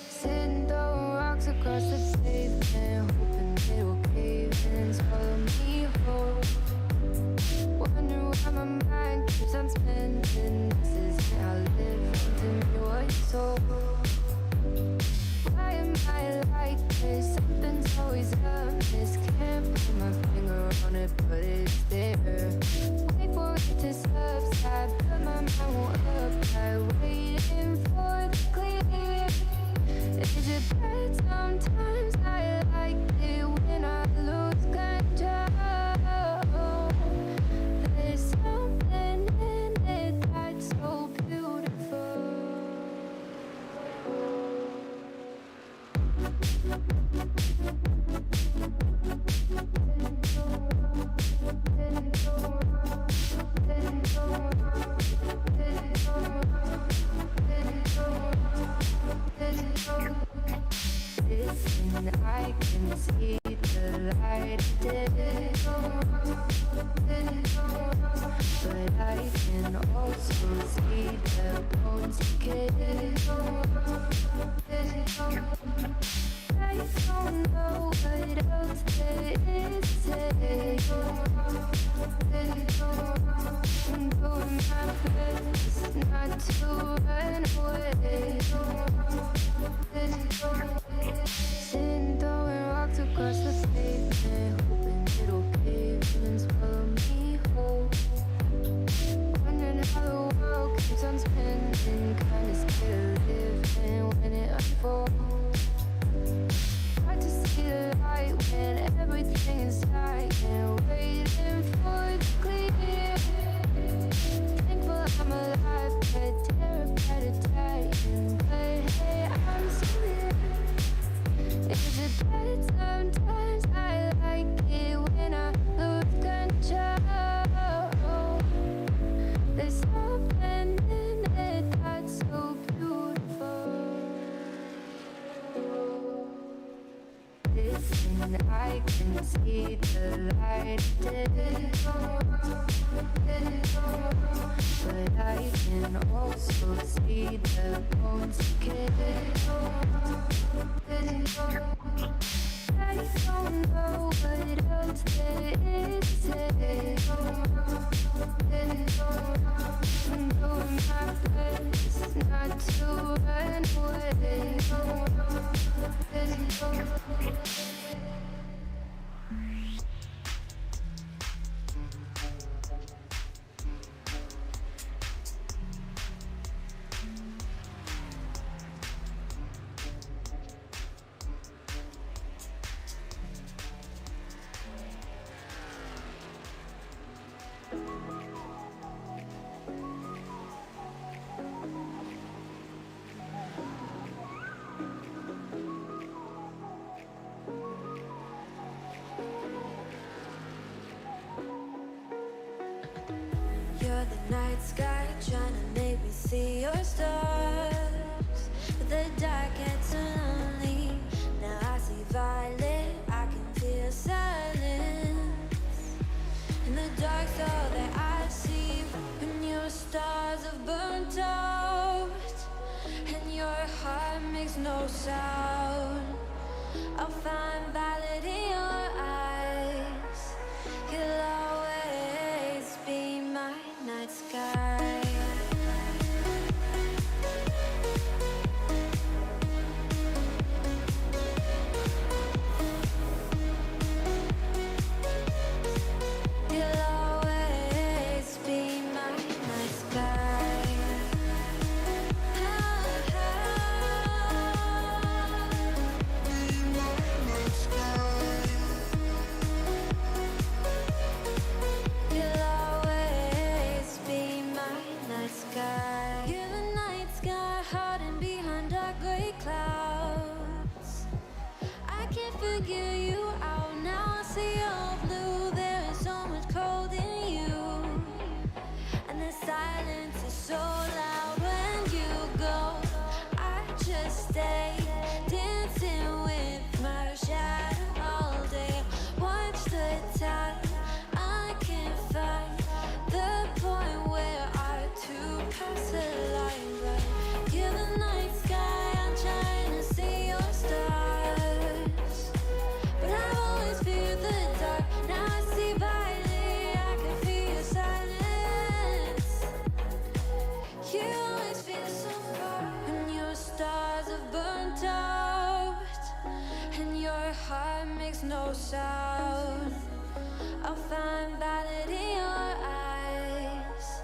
Sitting throwing rocks across the pavement, hoping it'll cave and swallow me whole. Wondering why my mind keeps on spinning. This isn't how living to me was told. Why am I like this? Something's always amiss. Can't put my finger on it, but it's there. Wait for it to subside, but my mind won't apply. Waiting for the clear. Is it bad sometimes? I like it when I lose control. There's something in it that's so beautiful. Listen, I can see the light dim, but I can also see the bones decay. I don't know what else there is to say. I'm doing my best not to run away. Sitting throwing rocks across the pavement, hoping it'll cave and swallow me whole. Wondering how the world keeps on spinning, kinda scared of living when it unfolds. Hard to see the light when everything is silent, waiting for the clear. Thankful I'm alive, but terrified of dying. But hey, I'm still here. Is it bad sometimes? I like it when I lose control. There's something in it that's so beautiful. Listen, I can see the light dim, but I can also see the bones decay. I don't know what else there is to say. I'm doing my best not to run away. You're the night sky trying to make me see your stars, but the dark gets so lonely. Now I see violet, I can feel silence. In the dark's all that I see. When your stars have burnt out and your heart makes no sound, I'll find violet in your eyes. You'll always be my night sky. You'll always be my night sky. Be my night down. I'll find valid in your eyes.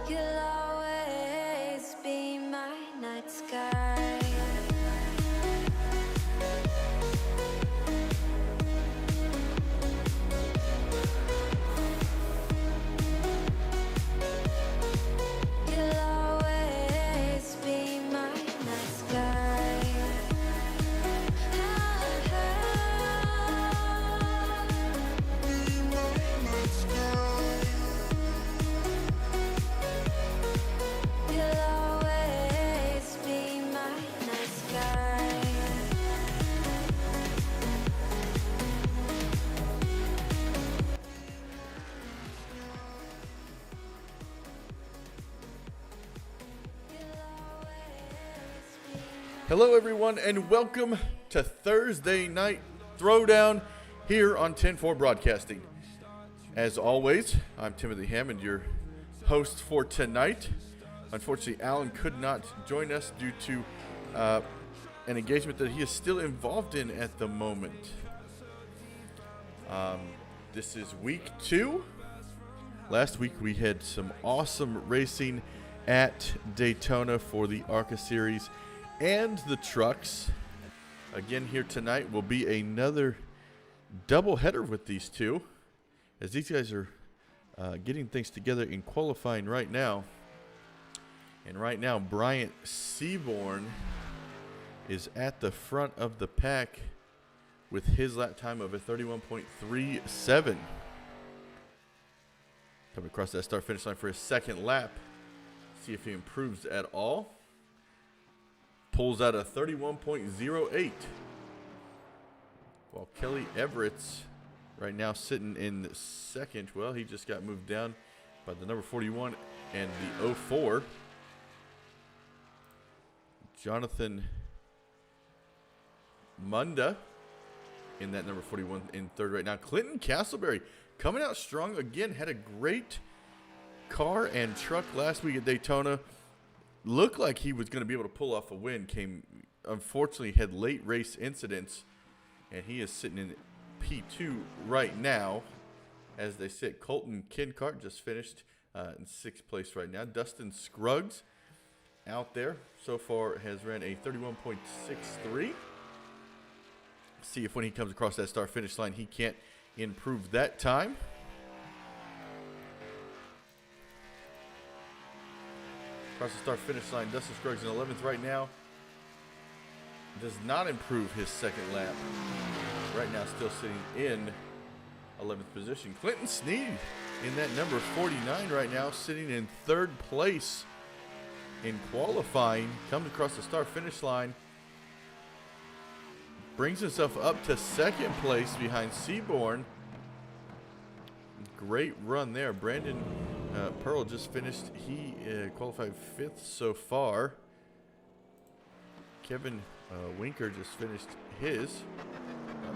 You'll always be my night sky. You'll always be my night sky. You'll always be my night sky. Hello, everyone, and welcome to Thursday Night Throwdown here on 10-4 Broadcasting. As always, I'm Timothy Hammond, your host for tonight. Unfortunately, Alan could not join us due to an engagement that he is still involved in at the moment. This is week 2. Last week, we had some awesome racing at Daytona for the ARCA Series and the trucks. Again, here tonight will be another doubleheader with these two, as these guys are getting things together in qualifying right now. And right now, Bryant Seaborn is at the front of the pack with his lap time of a 31.37. Coming across that start-finish line for his second lap. See if he improves at all. Pulls out a 31.08. While Kelly Everett's right now sitting in second. Well, he just got moved down by the number 41 and the 04. Jonathan Munda in that number 41 in third right now. Clinton Castleberry coming out strong again. Had a great car and truck last week at Daytona. Looked like he was going to be able to pull off a win. Unfortunately, had late race incidents, and he is sitting in P2 right now as they sit. Colton Kincart just finished in 6th place right now. Dustin Scruggs out there so far has ran a 31.63. See if when he comes across that start-finish line, he can't improve that time. Across the start-finish line, Dustin Scruggs in 11th right now. Does not improve his second lap. Right now still sitting in 11th position. Clinton Sneed in that number 49 right now, sitting in 3rd place in qualifying. Comes across the start-finish line. Brings himself up to 2nd place behind Seaborn. Great run there. Brandon Pearl just finished. He qualified 5th so far. Kevin Winker just finished his.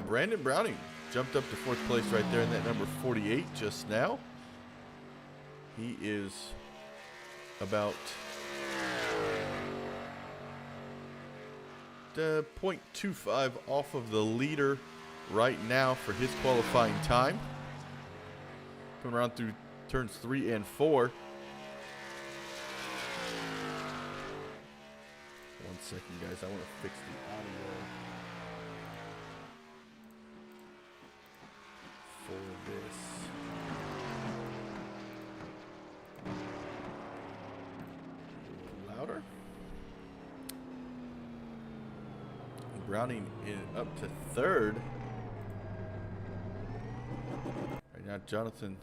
Brandon Browning jumped up to 4th place right there in that number 48 just now. He is about 0.25 off of the leader right now for his qualifying time. Coming around through turns 3 and 4. 1 second, guys. I want to fix the audio for this. Louder. Browning up to 3rd. Right now, Jonathan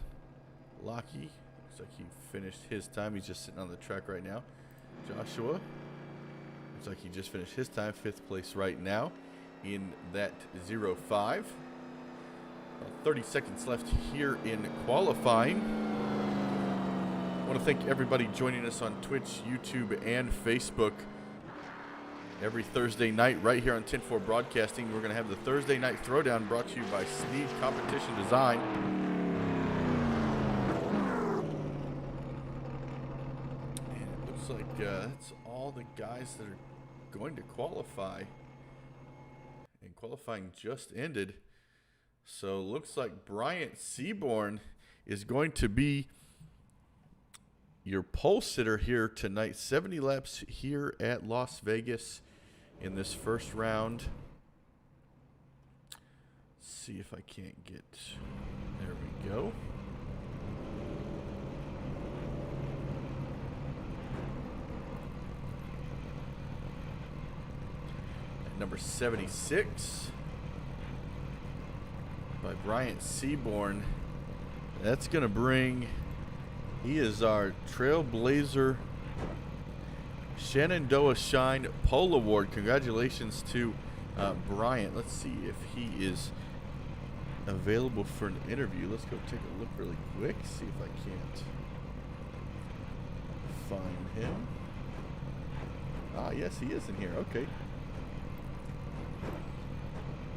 Lockie. Looks like he finished his time. He's just sitting on the track right now. Joshua. Looks like he just finished his time. 5th place right now in that 05. About 30 seconds left here in qualifying. I want to thank everybody joining us on Twitch, YouTube, and Facebook. Every Thursday night right here on 10-4 Broadcasting. We're going to have the Thursday Night Throwdown brought to you by Sneed Competition Design. And it looks like that's all the guys that are going to qualify. And qualifying just ended. So looks like Bryant Seaborn is going to be your pole sitter here tonight. 70 laps here at Las Vegas in this first round. Let's see if I can't get, there we go. At number 76 by Bryant Seaborn. That's going to bring, he is our Trailblazer Shenandoah Shine Pole Award. Congratulations to Bryant. Let's see if he is available for an interview. Let's go take a look really quick, see if I can't find him. Ah, yes, he is in here. Okay.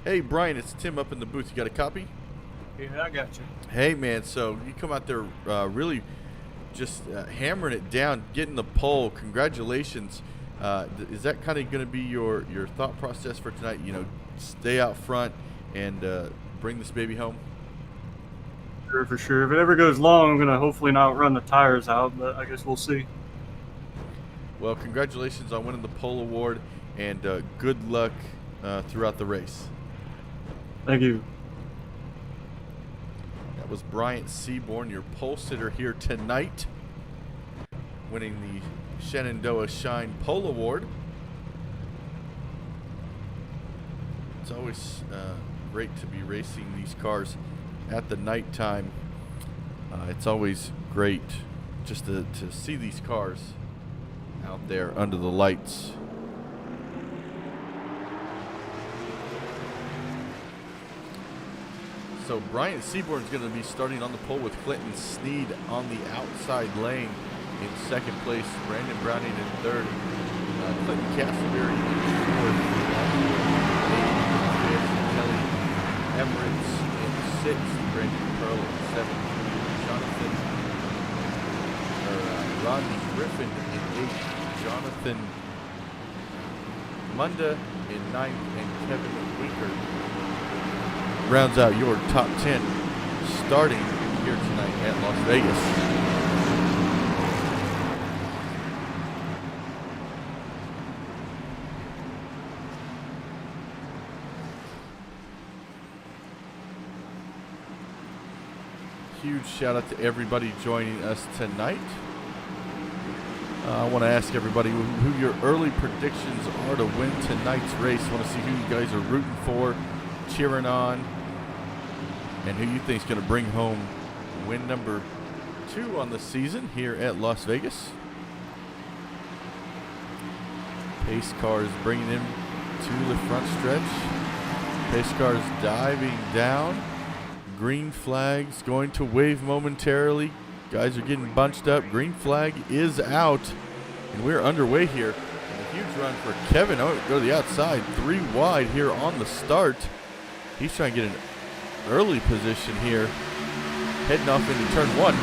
Hey, Brian, it's Tim up in the booth. You got a copy? Yeah, I got you. Hey, man, so you come out there really just hammering it down, getting the pole. Congratulations. Is that kind of going to be your thought process for tonight? You know, stay out front and bring this baby home? Sure, for sure. If it ever goes long, I'm going to hopefully not run the tires out, but I guess we'll see. Well, congratulations on winning the pole award, and good luck throughout the race. Thank you. That was Bryant Seaborn, your pole sitter here tonight, winning the Shenandoah Shine Pole Award. It's always great to be racing these cars at the nighttime. It's always great just to see these cars out there under the lights. So Bryant Seaborn is going to be starting on the pole with Clinton Sneed on the outside lane in second place. Brandon Browning in third. Clinton Castleberry in fourth. Kelly Emirates in sixth. Brandon Pearl in seventh. Rodney Griffin in eighth. Jonathan Munda in ninth. And Kevin Winker rounds out your top 10 starting here tonight at Las Vegas. Huge shout out to everybody joining us tonight. I want to ask everybody who your early predictions are to win tonight's race. I want to see who you guys are rooting for, cheering on, and who you think is going to bring home win number 2 on the season here at Las Vegas. Pace cars bringing him to the front stretch. Pace cars diving down. Green flag's going to wave momentarily. Guys are getting bunched up. Green flag is out, and we're underway here. And a huge run for Kevin. Oh, go to the outside, 3 wide here on the start. He's trying to get an early position here, heading off into turn 1.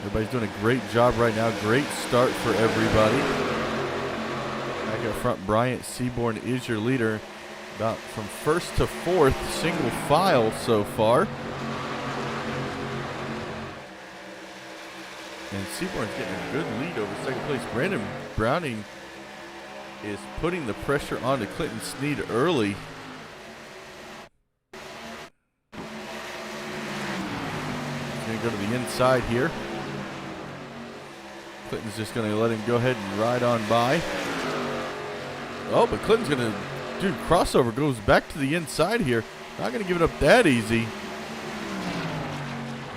Everybody's doing a great job right now. Great start for everybody. Back up front, Bryant Seaborn is your leader. About from first to fourth, single file so far. And Seaborn's getting a good lead over second place. Brandon Browning is putting the pressure onto Clinton Sneed early. He's going to go to the inside here. Clinton's just going to let him go ahead and ride on by. Oh, but Clinton's going to do crossover, goes back to the inside here. Not going to give it up that easy.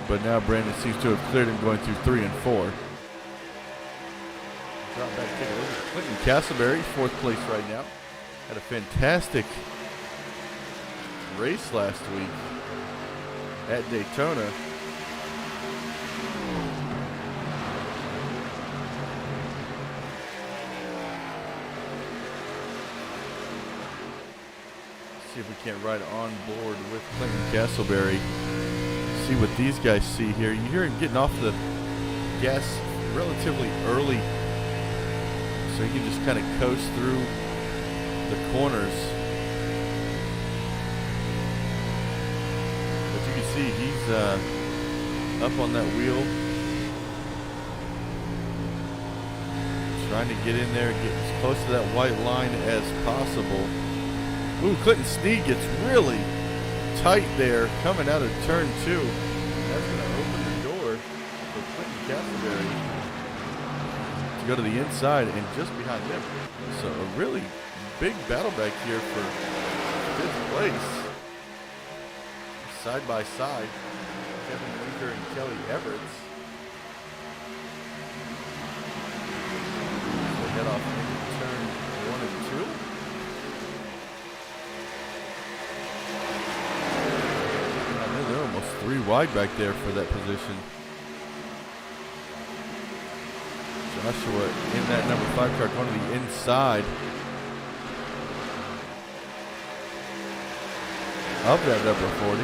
But now Brandon seems to have cleared him going through 3 and 4. Drop back, take a look at Clinton Castleberry, 4th place right now. Had a fantastic race last week at Daytona. See if we can't ride on board with Clinton Castleberry. See what these guys see here. You hear him getting off the gas relatively early, so you can just kind of coast through the corners. up on that wheel. Trying to get in there, get as close to that white line as possible. Ooh, Clinton Sneed gets really tight there coming out of turn 2. That's going to open the door for Clinton Castleberry to go to the inside and just behind them. So a really big battle back here for 5th place. Side by side, Kevin Winker and Kelly Everett. They head off into turn 1 and 2. I know they're almost 3 wide back there for that position. Joshua in that number 5 car going to the inside of that number 40.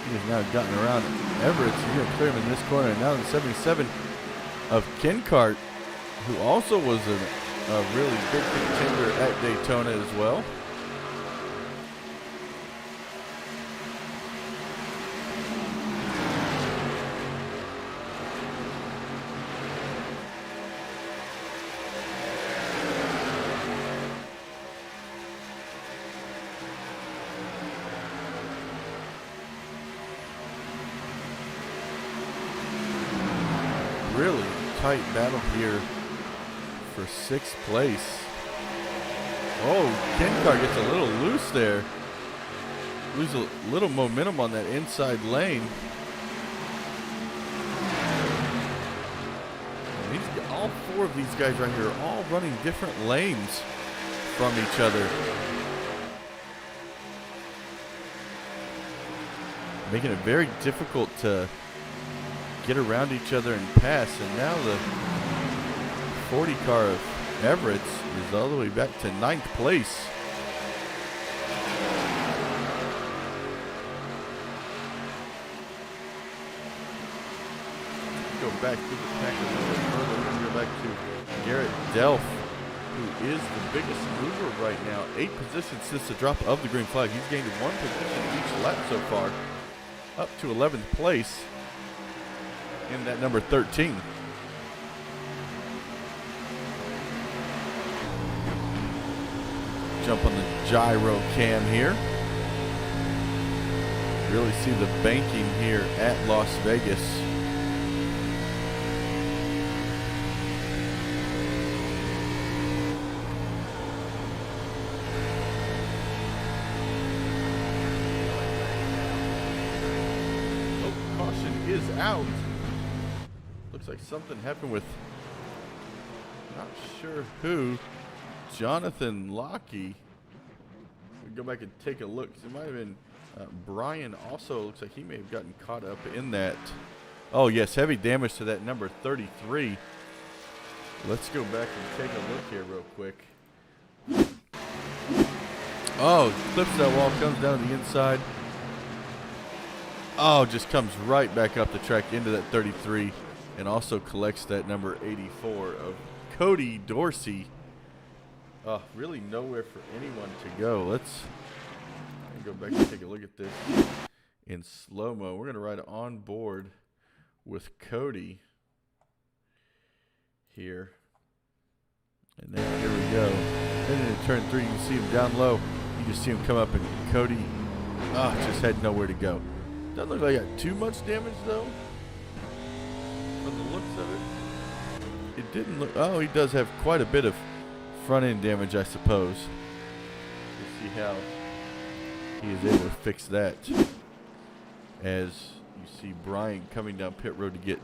He has now gotten around Everett. He's going to clear him in this corner. And now in 77 of Kenkart, who also was a really big contender at Daytona as well. Really tight battle here for 6th place. Oh, Kenkar gets a little loose there. Lose a little momentum on that inside lane. And all 4 of these guys right here are all running different lanes from each other. Making it very difficult to get around each other and pass. And now the 40 car of Everett's is all the way back to 9th place. Go back to the pack a little bit further. We're going to go back to Garrett Delph, who is the biggest mover right now. 8 positions since the drop of the green flag. He's gained 1 position each lap so far, up to 11th place in that number 13. Jump on the gyro cam here. Really see the banking here at Las Vegas. Oh, caution is out. Looks like something happened with, not sure who, Jonathan Lockey. We go back and take a look. It might have been Brian. Also looks like he may have gotten caught up in that. Oh yes, heavy damage to that number 33. Let's go back and take a look here real quick. Oh, clips that wall, comes down to the inside. Oh, just comes right back up the track into that 33. And also collects that number 84 of Cody Dorsey. Really nowhere for anyone to go. Let's go back and take a look at this in slow-mo. We're going to ride on board with Cody here. And then here we go. Then into turn 3, you can see him down low. You just see him come up, and Cody just had nowhere to go. Doesn't look like I got too much damage, though. From the looks of it, it didn't look. Oh, he does have quite a bit of front end damage, I suppose. Let's see how he is able to fix that. As you see Brian coming down pit road to get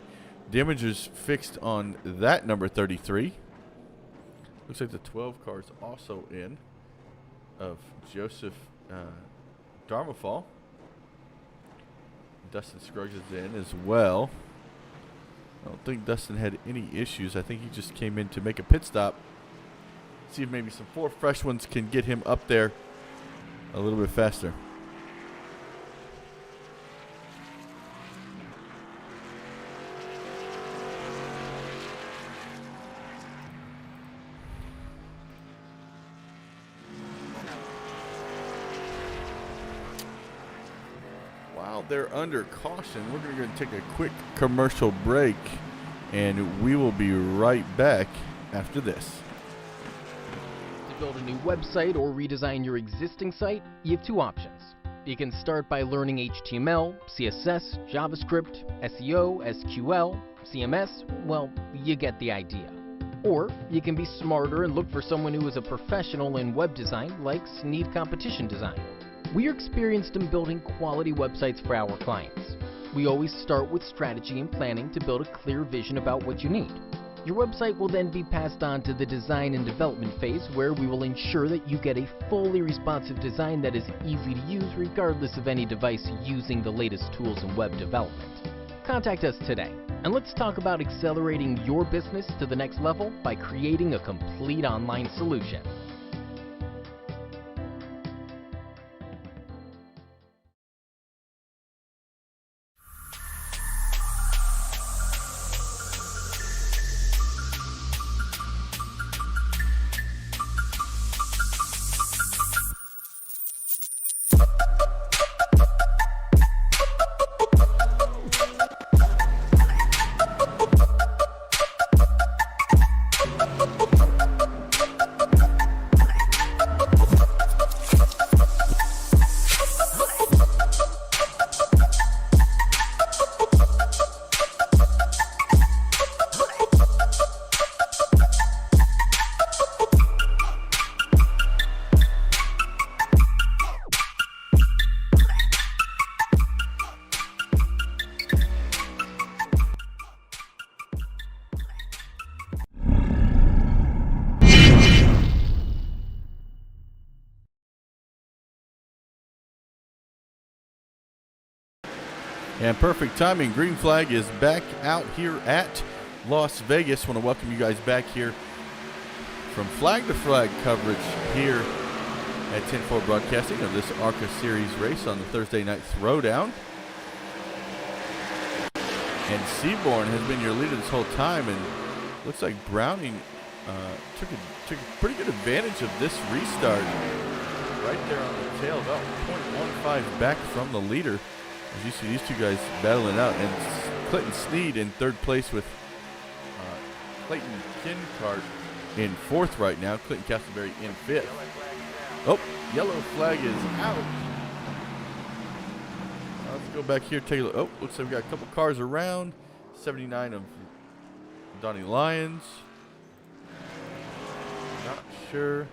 damages fixed on that number 33. Looks like the 12 car is also in of Joseph Darmafall. Dustin Scruggs is in as well. I don't think Dustin had any issues. I think he just came in to make a pit stop. See if maybe some 4 fresh ones can get him up there a little bit faster. now they're under caution. We're going to take a quick commercial break, and we will be right back after this. To build a new website or redesign your existing site, you have two options. You can start by learning HTML, CSS, JavaScript, SEO, SQL, CMS, well, you get the idea. Or you can be smarter and look for someone who is a professional in web design like Sneed Competition Design. We are experienced in building quality websites for our clients. We always start with strategy and planning to build a clear vision about what you need. Your website will then be passed on to the design and development phase, where we will ensure that you get a fully responsive design that is easy to use regardless of any device using the latest tools in web development. Contact us today, and let's talk about accelerating your business to the next level by creating a complete online solution. And perfect timing. Green flag is back out here at Las Vegas. Want to welcome you guys back here from flag to flag coverage here at 10-4 Broadcasting of this ARCA Series race on the Thursday night Throwdown. And Seaborn has been your leader this whole time, and looks like Browning took a pretty good advantage of this restart right there on the tail, about 0.15 back from the leader. As you see these two guys battling out, and Clinton Sneed in third place with Clayton Kincart in fourth right now. Clinton Castleberry in fifth. Oh, yellow flag is out. Let's go back here, take a look. Oh, looks like we got a couple cars around. 79 of Donnie Lyons. Not sure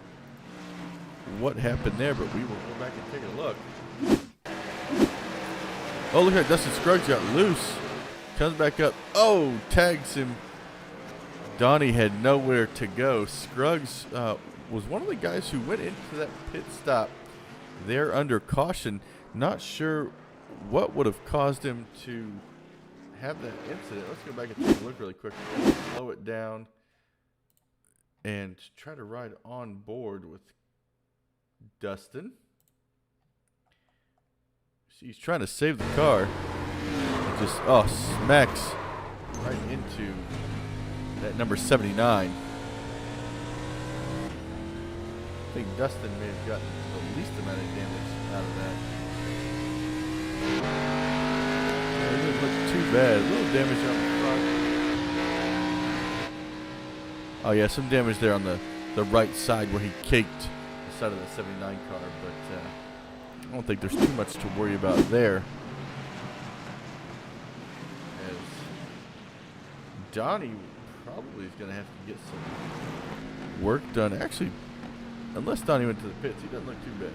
what happened there, but we will go back and take a look. Oh, look at Dustin Scruggs got loose. Comes back up. Oh, tags him. Donnie had nowhere to go. Scruggs was one of the guys who went into that pit stop there under caution. Not sure what would have caused him to have that incident. Let's go back and take a look really quick. Slow it down and try to ride on board with Dustin. He's trying to save the car. It just, smacks right into that number 79. I think Dustin may have gotten the least amount of damage out of that. It didn't look too bad. A little damage on the front. Oh yeah, some damage there on the right side where he caked the side of the 79 car, but I don't think there's too much to worry about there. As Donnie probably is going to have to get some work done. Actually, unless Donnie went to the pits, he doesn't look too bad.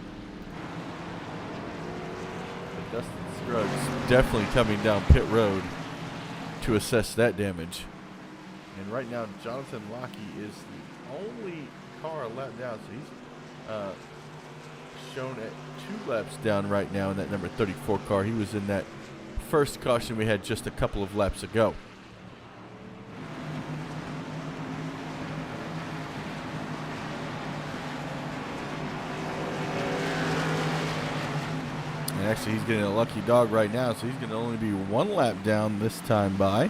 But Dustin Scruggs definitely coming down pit road to assess that damage. And right now, Jonathan Lockey is the only car a lap down, so he's shown at 2 laps down right now in that number 34 car. He was in that first caution we had just a couple of laps ago. And actually he's getting a lucky dog right now, so he's going to only be 1 lap down this time by.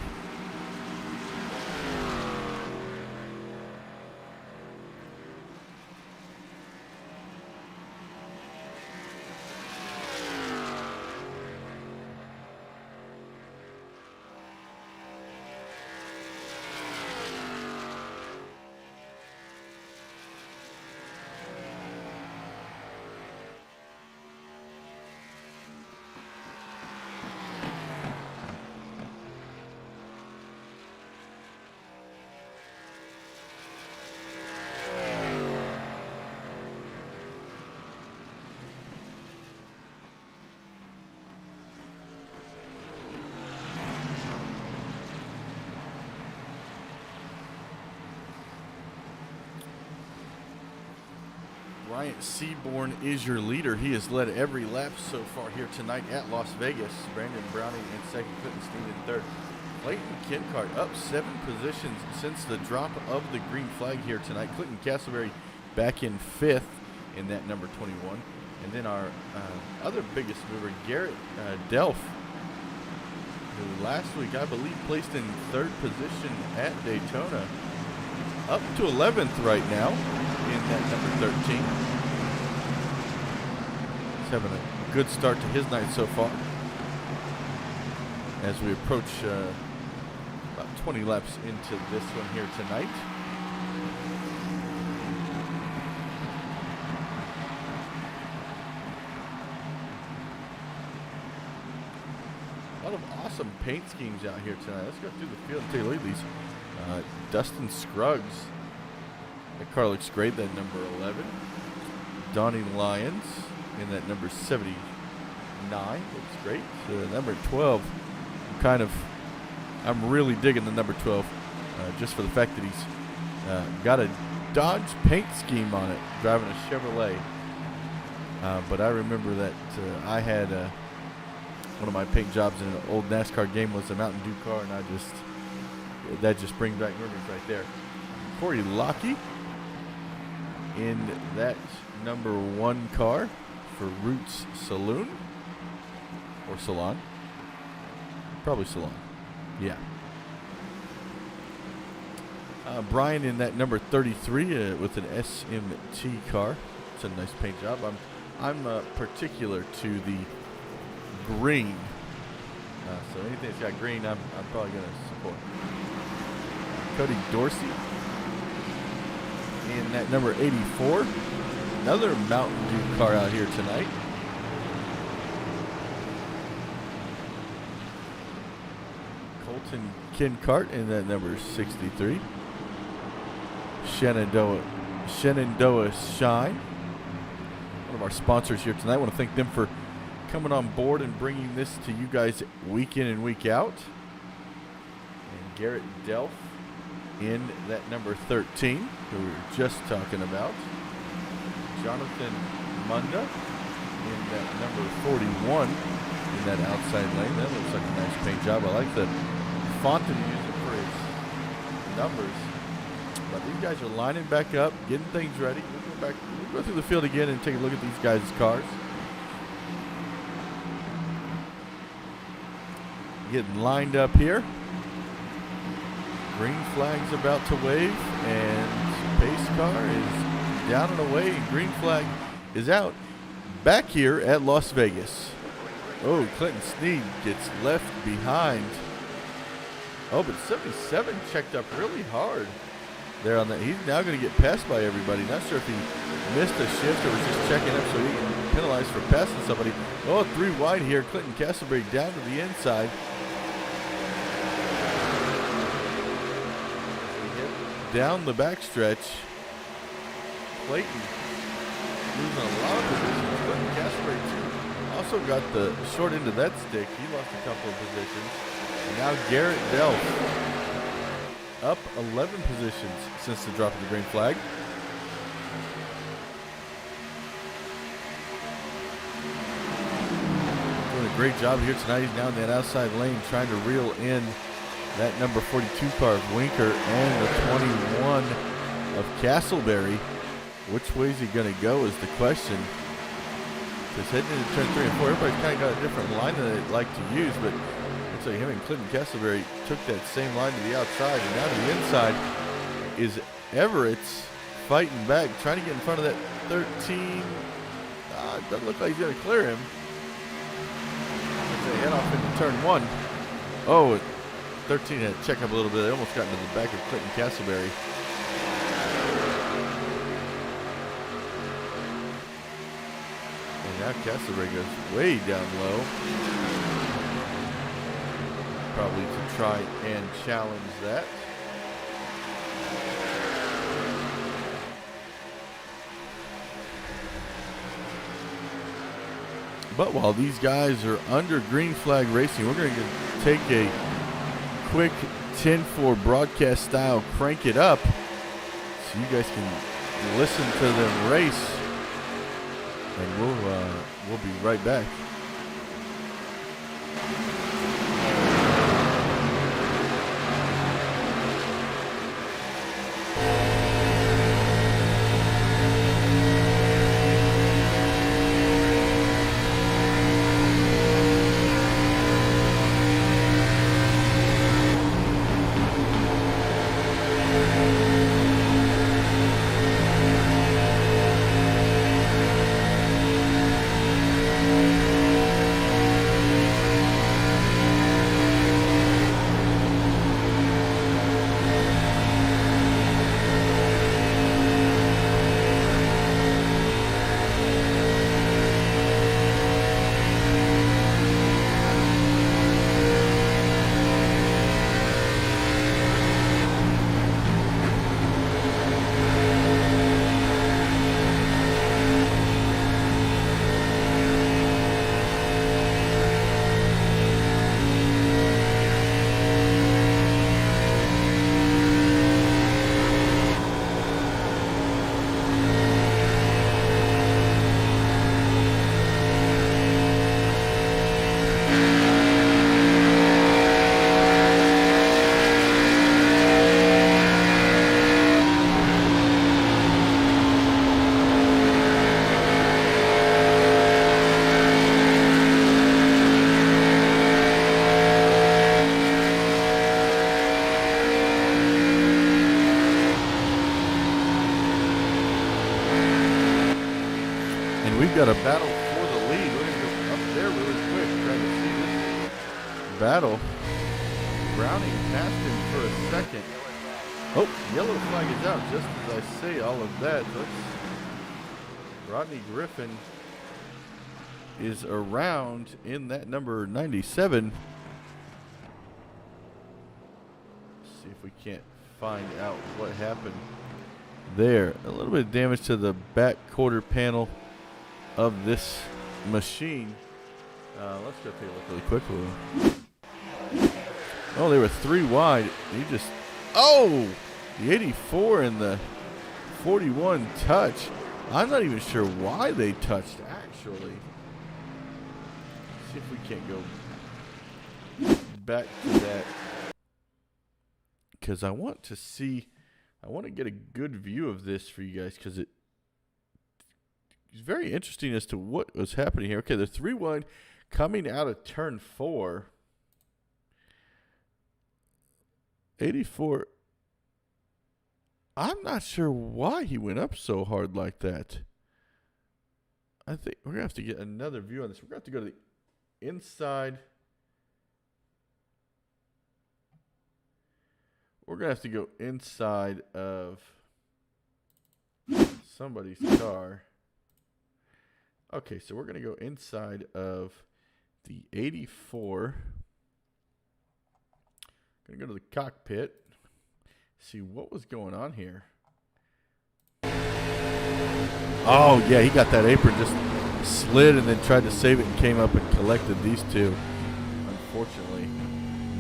Bryant Seaborn is your leader. He has led every lap so far here tonight at Las Vegas. Brandon Browning in second, Clinton Sneed in third. Clayton Kincart up 7 positions since the drop of the green flag here tonight. Clinton Castleberry back in 5th in that number 21. And then our other biggest mover, Garrett Delph, who last week I believe placed in 3rd position at Daytona, up to 11th right now in that number 13. He's having a good start to his night so far as we approach about 20 laps into this one here tonight. A lot of awesome paint schemes out here tonight. Let's go through the field and take a look at these. Dustin Scruggs. That car looks great, that number 11. Donnie Lyons in that number 79. Looks great. Number 12. I'm really digging the number 12 just for the fact that he's got a Dodge paint scheme on it, driving a Chevrolet. But I remember that I had one of my paint jobs in an old NASCAR game was a Mountain Dew car, and that just brings back memories right there. Corey Lockey in that number 1 car for Roots Saloon or Salon. Probably Salon. Yeah. Brian in that number 33 with an SMT car. It's a nice paint job. I'm particular to the green. So anything that's got green, I'm probably going to support. Cody Dorsey in that number 84. Another Mountain Dew car out here tonight. Colton Kincart in that number 63. Shenandoah Shine, one of our sponsors here tonight. I want to thank them for coming on board and bringing this to you guys week in and week out. And Garrett Delph in that number 13, who we were just talking about. Jonathan Munda in that number 41 in that outside lane. That looks like a nice paint job. I like the font that he used for his numbers. But these guys are lining back up, getting things ready. We'll go through the field again and take a look at these guys' cars. Getting lined up here. Green flag's about to wave, and pace car is down and away. Green flag is out. Back here at Las Vegas. Oh, Clinton Sneed gets left behind. Oh, but 77 checked up really hard there on that. He's now going to get passed by everybody. Not sure if he missed a shift or was just checking up so he can penalize for passing somebody. Oh, 3 wide here. Clinton Castleberry down to the inside. Down the backstretch. Clayton losing a lot of positions. Clinton Castleberry too also got the short end of that stick. He lost a couple of positions. And now Garrett Delph up 11 positions since the drop of the green flag. Doing a great job here tonight. He's now in that outside lane trying to reel in that number 42 car of Winker and the 21 of Castleberry. Which way is he going to go is the question. Because heading into turn 3 and 4, everybody's kind of got a different line that they'd like to use, but looks like him and Clinton Castleberry took that same line to the outside, and now to the inside is Everett's fighting back, trying to get in front of that 13. Doesn't look like he's going to clear him. As they head off into turn 1. Oh, 13 had to check up a little bit. They almost got into the back of Clinton Castleberry. And now Castleberry goes way down low. Probably to try and challenge that. But while these guys are under green flag racing, we're going to take a quick 10-4 broadcast style crank it up so you guys can listen to them race and we'll be right back. We've got a battle for the lead. We're going to go up there really quick, trying to see this battle. Browning passed him for a second. Oh, yellow flag is out just as I say all of that. Rodney Griffin is around in that number 97. Let's see if we can't find out what happened there. A little bit of damage to the back quarter panel of this machine. Let's go take a look really quickly. Oh, they were 3 wide. He just, oh, the 84 and the 41 touch. I'm not even sure why they touched, actually. Let's see if we can't go back to that, because I want to see, I want to get a good view of this for you guys, because it's very interesting as to what was happening here. Okay, the 3 wide coming out of turn 4. 84. I'm not sure why he went up so hard like that. I think we're going to have to get another view on this. We're going to have to go to the inside. We're going to have to go inside of somebody's car. Okay, so we're going to go inside of the 84. Going to go to the cockpit, see what was going on here. Oh, yeah, he got that apron, just slid and then tried to save it and came up and collected these two. Unfortunately,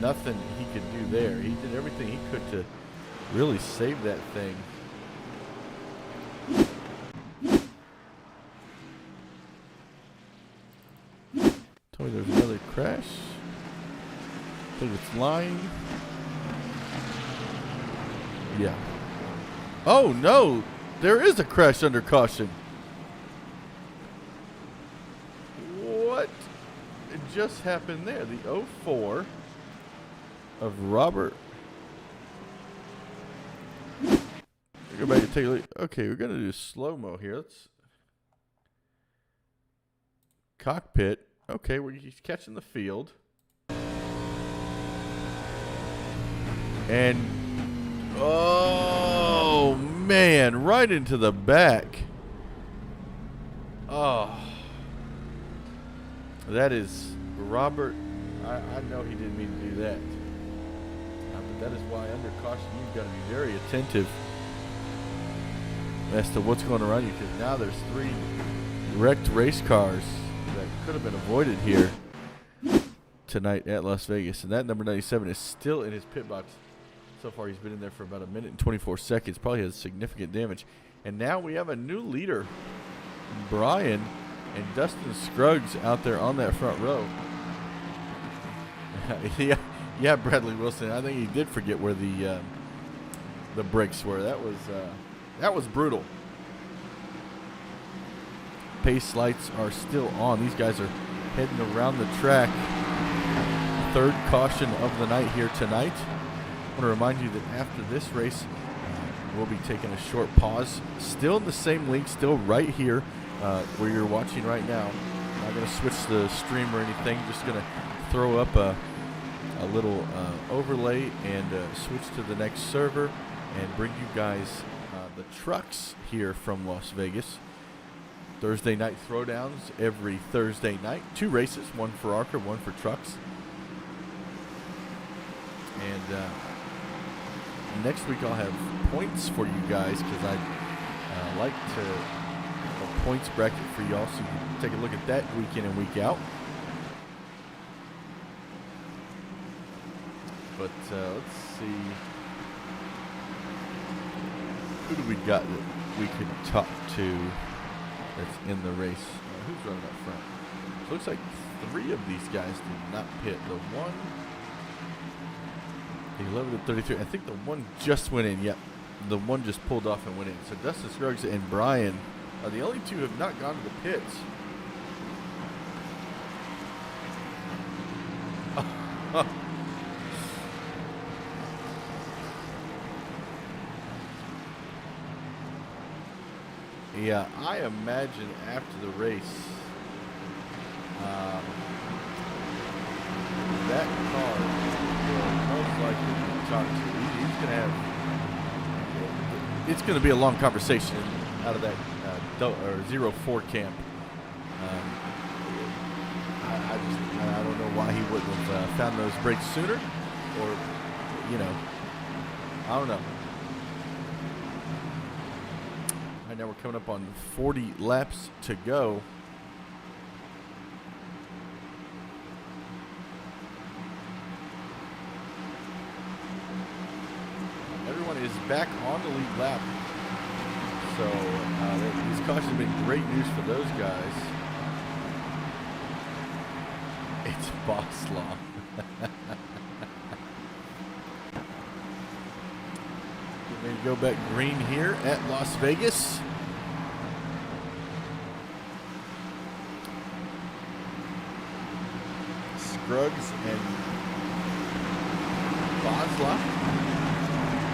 nothing he could do there. He did everything he could to really save that thing. Told me there's another crash. I think it's lying. Yeah. Oh, no. There is a crash under caution. What just happened there? The 04 of Robert. Go back and take a look. Okay, we're going to do slow-mo here. Let's cockpit. Okay, he's catching the field. And, oh, man, right into the back. Oh. That is Robert. I know he didn't mean to do that. But that is why under caution you've got to be very attentive as to what's going around you, because now there's 3 wrecked race cars that could have been avoided here tonight at Las Vegas. And that number 97 is still in his pit box. So far he's been in there for about 1 minute and 24 seconds. Probably has significant damage. And now we have a new leader, Brian, And Dustin Scruggs out there on that front row. yeah, Bradley Wilson. I think he did forget where the brakes were. That was brutal. Pace lights are still on. These guys are heading around the track. Third caution of the night here tonight. I want to remind you that after this race, we'll be taking a short pause. Still in the same link, still right here where you're watching right now. Not going to switch the stream or anything. Just going to throw up a little overlay and switch to the next server and bring you guys the trucks here from Las Vegas. Thursday night throwdowns every Thursday night. 2 races, one for ARCA, one for trucks. And next week I'll have points for you guys because I like to a points bracket for y'all so you can take a look at that week in and week out. But let's see. Who do we got that we could talk to that's in the race? Who's running up front? So it looks like 3 of these guys did not pit. The 11 to 33. I think the one just went in. Yep. The one just pulled off and went in. So Dustin Scruggs and Brian are the only 2 who have not gone to the pits. Yeah, I imagine after the race, that car will most likely be talked to. He's going to have, it's going to be a long conversation out of that 0-4 camp. I don't know why he wouldn't have found those brakes sooner, or, I don't know. Right now we're coming up on 40 laps to go. Everyone is back on the lead lap. So these cautions have been great news for those guys. It's boss law. Ready to go back green here at Las Vegas. Scruggs and Bosla.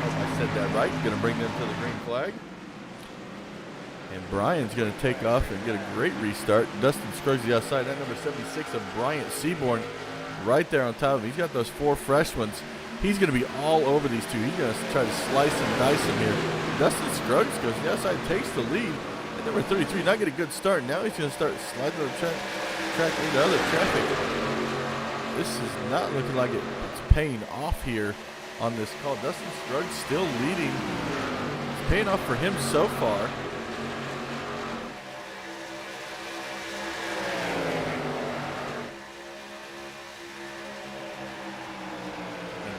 Hope I said that right. Going to bring them to the green flag. And Brian's going to take off and get a great restart. Dustin Scruggs the outside. That number 76 of Bryant Seaborn right there on top of him. He's got those 4 fresh ones. He's going to be all over these 2. He's going to try to slice and dice them here. Dustin Scruggs goes to the outside, takes the lead. And number 33 not get a good start. Now he's going to start sliding the track into other traffic. This is not looking like it's paying off here on this call. Dustin Scruggs still leading. It's paying off for him so far.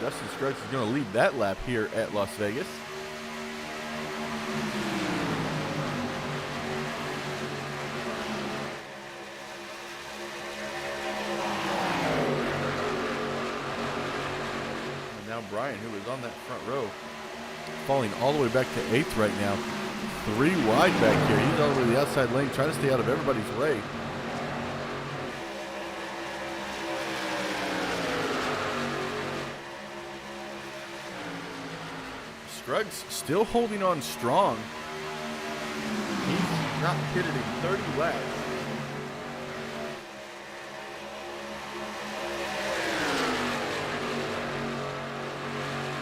Dustin Scruggs is going to lead that lap here at Las Vegas. And now Brian, who is on that front row, falling all the way back to 8th right now. 3 wide back here. He's all the way to the outside lane, trying to stay out of everybody's way. Scruggs still holding on strong. He's not pitted in 30 laps.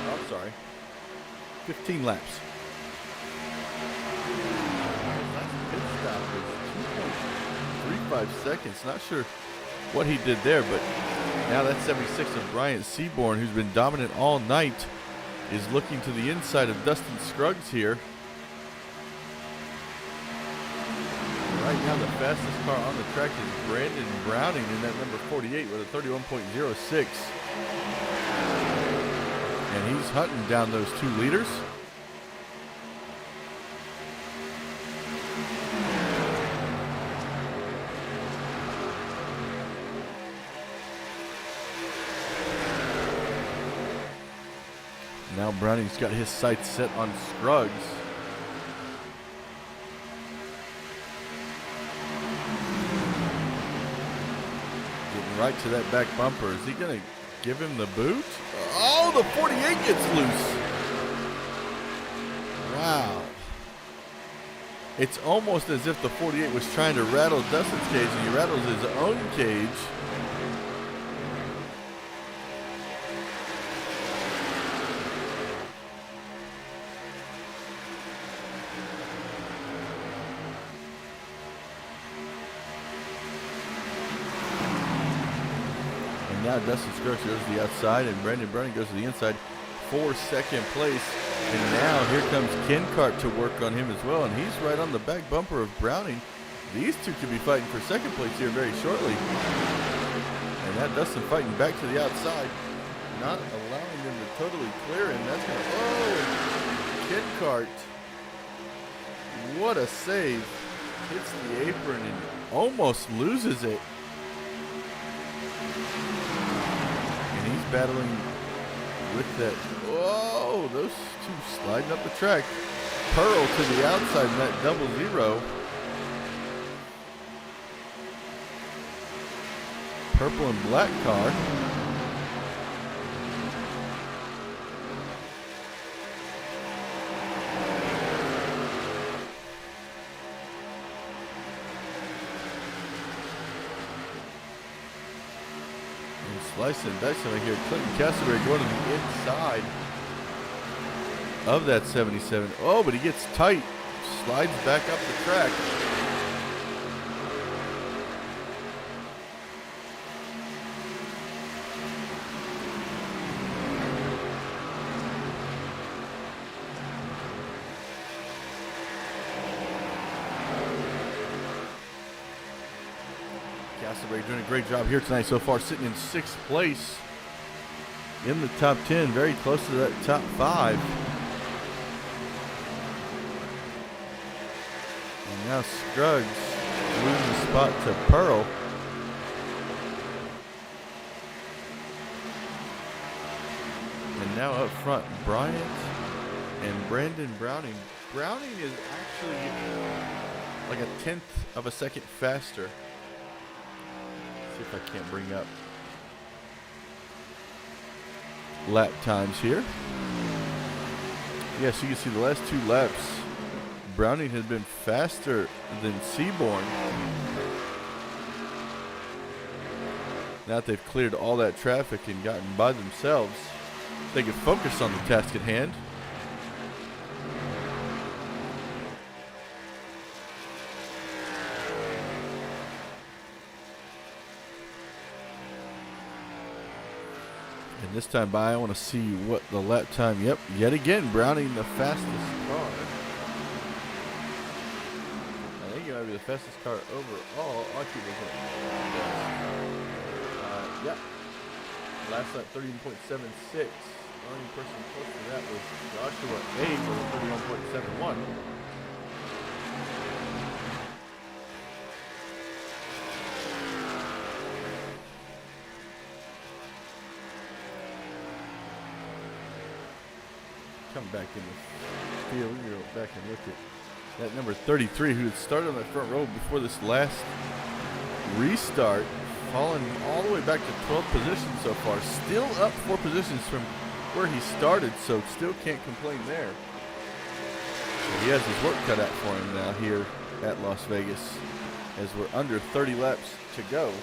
Oh, I'm sorry. 15 laps. Last pit stop was 2.35 seconds. Not sure what he did there, but now that's 76 of Bryant Seaborn, who's been dominant all night, is looking to the inside of Dustin Scruggs here. Right now the fastest car on the track is Brandon Browning in that number 48 with a 31.06. And he's hunting down those 2 leaders. Browning's got his sights set on Scruggs. Getting right to that back bumper. Is he going to give him the boot? Oh, the 48 gets loose. Wow. It's almost as if the 48 was trying to rattle Dustin's cage, and he rattles his own cage. And now Dustin Scruggs goes to the outside, and Brandon Browning goes to the inside for second place. And now here comes Ken Cart to work on him as well, and he's right on the back bumper of Browning. These two could be fighting for second place here very shortly. And that Dustin fighting back to the outside, not allowing them to totally clear him. That's gonna, oh, Ken Cart, what a save. Hits the apron and almost loses it. And he's battling with that. Whoa, those two sliding up the track. Pearl to the outside in that double zero. Purple and black car. Slicing and dicing right here. Clinton Castleberry going to the inside of that 77. Oh, but he gets tight. Slides back up the track. Castleberry doing a great job here tonight so far, sitting in 6th place in the top 10, very close to that top 5. And now Scruggs losing the spot to Pearl. And now up front, Bryant and Brandon Browning. Browning is actually like a 10th of a second faster. See if I can't bring up lap times here. Yes, you can see the last 2 laps, Browning has been faster than Seaborn. Now that they've cleared all that traffic and gotten by themselves, they can focus on the task at hand. And this time by, I want to see what the lap time. Yep, yet again, Browning the fastest car. I think it might be the fastest car overall. I'll keep looking at yeah. Last lap 31.76. Only person close to that was Joshua A for 31.71. Come back in the field. We're going to go back and look at that number 33 who had started on that front row before this last restart, falling all the way back to 12th position so far. Still up 4 positions from where he started, so still can't complain there. So he has his work cut out for him now here at Las Vegas as we're under 30 laps to go.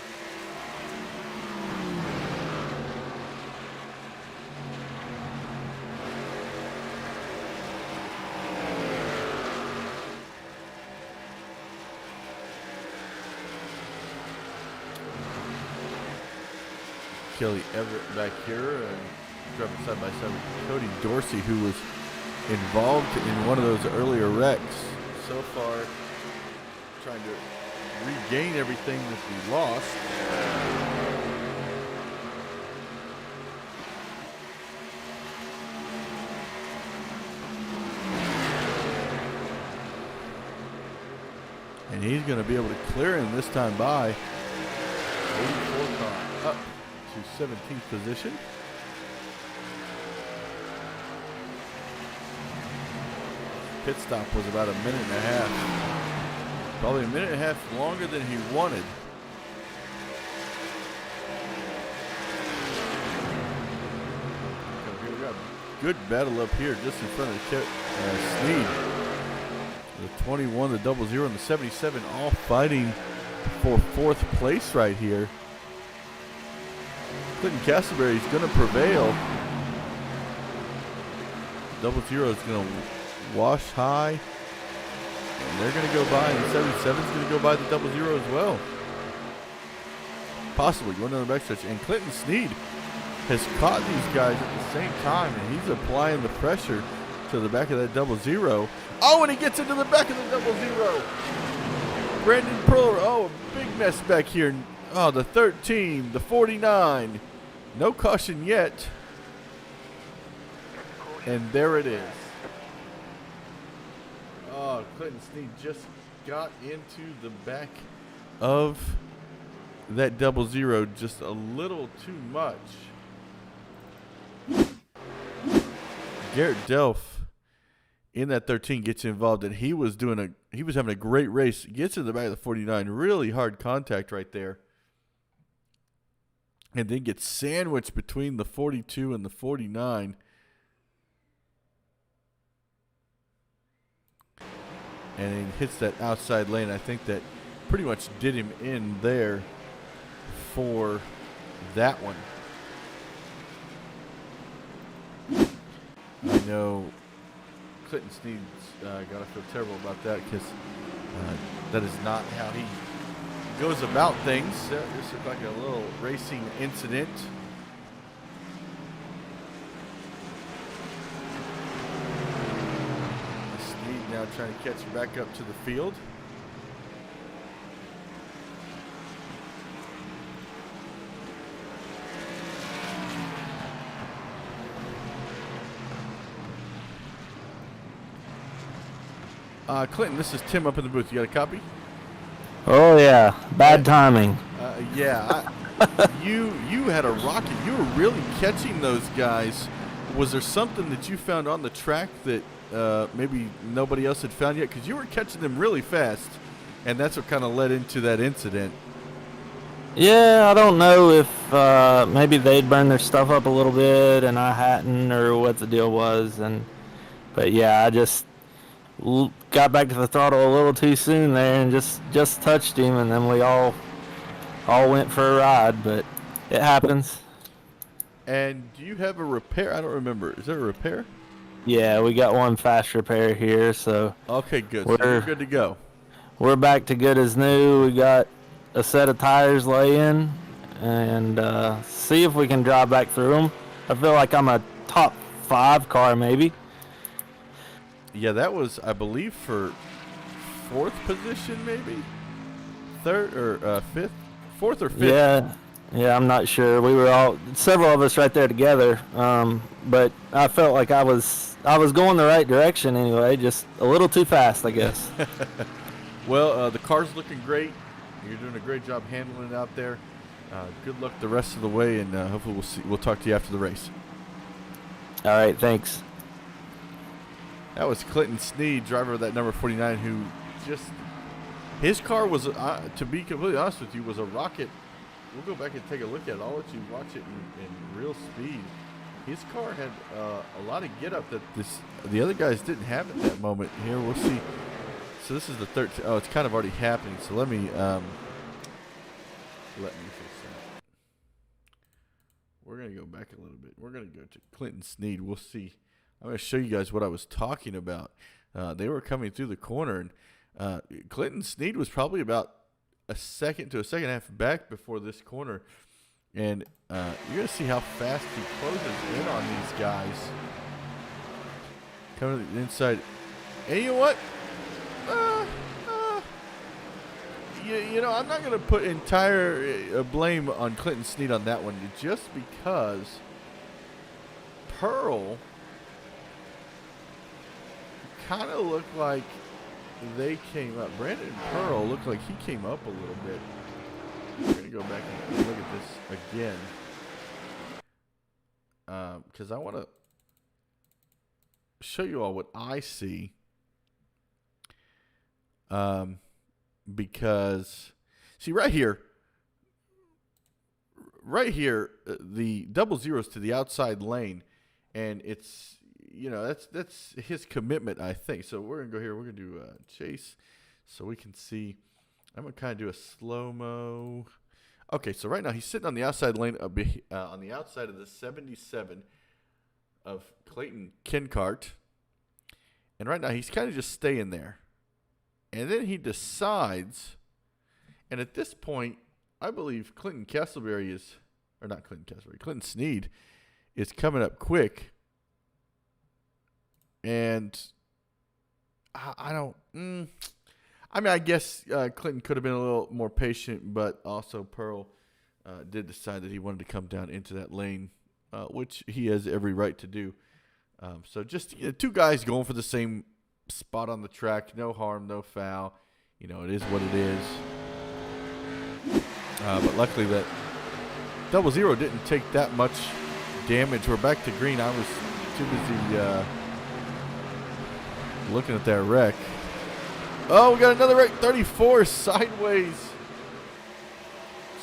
Kelly Everett back here and driving side by side with Cody Dorsey, who was involved in one of those earlier wrecks. So far, trying to regain everything that we lost. And he's going to be able to clear him this time by 84 car up to 17th position. pit stop was about a minute and a half. Probably a minute and a half longer than he wanted. Okay, we got a good battle up here just in front of Sneed. The 21, the 00, and the 77 all fighting for fourth place right here. Clinton Castleberry is going to prevail. 00 is going to wash high. And they're going to go by, and the 77 is going to go by the 00 as well. Possibly going down the backstretch. And Clinton Sneed has caught these guys at the same time, and he's applying the pressure to the back of that 00. Oh, and he gets into the back of the 00. Brandon Perler, oh, a big mess back here. Oh, the 13, the 49. No caution yet. And there it is. Oh, Clinton Sneed just got into the back of that 00 just a little too much. Garrett Delph in that 13 gets involved, and he was having a great race. Gets in the back of the 49, really hard contact right there. And then gets sandwiched between the 42 and the 49. And then hits that outside lane. I think that pretty much did him in there for that one. I know Clinton Sneed's got to feel terrible about that, because that is not how he goes about things. This looked like a little racing incident. Sneed now trying to catch back up to the field. Clinton, this is Tim up in the booth. You got a copy? Oh yeah, bad timing. Yeah, you had a rocket. You were really catching those guys. Was there something that you found on the track that maybe nobody else had found yet? Because you were catching them really fast, and that's what kind of led into that incident. Yeah, I don't know if maybe they'd burned their stuff up a little bit and I hadn't, or what the deal was. But yeah, I just got back to the throttle a little too soon there and just touched him, and then we all went for a ride. But it happens. And do you have a repair? I don't remember. Is there a repair? Yeah, we got one fast repair here, so okay, good. So you're good to go. We're back to good as new. We got a set of tires laying, and see if we can drive back through them. I feel like I'm a top 5 car maybe. Yeah, that was, I believe, for 4th position, maybe 3rd or 5th, 4th or 5th. Yeah, I'm not sure. We were several of us right there together, but I felt like I was going the right direction anyway, just a little too fast, I guess. Well, the car's looking great. You're doing a great job handling it out there. Good luck the rest of the way, and hopefully we'll talk to you after the race. All right, thanks. That was Clinton Sneed, driver of that number 49, who his car was, to be completely honest with you, was a rocket. We'll go back and take a look at it. I'll let you watch it in real speed. His car had a lot of get up that the other guys didn't have at that moment. Here, we'll see. So this is the 13. Oh, it's kind of already happening. So let me fix that. We're going to go back a little bit. We're going to go to Clinton Sneed. We'll see. I'm going to show you guys what I was talking about. They were coming through the corner, and Clinton Sneed was probably about a second to a second and a half back before this corner. And you're going to see how fast he closes in on these guys. Coming to the inside. And you know what? You know, I'm not going to put entire blame on Clinton Sneed on that one, just because Pearl kind of looked like they came up. Brandon Pearl looked like he came up a little bit. We're going to go back and look at this again, because I want to show you all what I see. because, see, right here, the double zeros to the outside lane, and it's, that's his commitment, I think. So we're going to go here. We're going to do chase so we can see. I'm going to kind of do a slow-mo. Okay, so right now he's sitting on the outside lane, on the outside of the 77 of Clayton Kenkart. And right now he's kind of just staying there. And then he decides, and at this point, I believe Clinton Sneed is coming up quick. And I guess Clinton could have been a little more patient, but also Pearl did decide that he wanted to come down into that lane, which he has every right to do. So just two guys going for the same spot on the track. No harm, no foul. It is what it is. But luckily that double zero didn't take that much damage. We're back to green. I was too busy looking at that wreck. Oh, we got another wreck. 34 sideways.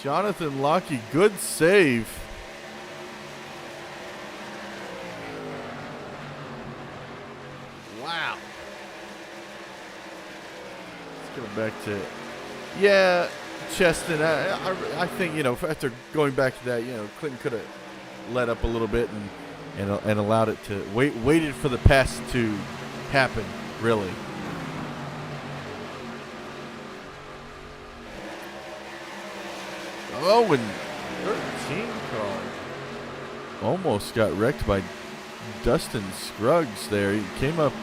Jonathan Lockey, good save. Wow. Let's go back to, Cheston. I think, after going back to that, Clinton could have let up a little bit and allowed it to waited for the pass to happen, really. Oh, and 13 car almost got wrecked by Dustin Scruggs there. He came up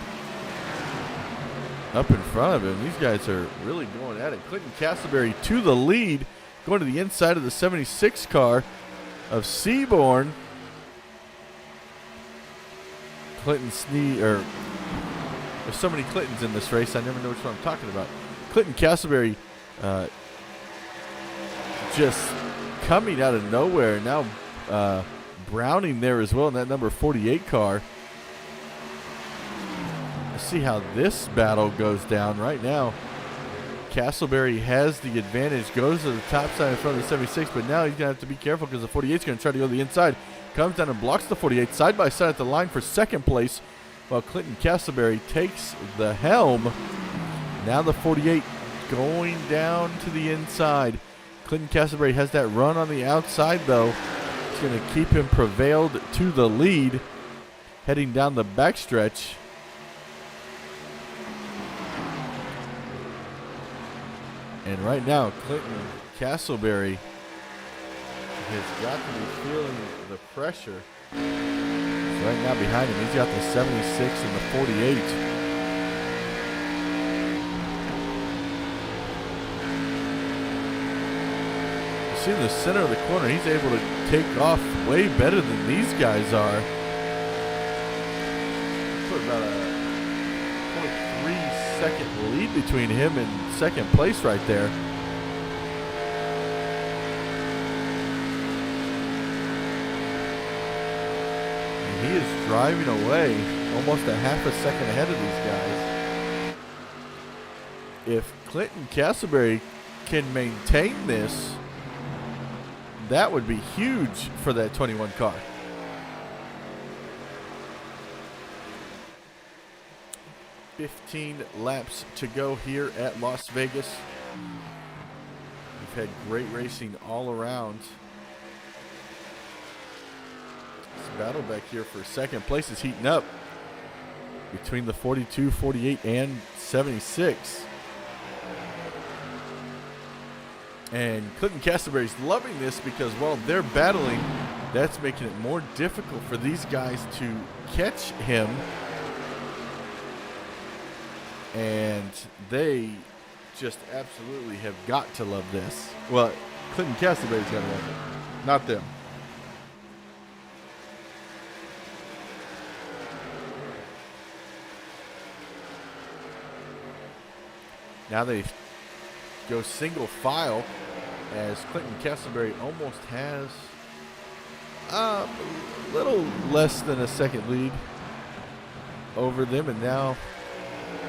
in front of him. These guys are really going at it. Clinton Castleberry to the lead, going to the inside of the 76 car of Seaborn. Clinton Sneed, there's so many Clintons in this race, I never know which one I'm talking about. Clinton Castleberry just coming out of nowhere. Now Browning there as well in that number 48 car. Let's see how this battle goes down right now. Castleberry has the advantage, goes to the top side in front of the 76, but now he's going to have to be careful because the 48 is going to try to go to the inside. Comes down and blocks the 48 side by side at the line for second place, while Clinton Castleberry takes the helm. Now the 48 going down to the inside. Clinton Castleberry has that run on the outside, though. It's going to keep him prevailed to the lead, heading down the backstretch. And right now, Clinton Castleberry has got to be feeling the pressure. So right now behind him, he's got the 76 and the 48. See in the center of the corner, he's able to take off way better than these guys are. Put about a 0.3 second lead between him and second place right there. And he is driving away almost a half a second ahead of these guys. If Clinton Castleberry can maintain this, that would be huge for that 21 car. $15 laps to go here at Las Vegas. We've had great racing all around. This battle back here for second place is heating up between the 42, 48, and 76. And Clinton Castleberry's loving this because while they're battling, that's making it more difficult for these guys to catch him. And they just absolutely have got to love this. Well, Clinton Castleberry's got to love it, not them. Now they go single file as Clinton Castleberry almost has a little less than a second lead over them, and now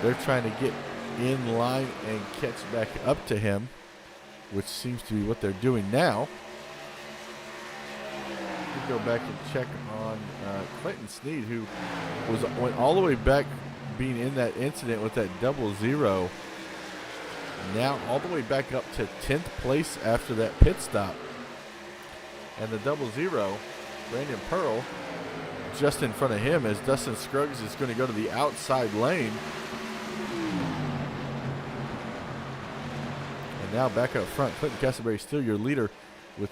they're trying to get in line and catch back up to him, which seems to be what they're doing now. We go back and check on Clinton Sneed, who went all the way back, being in that incident with that 00. Now all the way back up to 10th place after that pit stop. And the 00, Brandon Pearl, just in front of him as Dustin Scruggs is going to go to the outside lane. And now back up front, Clinton Castleberry still your leader, with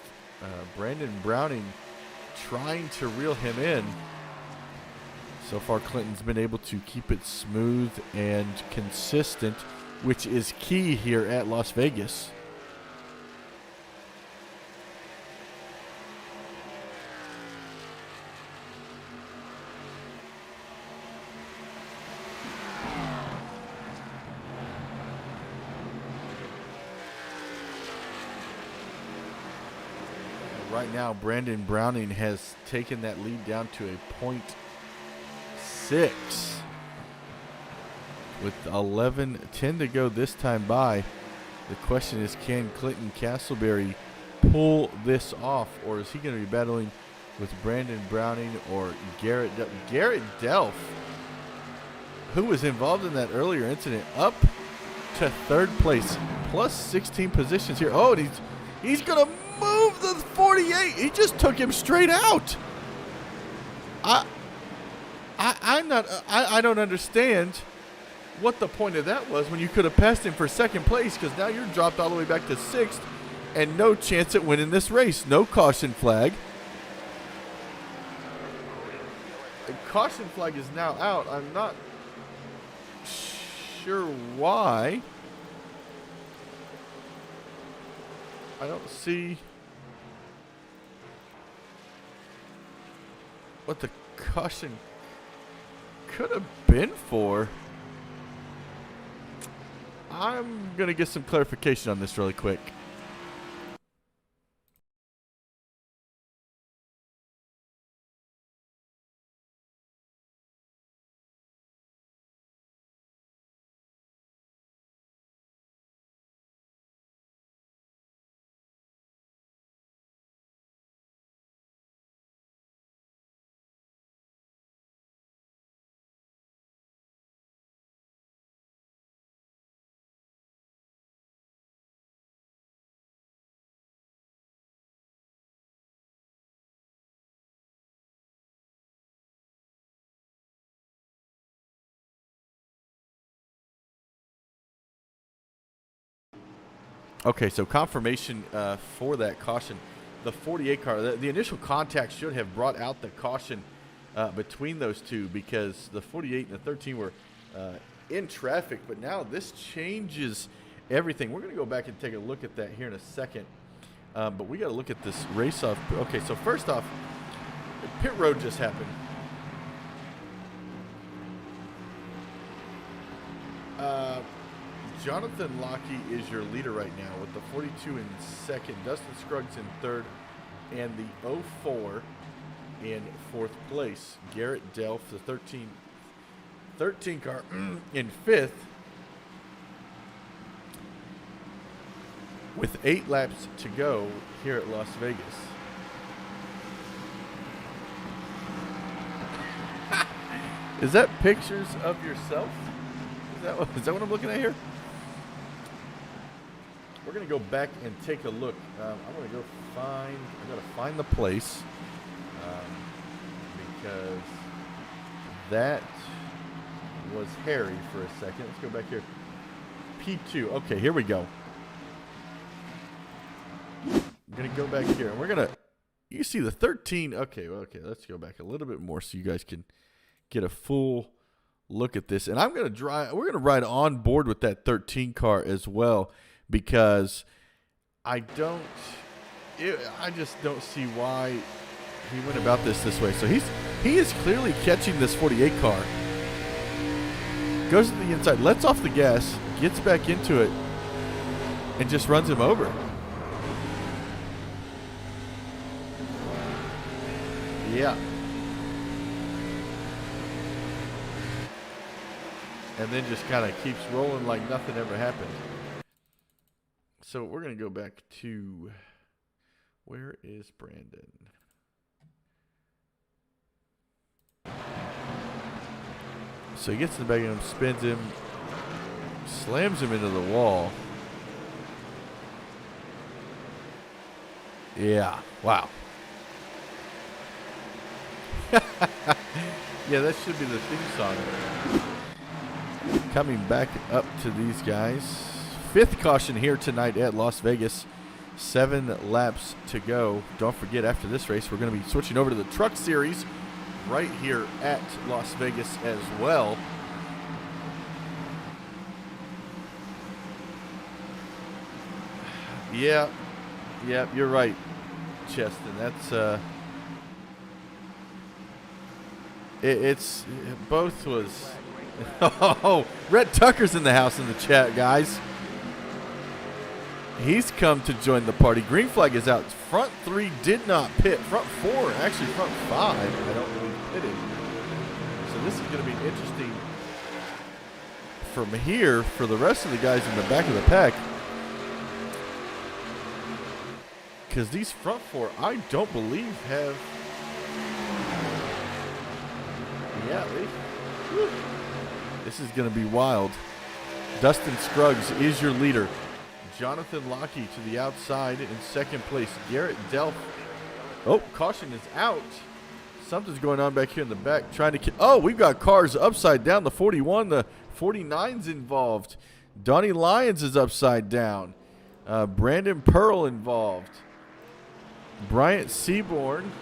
Brandon Browning trying to reel him in. So far, Clinton's been able to keep it smooth and consistent, which is key here at Las Vegas. Right now, Brandon Browning has taken that lead down to a .6 with 11:10 to go this time by. The question is, can Clinton Castleberry pull this off, or is he going to be battling with Brandon Browning or Garrett Delph, who was involved in that earlier incident, up to third place, plus 16 positions here. Oh, and he's going to move the 48. He just took him straight out. I don't understand what the point of that was when you could have passed him for second place, because now you're dropped all the way back to sixth and no chance at winning this race. No caution flag. The caution flag is now out. I'm not sure why. I don't see what the caution could have been for. I'm going to get some clarification on this really quick. Okay, so confirmation for that caution. The 48 car, the initial contact should have brought out the caution between those two, because the 48 and the 13 were in traffic, but now this changes everything. We're going to go back and take a look at that here in a second, but we got to look at this race off. Okay, so first off, pit road just happened. Jonathan Lockey is your leader right now with the 42 in second, Dustin Scruggs in third, and the 04 in fourth place. Garrett Delph, the 13 car, in fifth with 8 laps to go here at Las Vegas. Is that pictures of yourself? Is that what I'm looking at here? We're going to go back and take a look. I'm going to go I got to find the place because that was hairy for a second. Let's go back here. P2. Okay, here we go. I'm going to go back here, and we're going to, you see the 13. Okay, let's go back a little bit more so you guys can get a full look at this. And we're going to ride on board with that 13 car as well, because I just don't see why he went about this way. So he is clearly catching this 48 car. Goes to the inside, lets off the gas, gets back into it, and just runs him over. Yeah. and then just kind of keeps rolling like nothing ever happened. So we're going to go back to, where is Brandon? So he gets in the back of him, spins him, slams him into the wall. Yeah, wow. Yeah, that should be the theme song. Coming back up to these guys. 5th caution here tonight at Las Vegas. 7 laps to go. Don't forget, after this race, we're going to be switching over to the Truck Series right here at Las Vegas as well. Yeah, you're right, Cheston. That's it's both was. Oh, Rhett Tucker's in the house in the chat, guys. He's come to join the party. Green flag is out. Front 3 did not pit. Front 4, actually front 5, I don't believe pitted. So this is going to be interesting from here for the rest of the guys in the back of the pack. Because these front 4, I don't believe have. Yeah, this is going to be wild. Dustin Scruggs is your leader. Jonathan Lockey to the outside in 2nd place. Garrett Delph. Oh, caution is out. Something's going on back here in the back. Trying to. Oh, we've got cars upside down. The 41, the 49's involved. Donnie Lyons is upside down. Brandon Pearl involved. Bryant Seaborn.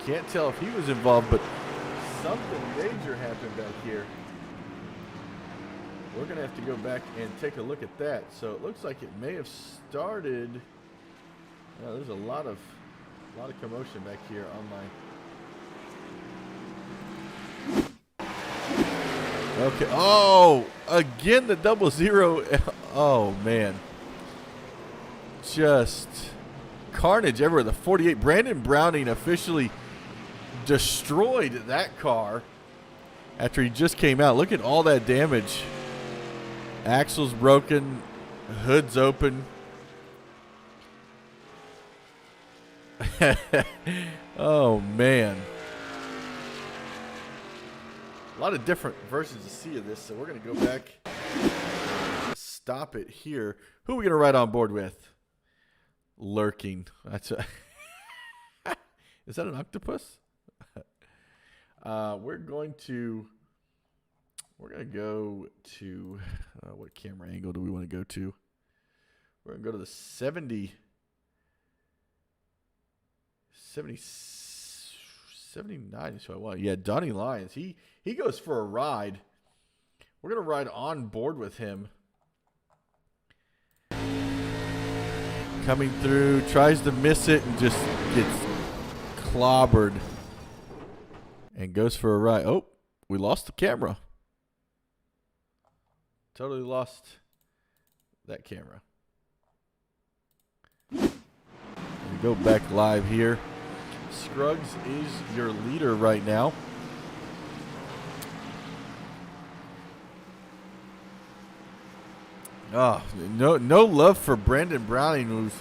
Can't tell if he was involved, but something major happened back here. We're going to have to go back and take a look at that. So it looks like it may have started. There's a lot of commotion back here on my. Okay. Oh, again the 00. Oh man. Just carnage everywhere. The 48. Brandon Browning officially destroyed that car after he just came out. Look at all that damage. Axle's broken, hood's open. Oh man, a lot of different versions to see of this, so we're gonna go back, stop it here. Who are we gonna ride on board with? Lurking. That's a is that an octopus? We're going to go to what camera angle do we want to go to? We're going to go to the 79 is who I want. Yeah, Donnie Lyons. He goes for a ride. We're going to ride on board with him. Coming through, tries to miss it and just gets clobbered. And goes for a ride. Oh, we lost the camera. Totally lost that camera. We go back live here. Scruggs is your leader right now. Oh, no love for Brandon Browning, who's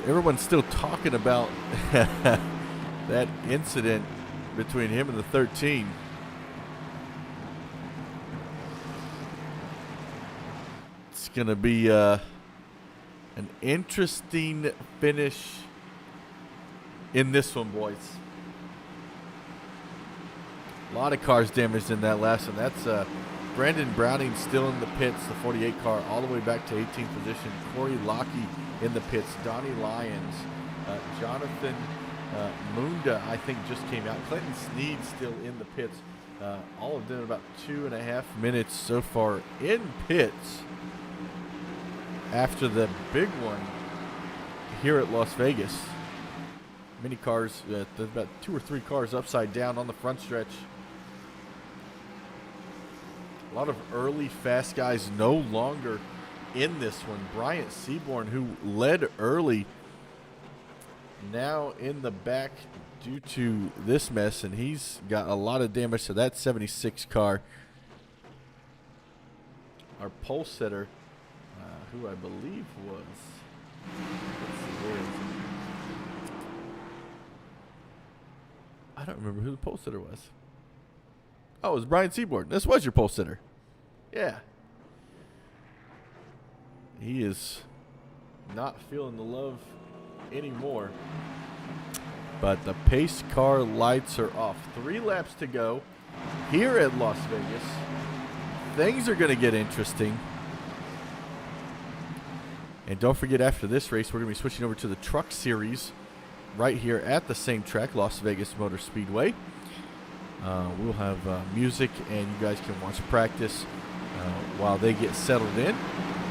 everyone's still talking about that incident between him and the 13. It's going to be an interesting finish in this one, boys. A lot of cars damaged in that last one. That's Brandon Browning still in the pits, the 48 car, all the way back to 18th position. Corey Lockey in the pits. Donnie Lyons. Jonathan Munda, I think, just came out. Clinton Sneed still in the pits. All of them about 2.5 minutes so far in pits after the big one here at Las Vegas. Many cars, there's about 2 or 3 cars upside down on the front stretch. A lot of early fast guys no longer in this one. Bryant Seaborn, who led early, now in the back due to this mess, and he's got a lot of damage to that 76 car. our pole sitter, who I believe was. Let's see, where is he? I don't remember who the pole sitter was. Oh, it was Brian Seaborn. This was your pole sitter. Yeah. He is not feeling the love anymore. But the pace car lights are off. 3 laps to go here at Las Vegas. Things are going to get interesting. And don't forget, after this race, we're going to be switching over to the Truck Series right here at the same track, Las Vegas Motor Speedway. We'll have music, and you guys can watch practice while they get settled in.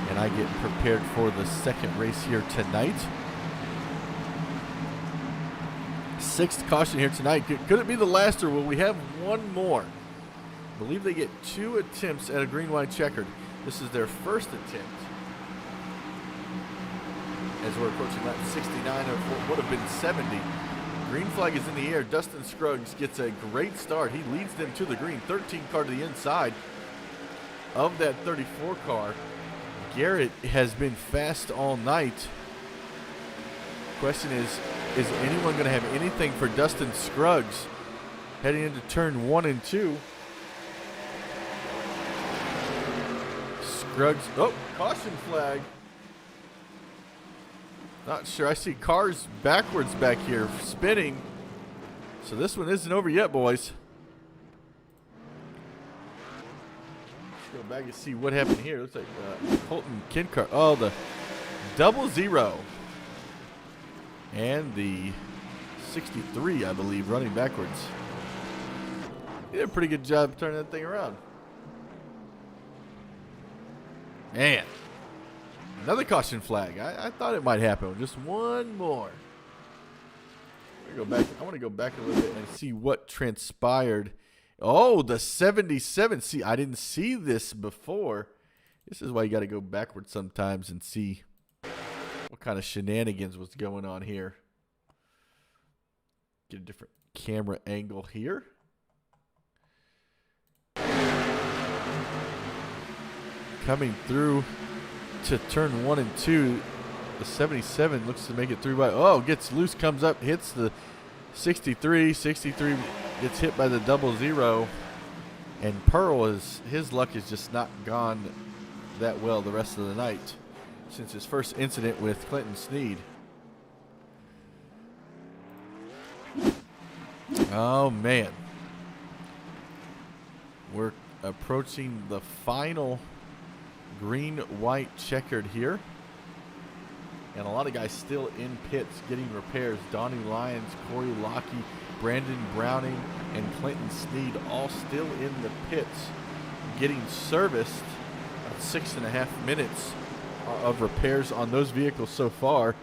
And I get prepared for the second race here tonight. 6th caution here tonight. Could it be the last, or will we have one more? I believe they get 2 attempts at a green, white, checkered. This is their first attempt. As we're approaching lap 69 of what would have been 70. Green flag is in the air. Dustin Scruggs gets a great start. He leads them to the green. 13 car to the inside of that 34 car. Garrett has been fast all night. Question is anyone going to have anything for Dustin Scruggs heading into turn 1 and 2? Scruggs, oh, caution flag. Not sure. I see cars backwards back here spinning. So this one isn't over yet, boys. Let's go back and see what happened here. Looks like Colton Kinkar. Oh, the 00. And the 63, I believe, running backwards. He did a pretty good job turning that thing around. Man. Another caution flag. I thought it might happen. Just one more. I want to go back a little bit and see what transpired. Oh, the 77. See, I didn't see this before. This is why you got to go backwards sometimes and see what kind of shenanigans was going on here. Get a different camera angle here. Coming through to turn 1 and 2, the 77 looks to make it through by, oh, gets loose, comes up, hits the 63 gets hit by the 00, and Pearl his luck has just not gone that well the rest of the night since his first incident with Clinton Sneed. Oh man, we're approaching the final green, white, checkered here. And a lot of guys still in pits getting repairs. Donnie Lyons, Corey Lockey, Brandon Browning, and Clinton Sneed all still in the pits getting serviced. 6.5 minutes of repairs on those vehicles so far.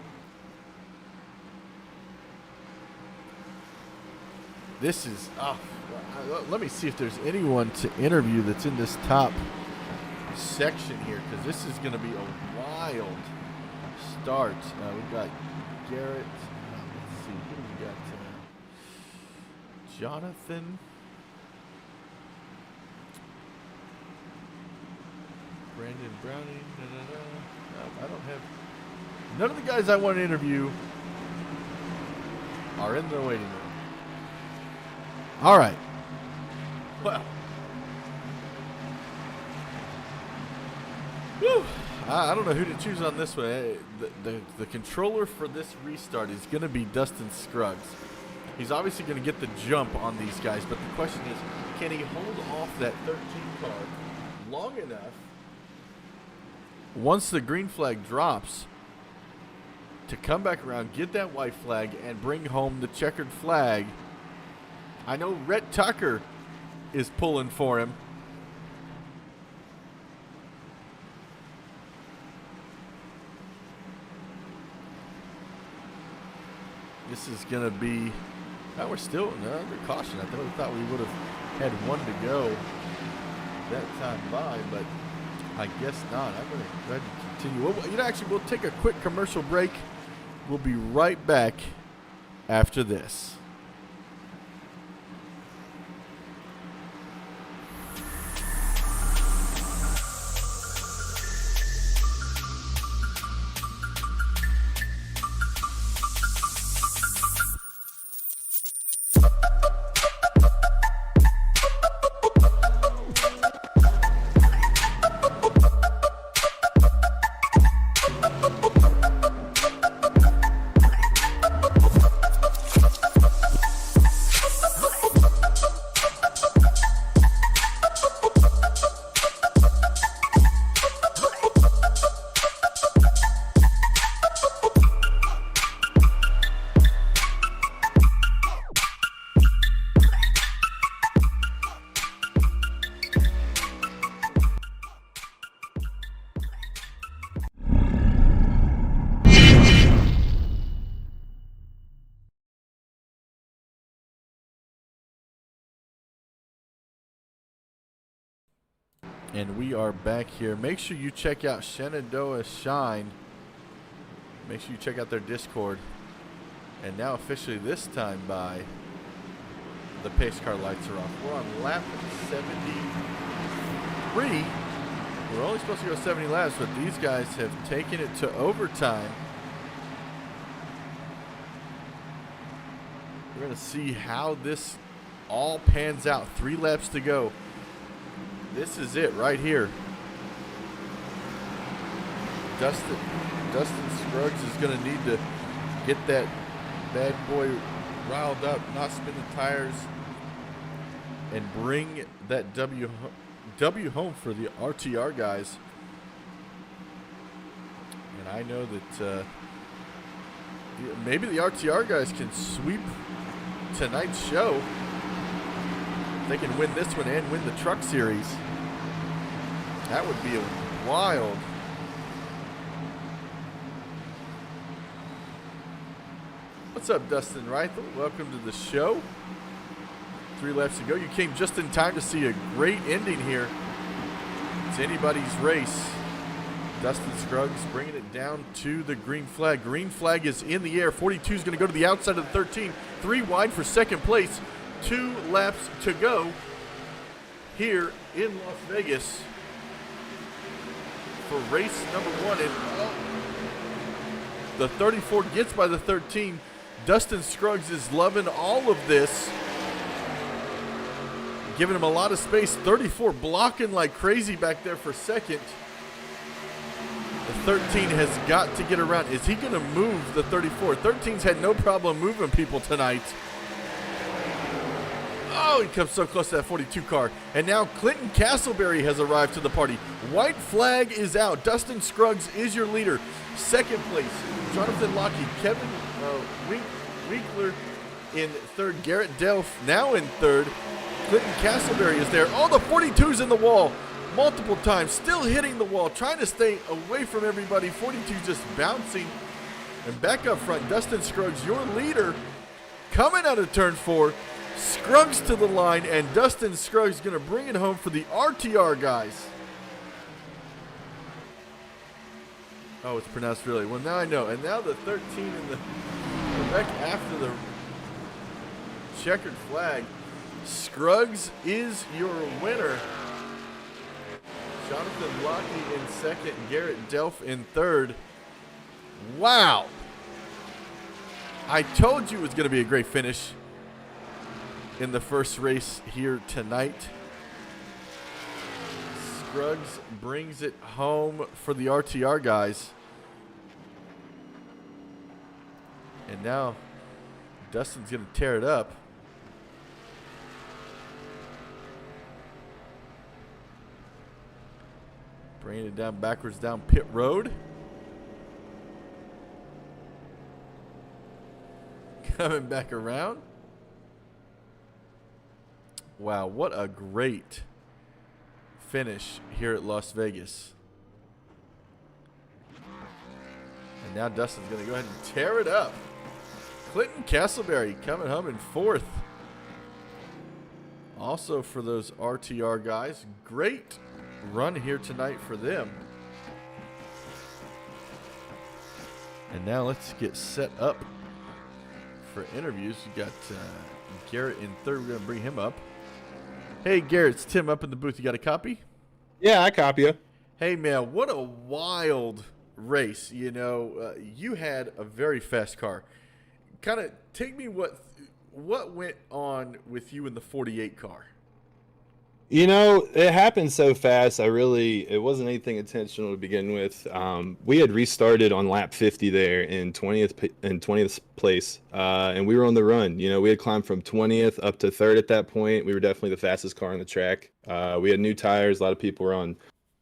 This is, let me see if there's anyone to interview that's in this top section here, because this is going to be a wild start. We've got Garrett. Let's see, who do we got? Jonathan. Brandon Browning. No, I don't have. None of the guys I want to interview are in the waiting room. All right. Well. Whew. I don't know who to choose on this one. The controller for this restart is going to be Dustin Scruggs. He's obviously going to get the jump on these guys, but the question is, can he hold off that 13 car long enough once the green flag drops to come back around, get that white flag, and bring home the checkered flag? I know Rhett Tucker is pulling for him. This is going to be, we're still under caution. I thought we would have had one to go that time by, but I guess not. I'm going to go ahead and continue. We'll take a quick commercial break. We'll be right back after this. And we are back here. Make sure you check out Shenandoah Shine. Make sure you check out their Discord. And now officially this time by the pace car lights are off. We're on lap 73. We're only supposed to go 70 laps, but these guys have taken it to overtime. We're going to see how this all pans out. 3 laps to go. This is it right here. Dustin Scruggs is going to need to get that bad boy riled up, not spin the tires, and bring that W home for the RTR guys. And I know that maybe the RTR guys can sweep tonight's show. They can win this one and win the Truck Series. That would be wild. What's up, Dustin Reithel? Welcome to the show. 3 laps to go. You came just in time to see a great ending here. It's anybody's race. Dustin Scruggs bringing it down to the green flag. Green flag is in the air. 42 is going to go to the outside of the 13. 3 wide for second place. 2 laps to go here in Las Vegas for race number 1. And the 34 gets by the 13. Dustin Scruggs is loving all of this, giving him a lot of space. 34 blocking like crazy back there for second. The 13 has got to get around. Is he going to move the 34? 13's had no problem moving people tonight. Oh, he comes so close to that 42 car. And now Clinton Castleberry has arrived to the party. White flag is out. Dustin Scruggs is your leader. Second place, Jonathan Lockheed. Kevin Winkler in third. Garrett Delph now in third. Clinton Castleberry is there. Oh, the 42's in the wall multiple times. Still hitting the wall. Trying to stay away from everybody. 42 just bouncing. And back up front, Dustin Scruggs, your leader, coming out of turn 4. Scruggs to the line, and Dustin Scruggs going to bring it home for the RTR guys. Oh, it's pronounced really. Well, now I know. And now the 13 in the back after the checkered flag. Scruggs is your winner. Jonathan Lockheed in second, Garrett Delph in third. Wow. I told you it was going to be a great finish in the first race here tonight. Scruggs brings it home for the RTR guys. And now Dustin's going to tear it up. Bringing it down backwards down pit road. Coming back around. Wow, what a great finish here at Las Vegas. And now Dustin's going to go ahead and tear it up. Clinton Castleberry coming home in fourth. Also for those RTR guys, great run here tonight for them. And now let's get set up for interviews. We got Garrett in third. We're going to bring him up. Hey, Garrett, it's Tim up in the booth. You got a copy? Yeah, I copy you. Hey, man, what a wild race. You know, you had a very fast car. Kind of take me what went on with you in the 48 car. You know, it happened so fast. It wasn't anything intentional to begin with. We had restarted on lap 50 there in 20th place, and we were on the run. You know, we had climbed from 20th up to third at that point. We were definitely the fastest car on the track. We had new tires. A lot of people were on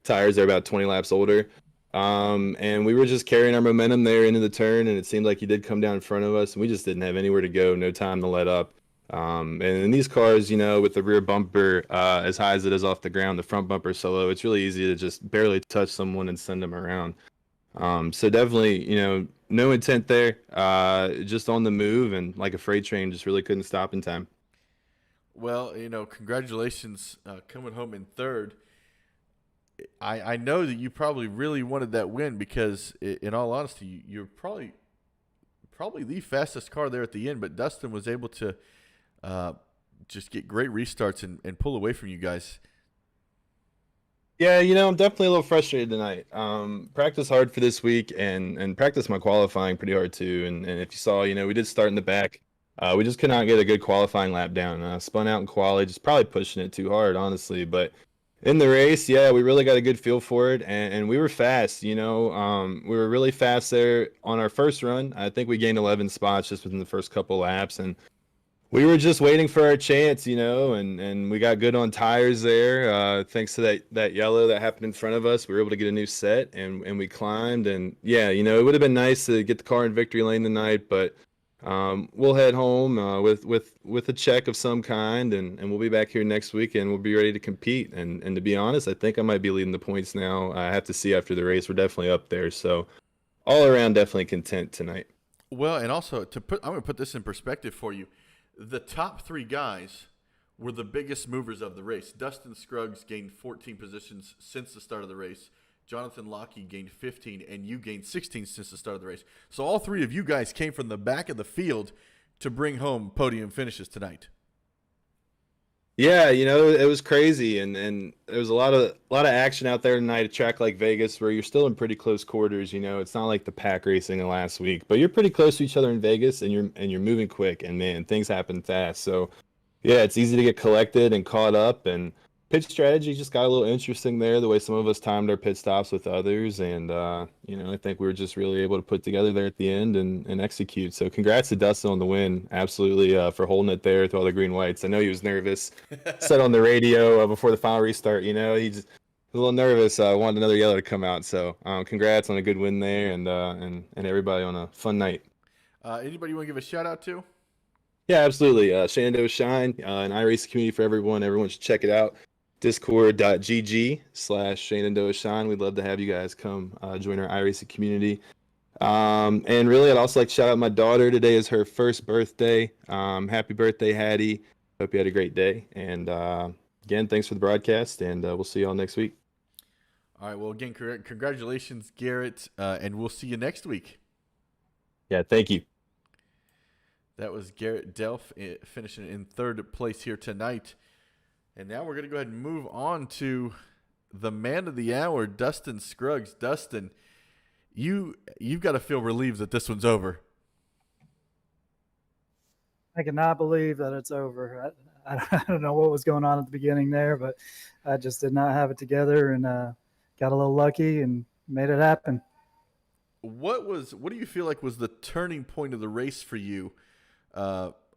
tires that are about 20 laps older. And we were just carrying our momentum there into the turn, and it seemed like he did come down in front of us, and we just didn't have anywhere to go, no time to let up. And in these cars, you know, with the rear bumper as high as it is off the ground, the front bumper so low, it's really easy to just barely touch someone and send them around. So definitely, you know, no intent there, just on the move, and like a freight train, just really couldn't stop in time. Well, you know, congratulations coming home in third. I know that you probably really wanted that win because, in all honesty, you're probably the fastest car there at the end. But Dustin was able to just get great restarts and pull away from you guys. Yeah, I'm definitely a little frustrated tonight. Practice hard for this week and practice my qualifying pretty hard too. And if you saw, we did start in the back. We just could not get a good qualifying lap down. Spun out in quali, just probably pushing it too hard, honestly. But in the race, yeah, we really got a good feel for it, and we were fast. We were really fast there on our first run. I think we gained 11 spots just within the first couple laps, and we were just waiting for our chance, and we got good on tires there. Thanks to that yellow that happened in front of us, we were able to get a new set, and we climbed. And yeah, it would have been nice to get the car in victory lane tonight, but we'll head home with a check of some kind, and we'll be back here next week, and we'll be ready to compete. And to be honest, I think I might be leading the points now. I have to see after the race. We're definitely up there, so all around definitely content tonight. Well, and also I'm going to put this in perspective for you. The top 3 guys were the biggest movers of the race. Dustin Scruggs gained 14 positions since the start of the race. Jonathan Lockey gained 15, and you gained 16 since the start of the race. So all 3 of you guys came from the back of the field to bring home podium finishes tonight. Yeah, it was crazy, and there was a lot of action out there tonight. A track like Vegas, where you're still in pretty close quarters. It's not like the pack racing in last week, but you're pretty close to each other in Vegas, and you're moving quick, and man, things happen fast. So yeah, it's easy to get collected and caught up, and pit strategy just got a little interesting there, the way some of us timed our pit stops with others. And, I think we were just really able to put together there at the end and execute. So congrats to Dustin on the win. Absolutely, for holding it there through all the green whites. I know he was nervous. Said on the radio before the final restart, he just was a little nervous. Wanted another yellow to come out. So congrats on a good win there and everybody on a fun night. Anybody you want to give a shout out to? Yeah, absolutely. Shenandoah Shine, an iRacing community for everyone. Everyone should check it out. Discord.gg/Shenandoah Shine. We'd love to have you guys come join our iRacing community. And really, I'd also like to shout out my daughter. Today is her first birthday. Happy birthday, Hattie. Hope you had a great day. And again, thanks for the broadcast, and we'll see you all next week. All right. Well, again, congratulations, Garrett, and we'll see you next week. Yeah, thank you. That was Garrett Delph finishing in 3rd place here tonight. And now we're going to go ahead and move on to the man of the hour, Dustin Scruggs. Dustin, you've got to feel relieved that this one's over. I cannot believe that it's over. I don't know what was going on at the beginning there, but I just did not have it together and got a little lucky and made it happen. What do you feel like was the turning point of the race for you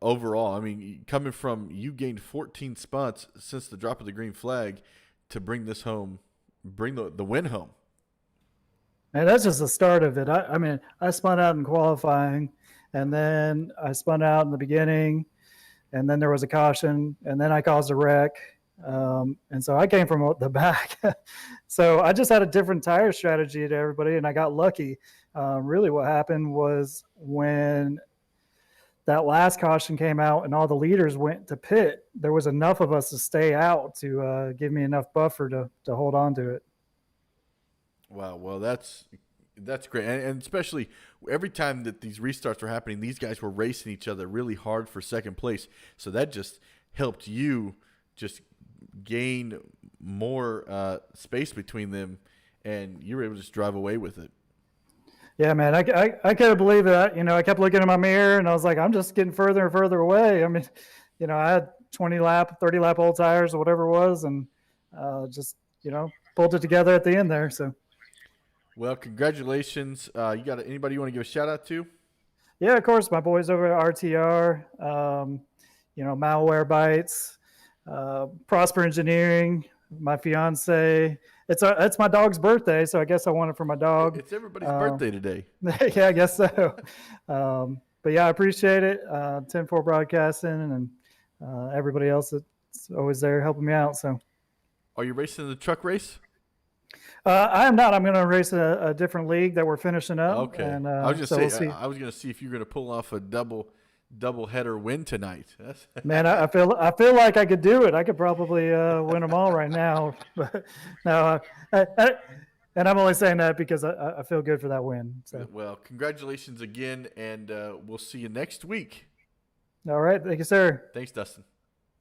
overall? I mean, coming from you gained 14 spots since the drop of the green flag to bring this home, bring the win home. And that's just the start of it. I mean, I spun out in qualifying, and then I spun out in the beginning, and then there was a caution, and then I caused a wreck. And so I came from the back. So I just had a different tire strategy to everybody, and I got lucky. Really what happened was when that last caution came out and all the leaders went to pit, there was enough of us to stay out to give me enough buffer to hold on to it. Wow. Well, that's great. And especially every time that these restarts were happening, these guys were racing each other really hard for second place. So that just helped you just gain more space between them, and you were able to just drive away with it. Yeah, man, I couldn't believe that. I kept looking in my mirror, and I was like, I'm just getting further and further away. I mean, I had 30 lap old tires or whatever it was, and just, pulled it together at the end there. So, well, congratulations. You got anybody you want to give a shout out to? Yeah, of course, my boys over at RTR, Malware Bytes, Prosper Engineering, my fiance. It's my dog's birthday, so I guess I want it for my dog. It's everybody's birthday today. Yeah, I guess so. But yeah, I appreciate it. 10-4 Broadcasting and everybody else that's always there helping me out. So, are you racing the truck race? I am not. I'm going to race a different league that we're finishing up. Okay. And, I was so going we'll see. I was going to see if you're going to pull off a double doubleheader win tonight. Man, I feel like I could do it. I could probably win them all right now. But no, and I'm only saying that because I feel good for that win. So, Well, congratulations again, and we'll see you next week. all right, thank you, sir. Thanks, Dustin.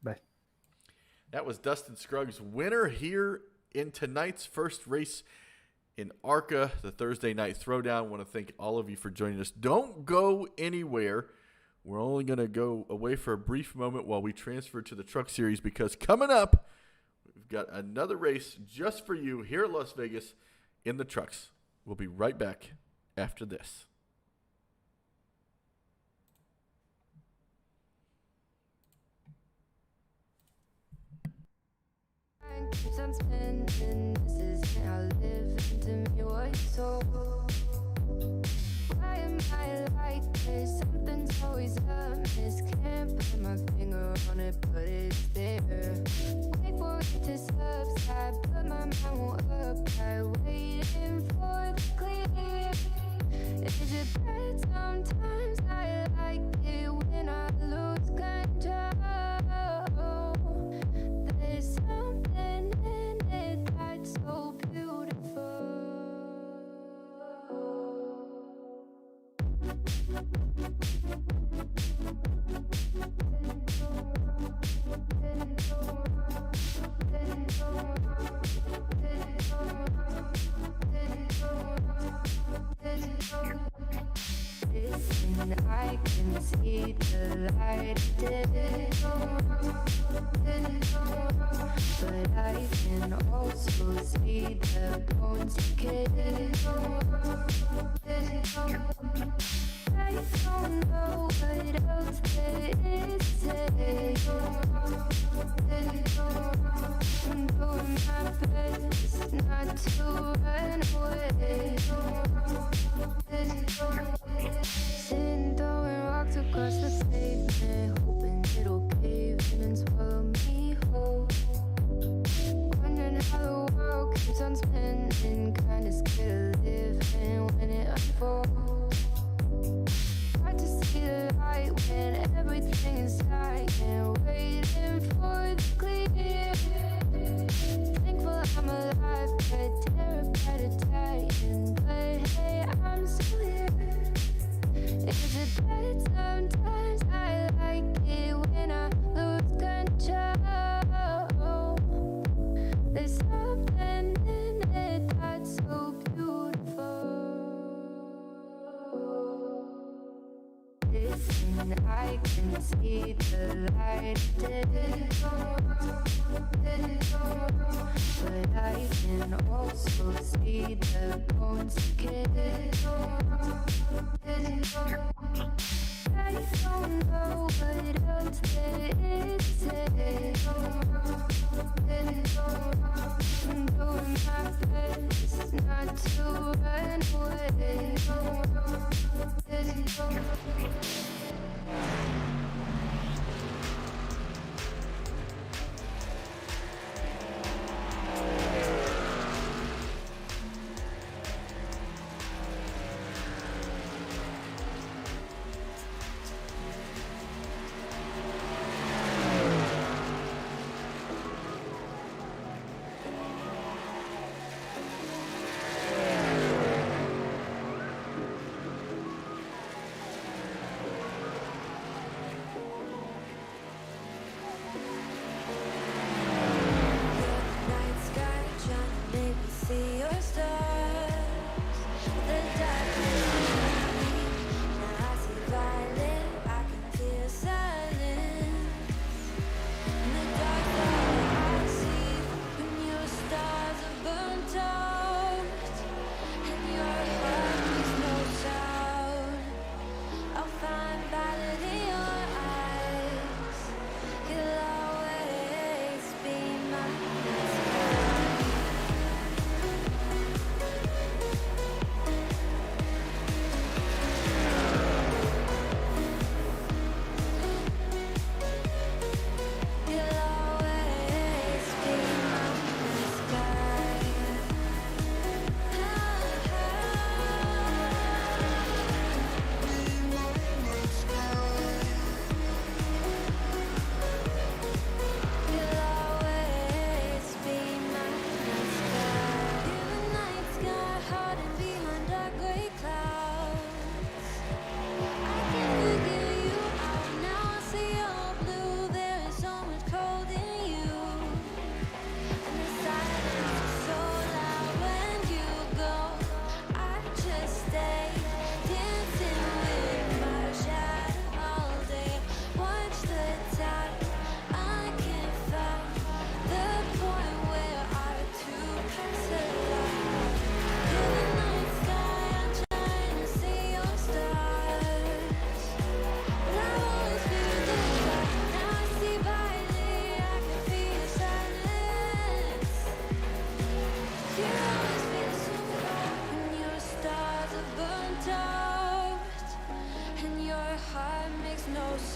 Bye. That was Dustin Scruggs, winner here in tonight's first race in ARCA, the Thursday night throwdown. I want to thank all of you for joining us. Don't go anywhere. We're only going to go away for a brief moment while we transfer to the Truck Series, because coming up, we've got another race just for you here at Las Vegas in the trucks. We'll be right back after this. Mind keeps on spinning. This isn't how I live. To me, what you sold. Why am I like this? Something's always amiss. Can't put my finger on it, but it's there. Wait for it to subside, but my mind won't apply. Waiting for the clear. Is it bad? Sometimes I like it when I lose control. There's something in it that's so beautiful. Listen, I can see the light, but I can also see the bones decay. I don't know what else there is to say. I'm doing my best not to run away. Sitting throwing rocks across the pavement, hoping it'll cave in and swallow me whole. Wondering how the world keeps on spinning, kinda scared of living when it unfolds. Hard to see the light when everything is dying, waiting for the clear. Thankful I'm alive, but terrified of dying. But hey, I'm still here. Is it bad? Sometimes I like it when I lose control. There's something in it that's so beautiful. Listen, I can see the light, but I can also see the bones decay. I don't know what else there is to say. I'm doing my best not to run away.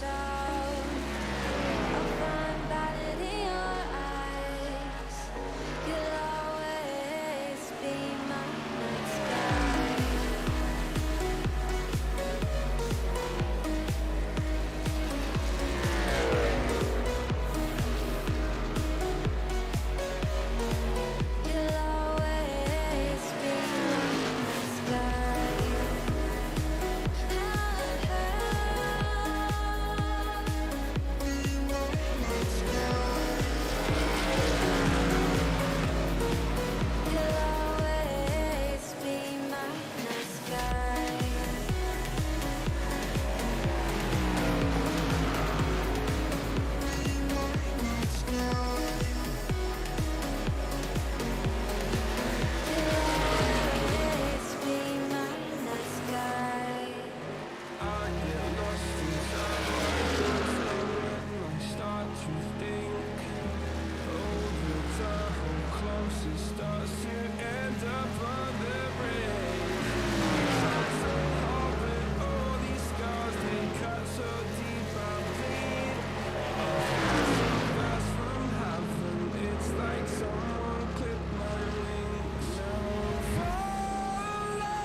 sound. I'll find valid in your eyes. You'll always be my night sky. You'll always be my night sky. You'll always be my night sky. Always be my night sky. I get lost inside when I start to think. Over time, how close it starts to end up on the brink. Trying so hard, but all these scars they cut so deep, I bleed. So fast from heaven, it's like someone clipped my wings. Now I'm falling,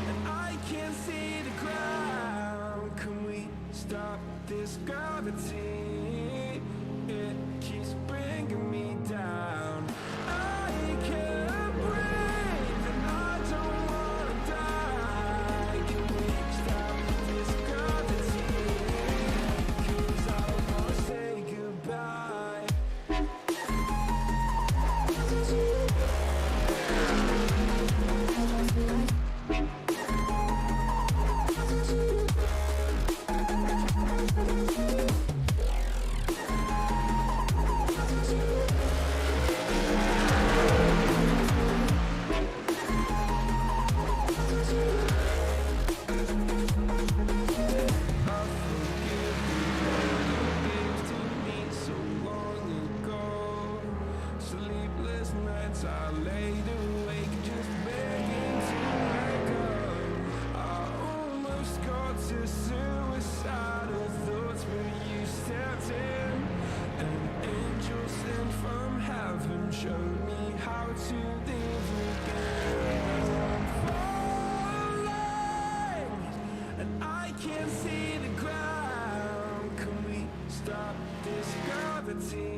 and I can't see the ground. Can we stop this gravity? It keeps bringing me down. I can't breathe, and I don't wanna die. Can we stop this gravity? 'Cause I wanna say goodbye. Sleepless nights I laid awake just begging to let go. I almost got to suicidal thoughts, but you stepped in. An angel sent from heaven showed me how to live again. I'm falling, and I can't see the ground. Can we stop this gravity?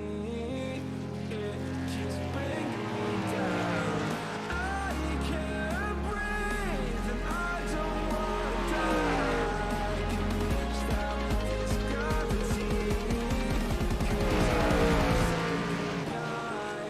It keeps bringing me down. I can't breathe, and I don't wanna die. Can we stop this gravity? 'Cause I wanna say goodbye.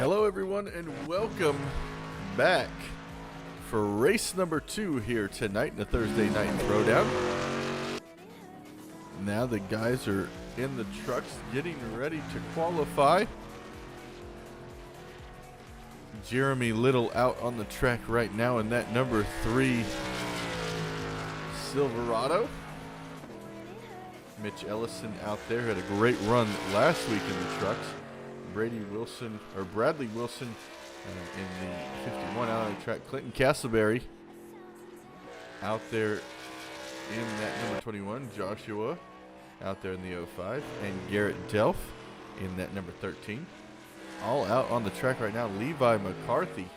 Hello, everyone, and welcome back for race number 2 here tonight in the Thursday night throwdown. Now the guys are in the trucks getting ready to qualify. Jeremy Little out on the track right now in that number 3 Silverado. Mitch Ellison out there had a great run last week in the trucks. Bradley Wilson in the 51 out on the track. Clinton Castleberry out there in that number 21. Joshua out there in the 05. And Garrett Delph in that number 13. All out on the track right now. Levi McCarthy.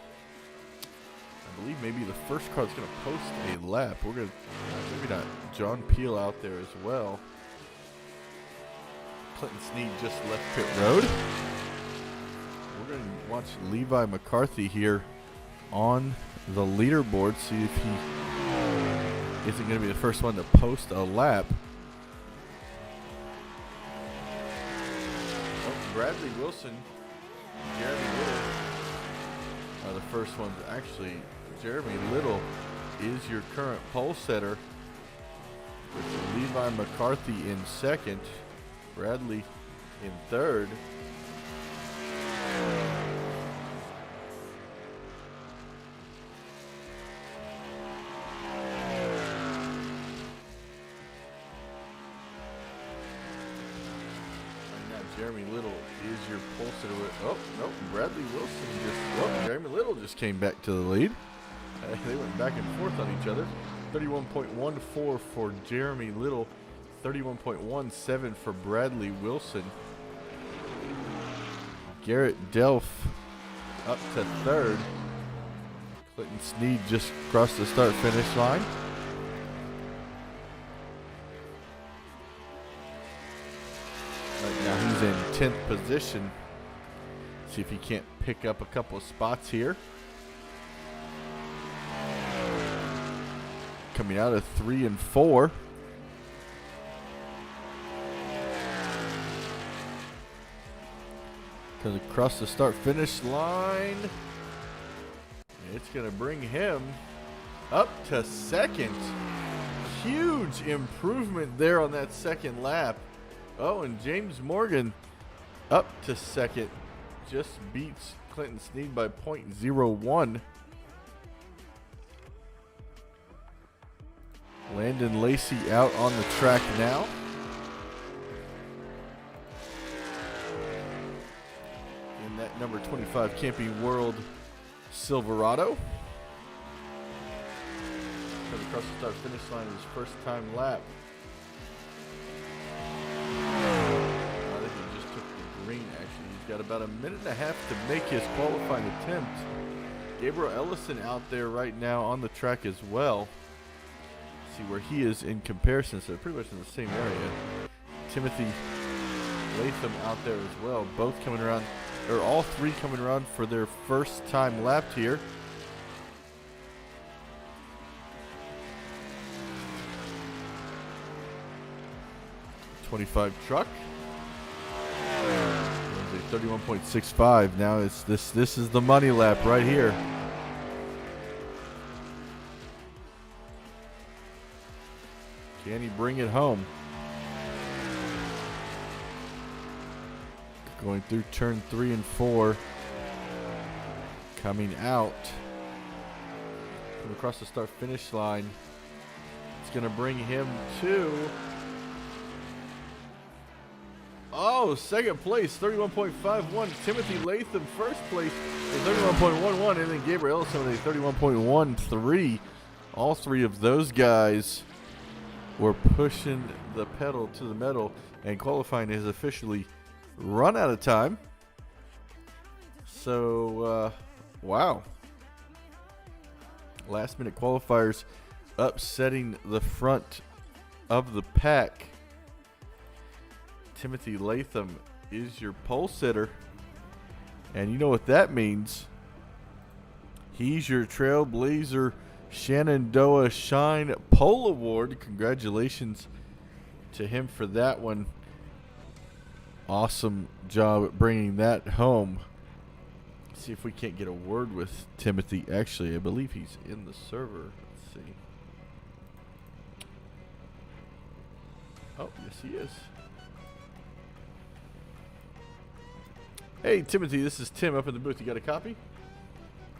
I believe maybe the first car that's going to post a lap. We're going to, maybe not. John Peel out there as well. Clinton Sneed just left pit road. We're going to watch Levi McCarthy here on the leaderboard, see if he isn't going to be the first one to post a lap. Oh, Bradley Wilson, Jeremy Little are the first ones. Actually, Jeremy Little is your current pole setter, with Levi McCarthy in second, Bradley in third. Jeremy Little is your pole sitter. Oh, no, Bradley Wilson Jeremy Little just came back to the lead. They went back and forth on each other. 31.14 for Jeremy Little, 31.17 for Bradley Wilson. Garrett Delph up to third. Clinton Sneed just crossed the start-finish line. Right now he's in 10th position. See if he can't pick up a couple of spots here. Coming out of 3 and 4. Because across the start-finish line, it's going to bring him up to second. Huge improvement there on that second lap. Oh, and James Morgan up to second. Just beats Clinton Sneed by .01. Landon Lacey out on the track now. In that number 25 Camping World Silverado. Comes across the start-finish line his first time lap. I think he just took the green, actually. He's got about a minute and a half to make his qualifying attempt. Gabriel Ellison out there right now on the track as well. See where he is in comparison, so pretty much in the same area. Timothy Latham out there as well. Both coming around, or all three coming around for their first time lapped here. .25 truck. 31.65. Now it's this is the money lap right here. Can he bring it home? Going through turn 3 and 4. Coming out. From across the start finish line. It's going to bring him to... Oh, second place, 31.51. Timothy Latham, first place, at 31.11. And then Gabriel Ellison with a 31.13. All three of those guys were pushing the pedal to the metal, and qualifying has officially run out of time. So, wow. Last minute qualifiers upsetting the front of the pack. Timothy Latham is your pole sitter, and you know what that means. He's your Trailblazer Shenandoah Shine Pole Award. Congratulations to him for that one. Awesome job at bringing that home. see if we can't get a word with Timothy. Actually, I believe he's in the server. Let's see. Oh, yes, he is. Hey, Timothy, this is Tim up in the booth. You got a copy?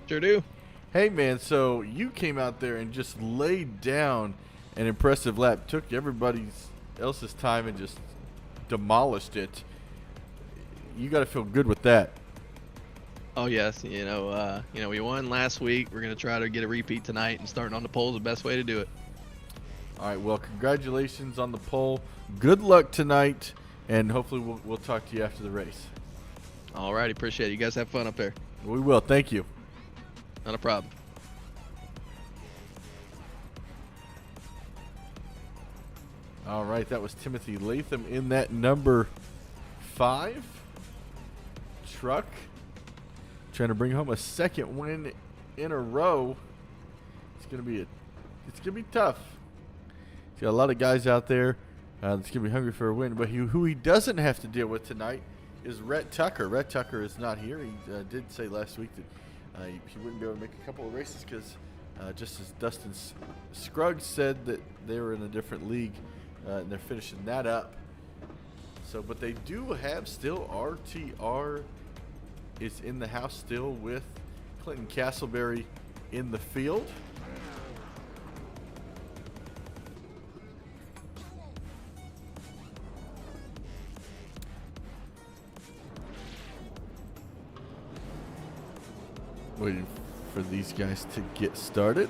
Sure do. Hey, man, so you came out there and just laid down an impressive lap. Took everybody else's time and just demolished it. You got to feel good with that. Oh yes, we won last week. We're gonna try to get a repeat tonight, and starting on the pole is the best way to do it. All right, well, congratulations on the pole. Good luck tonight, and hopefully we'll talk to you after the race. All right, appreciate it. You guys have fun up there. We will. Thank you. Not a problem. All right, that was Timothy Latham in that number 5 truck. Trying to bring home a second win in a row. It's gonna be tough. He's got a lot of guys out there that's gonna be hungry for a win. But who he doesn't have to deal with tonight is Rhett Tucker. Rhett Tucker is not here. He did say last week that he wouldn't be able to make a couple of races because just as Dustin Scruggs said that they were in a different league and they're finishing that up. So, but they do have still RTR is in the house still with Clinton Castleberry in the field. Waiting for these guys to get started.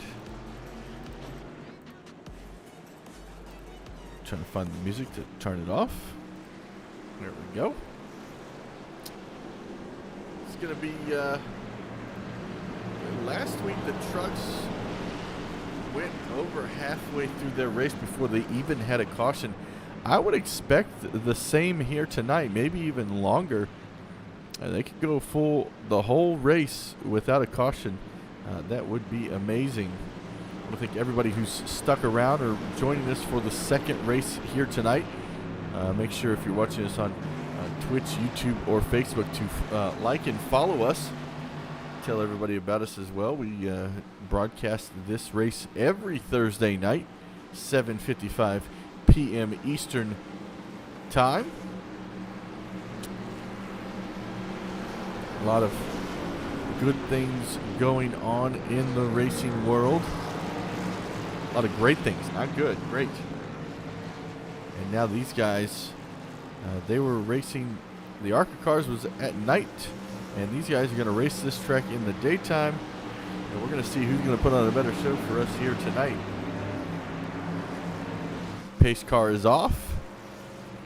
Trying to find the music to turn it off. There we go. It's going to be last week the trucks went over halfway through their race before they even had a caution. I would expect the same here tonight, maybe even longer. They could go the whole race without a caution. That would be amazing. I think everybody who's stuck around or joining us for the second race here tonight, make sure if you're watching us on Twitch, YouTube, or Facebook to like and follow us. Tell everybody about us as well. We broadcast this race every Thursday night, 7:55 p.m. Eastern Time. A lot of good things going on in the racing world. A lot of great things, not good, great. And now these guys, they were racing, the ARCA cars was at night, and these guys are going to race this track in the daytime, and we're going to see who's going to put on a better show for us here tonight. Pace car is off.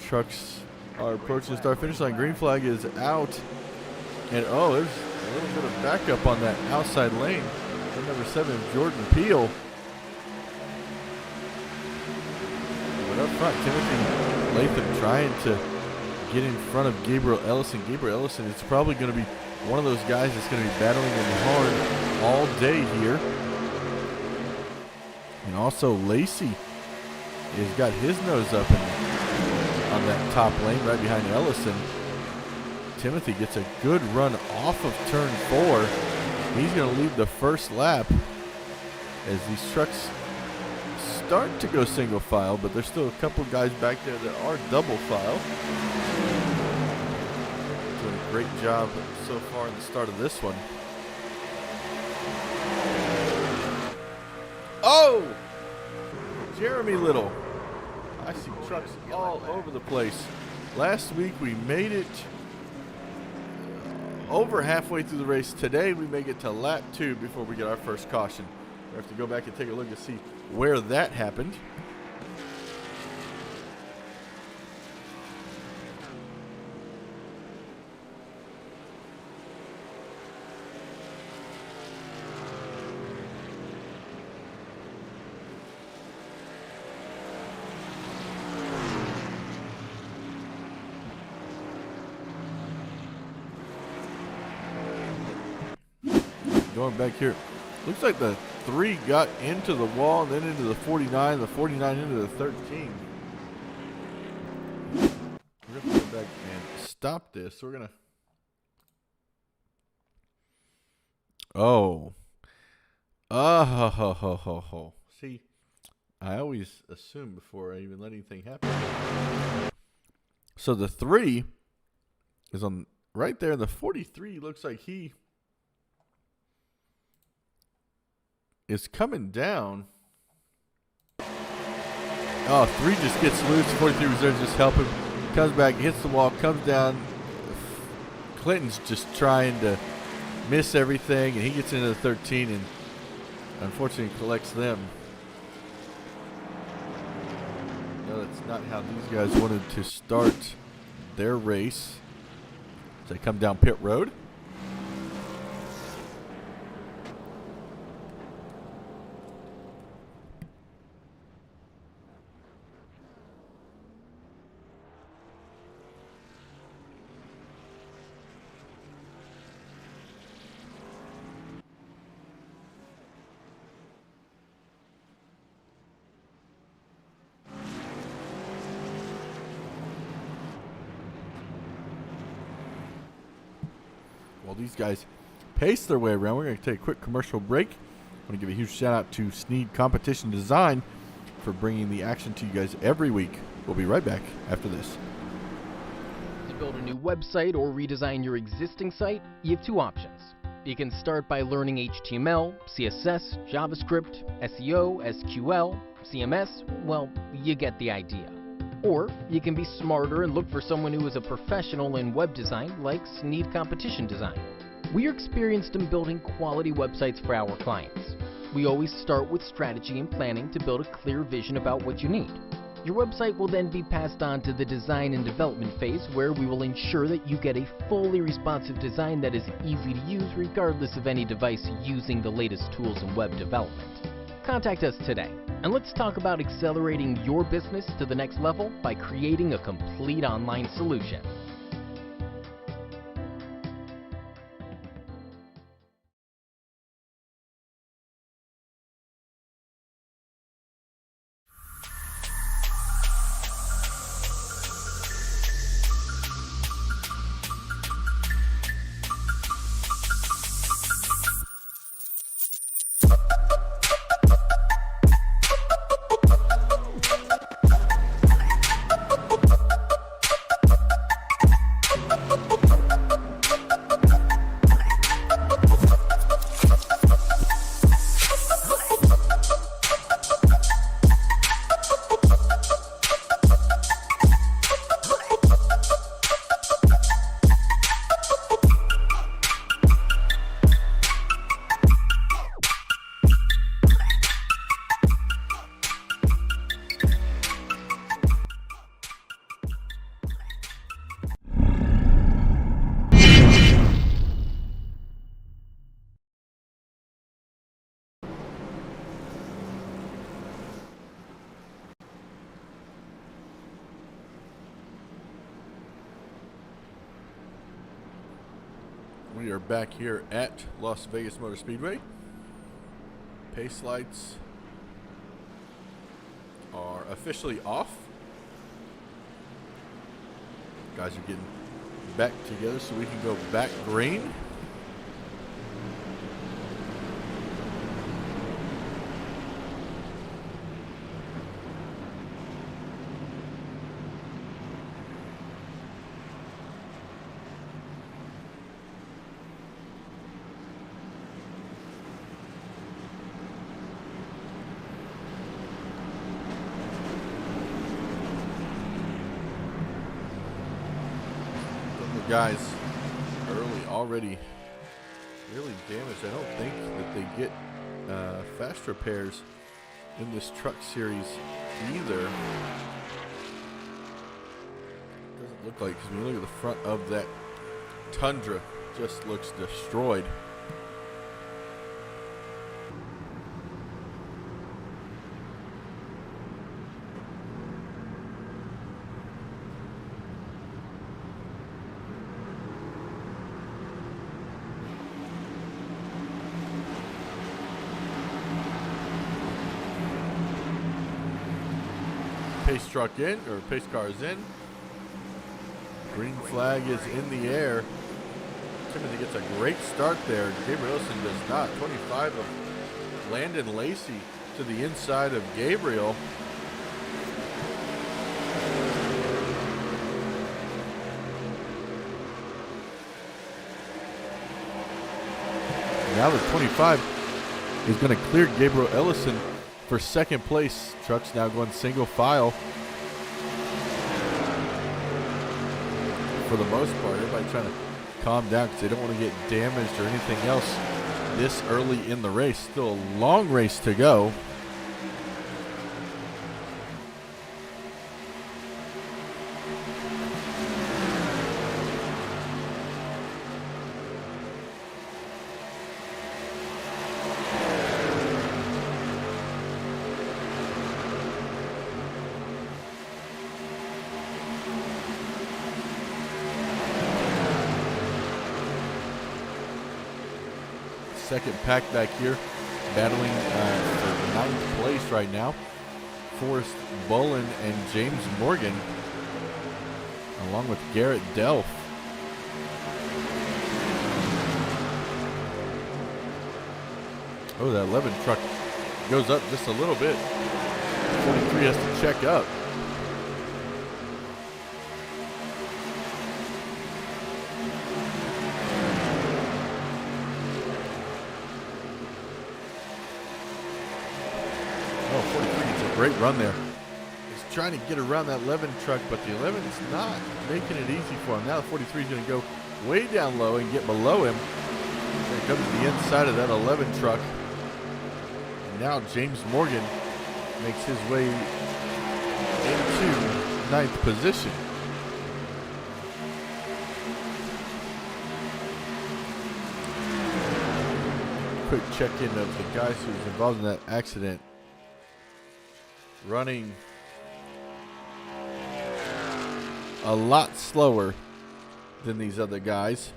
Trucks are approaching the start finish line. Green flag is out. And there's a little bit of backup on that outside lane. And number 7, Jordan Peele. But up front, Timothy Latham trying to get in front of Gabriel Ellison. Gabriel Ellison is probably going to be one of those guys that's going to be battling him hard all day here. And also Lacey has got his nose up on that top lane right behind Ellison. Timothy gets a good run off of turn 4. He's going to lead the first lap as these trucks start to go single file, but there's still a couple guys back there that are double file. Doing a great job so far in the start of this one. Oh! Jeremy Little. I see trucks all over the place. Last week we made it over halfway through the race. Today we make it to lap 2 before we get our first caution. We have to go back and take a look to see where that happened. Going back here, looks like the 3 got into the wall and then into the 49 into the 13. We're going to go back and stop this. We're going to Oh. Oh, ho, ho, ho, ho, ho. See, I always assume before I even let anything happen. So the 3 is on right there. The 43 looks like he is coming down. Oh, 3 just gets loose. 43 reserves just help him. Comes back, hits the wall, comes down. Clinton's just trying to miss everything, and he gets into the 13 and unfortunately collects them. No, that's not how these guys wanted to start their race. As they come down pit road. While these guys pace their way around, we're going to take a quick commercial break. I want to give a huge shout out to Sneed Competition Design for bringing the action to you guys every week. We'll be right back after this. To build a new website or redesign your existing site, you have 2 options. You can start by learning HTML, CSS, JavaScript, SEO, SQL, CMS, well, you get the idea. Or you can be smarter and look for someone who is a professional in web design like Sneed Competition Design. We are experienced in building quality websites for our clients. We always start with strategy and planning to build a clear vision about what you need. Your website will then be passed on to the design and development phase, where we will ensure that you get a fully responsive design that is easy to use regardless of any device using the latest tools in web development. Contact us today, and let's talk about accelerating your business to the next level by creating a complete online solution. We are back here at Las Vegas Motor Speedway. Pace lights are officially off. Guys are getting back together so we can go back green. Guys early already really damaged. I don't think that they get fast repairs in this truck series either. Doesn't look like, because when you look at the front of that Tundra, just looks destroyed. Pace truck in, or pace car is in. Green flag is in the air. Timothy gets a great start there. Gabriel Ellison does not. 25 of Landon Lacey to the inside of Gabriel. Now the 25 is going to clear Gabriel Ellison for second place. Trucks now going single file. For the most part, everybody trying to calm down because they don't want to get damaged or anything else this early in the race. Still a long race to go. Second pack back here, battling for 9th place right now. Forrest Bullen and James Morgan, along with Garrett Delph. Oh, that 11 truck goes up just a little bit. 43 has to check up. Great run there. He's trying to get around that 11 truck, but the 11 is not making it easy for him. Now the 43 is going to go way down low and get below him. Here comes the inside of that 11 truck. And now James Morgan makes his way into 9th position. Quick check-in of the guys who was involved in that accident. Running a lot slower than these other guys.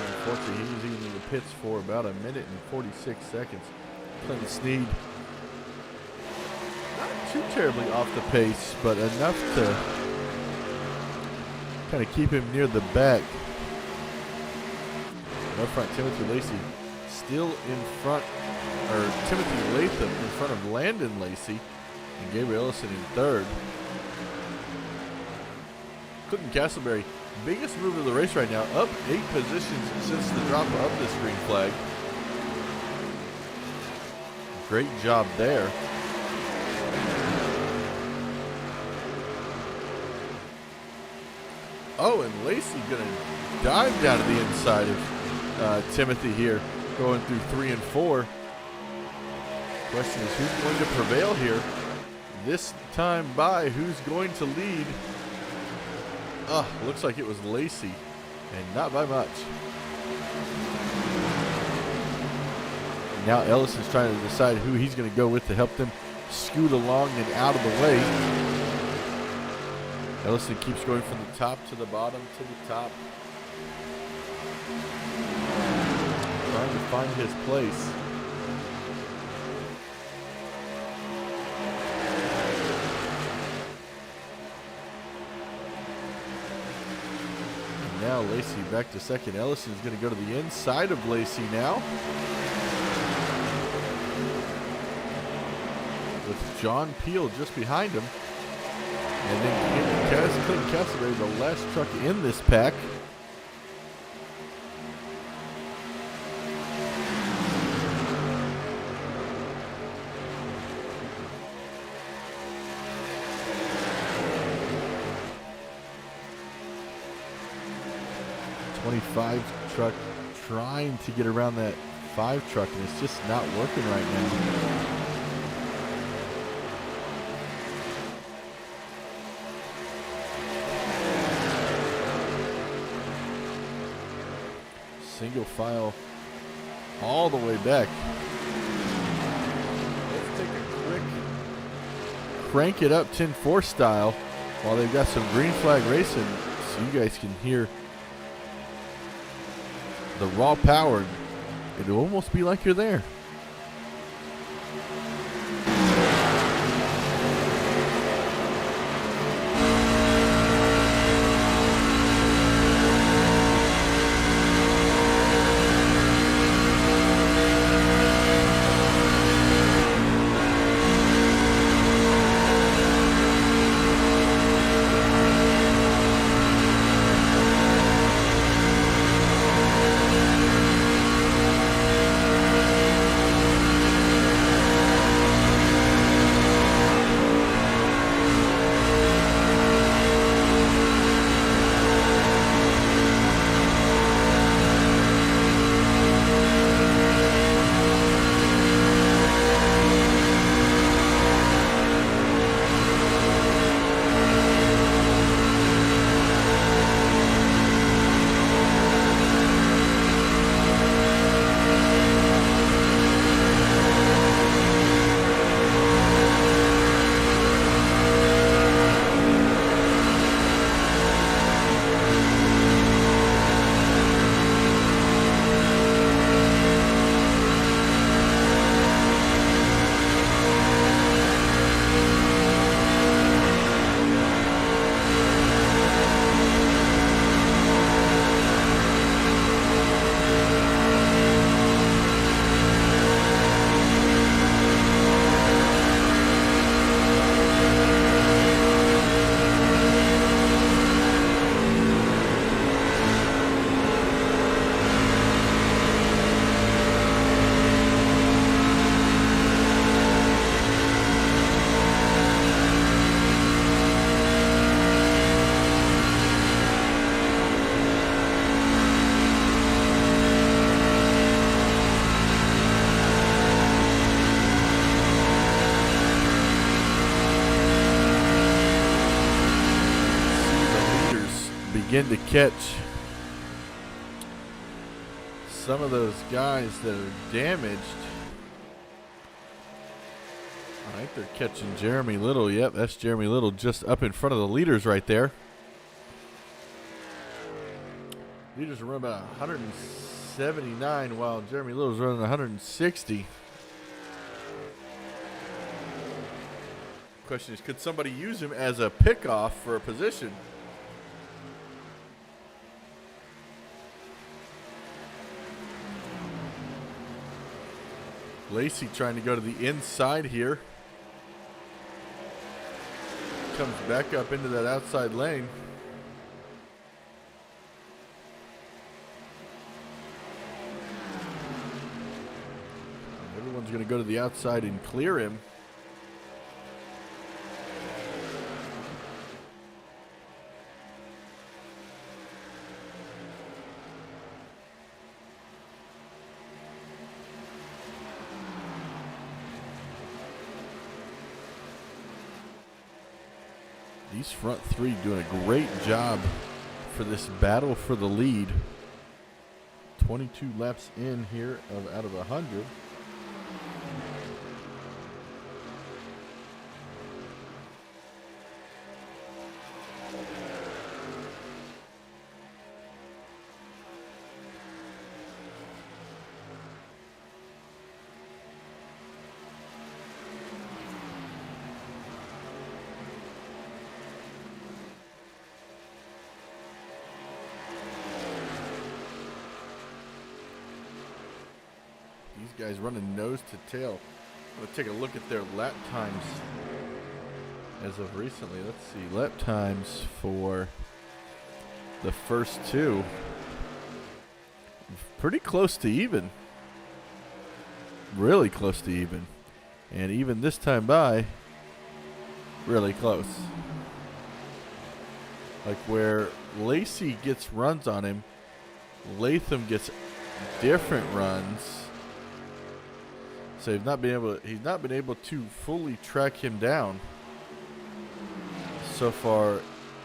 Unfortunately, he was even in the pits for about 1 minute and 46 seconds. Clinton Sneed, not too terribly off the pace, but enough to kind of keep him near the back. Up front, Timothy Lacey still in front, or Timothy Latham in front of Landon Lacey, and Gabriel Ellison in third. Clinton Castleberry, biggest move of the race right now, up 8 positions since the drop of this green flag. Great job there. Oh, and Lacey gonna dive down to the inside of Timothy here, going through 3 and 4. Question is, who's going to prevail here this time by? Who's going to lead? Looks like it was Lacey, and not by much. Now Ellison's trying to decide who he's going to go with to help them scoot along and out of the way. Ellison keeps going from the top to the bottom to the top, trying to find his place. And now Lacey back to second. Ellison is going to go to the inside of Lacey now, with John Peel just behind him. And then Clinton Castleberry, the last truck in this pack. .25 truck trying to get around that 5 truck, and it's just not working right now. Single file all the way back. Let's take a quick crank it up 10-4 style while they've got some green flag racing, so you guys can hear the raw power. It'll almost be like you're there. begin to catch some of those guys that are damaged. All right, they're catching Jeremy Little. Yep, that's Jeremy Little just up in front of the leaders right there. Leaders are running about 179 while Jeremy Little's running 160. Question is, could somebody use him as a pickoff for a position? Lacey trying to go to the inside here. Comes back up into that outside lane. Everyone's going to go to the outside and clear him. These front three doing a great job for this battle for the lead. 22 laps in here out of 100. These guys running nose to tail. I'm going to take a look at their lap times as of recently. Let's see. Lap times for the first two. Pretty close to even. Really close to even. And even this time by, really close. Like where Lacey gets runs on him, Latham gets different runs. So he's not been able to fully track him down so far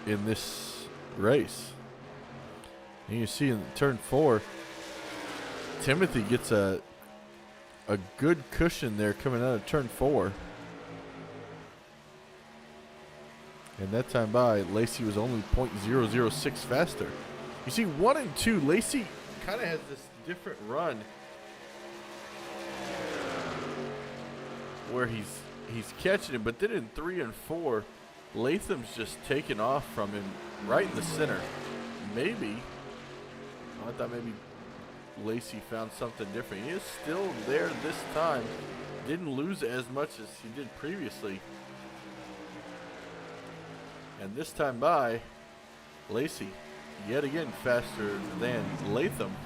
in this race. And you see in turn 4, Timothy gets a good cushion there coming out of turn 4. And that time by, Lacey was only 0.006 faster. You see 1 and 2, Lacey kind of has this different run where he's catching him, but then in 3 and 4, Latham's just taking off from him right in the center. Maybe, I thought maybe Lacey found something different. He is still there this time. Didn't lose as much as he did previously. And this time by, Lacey, yet again faster than Latham.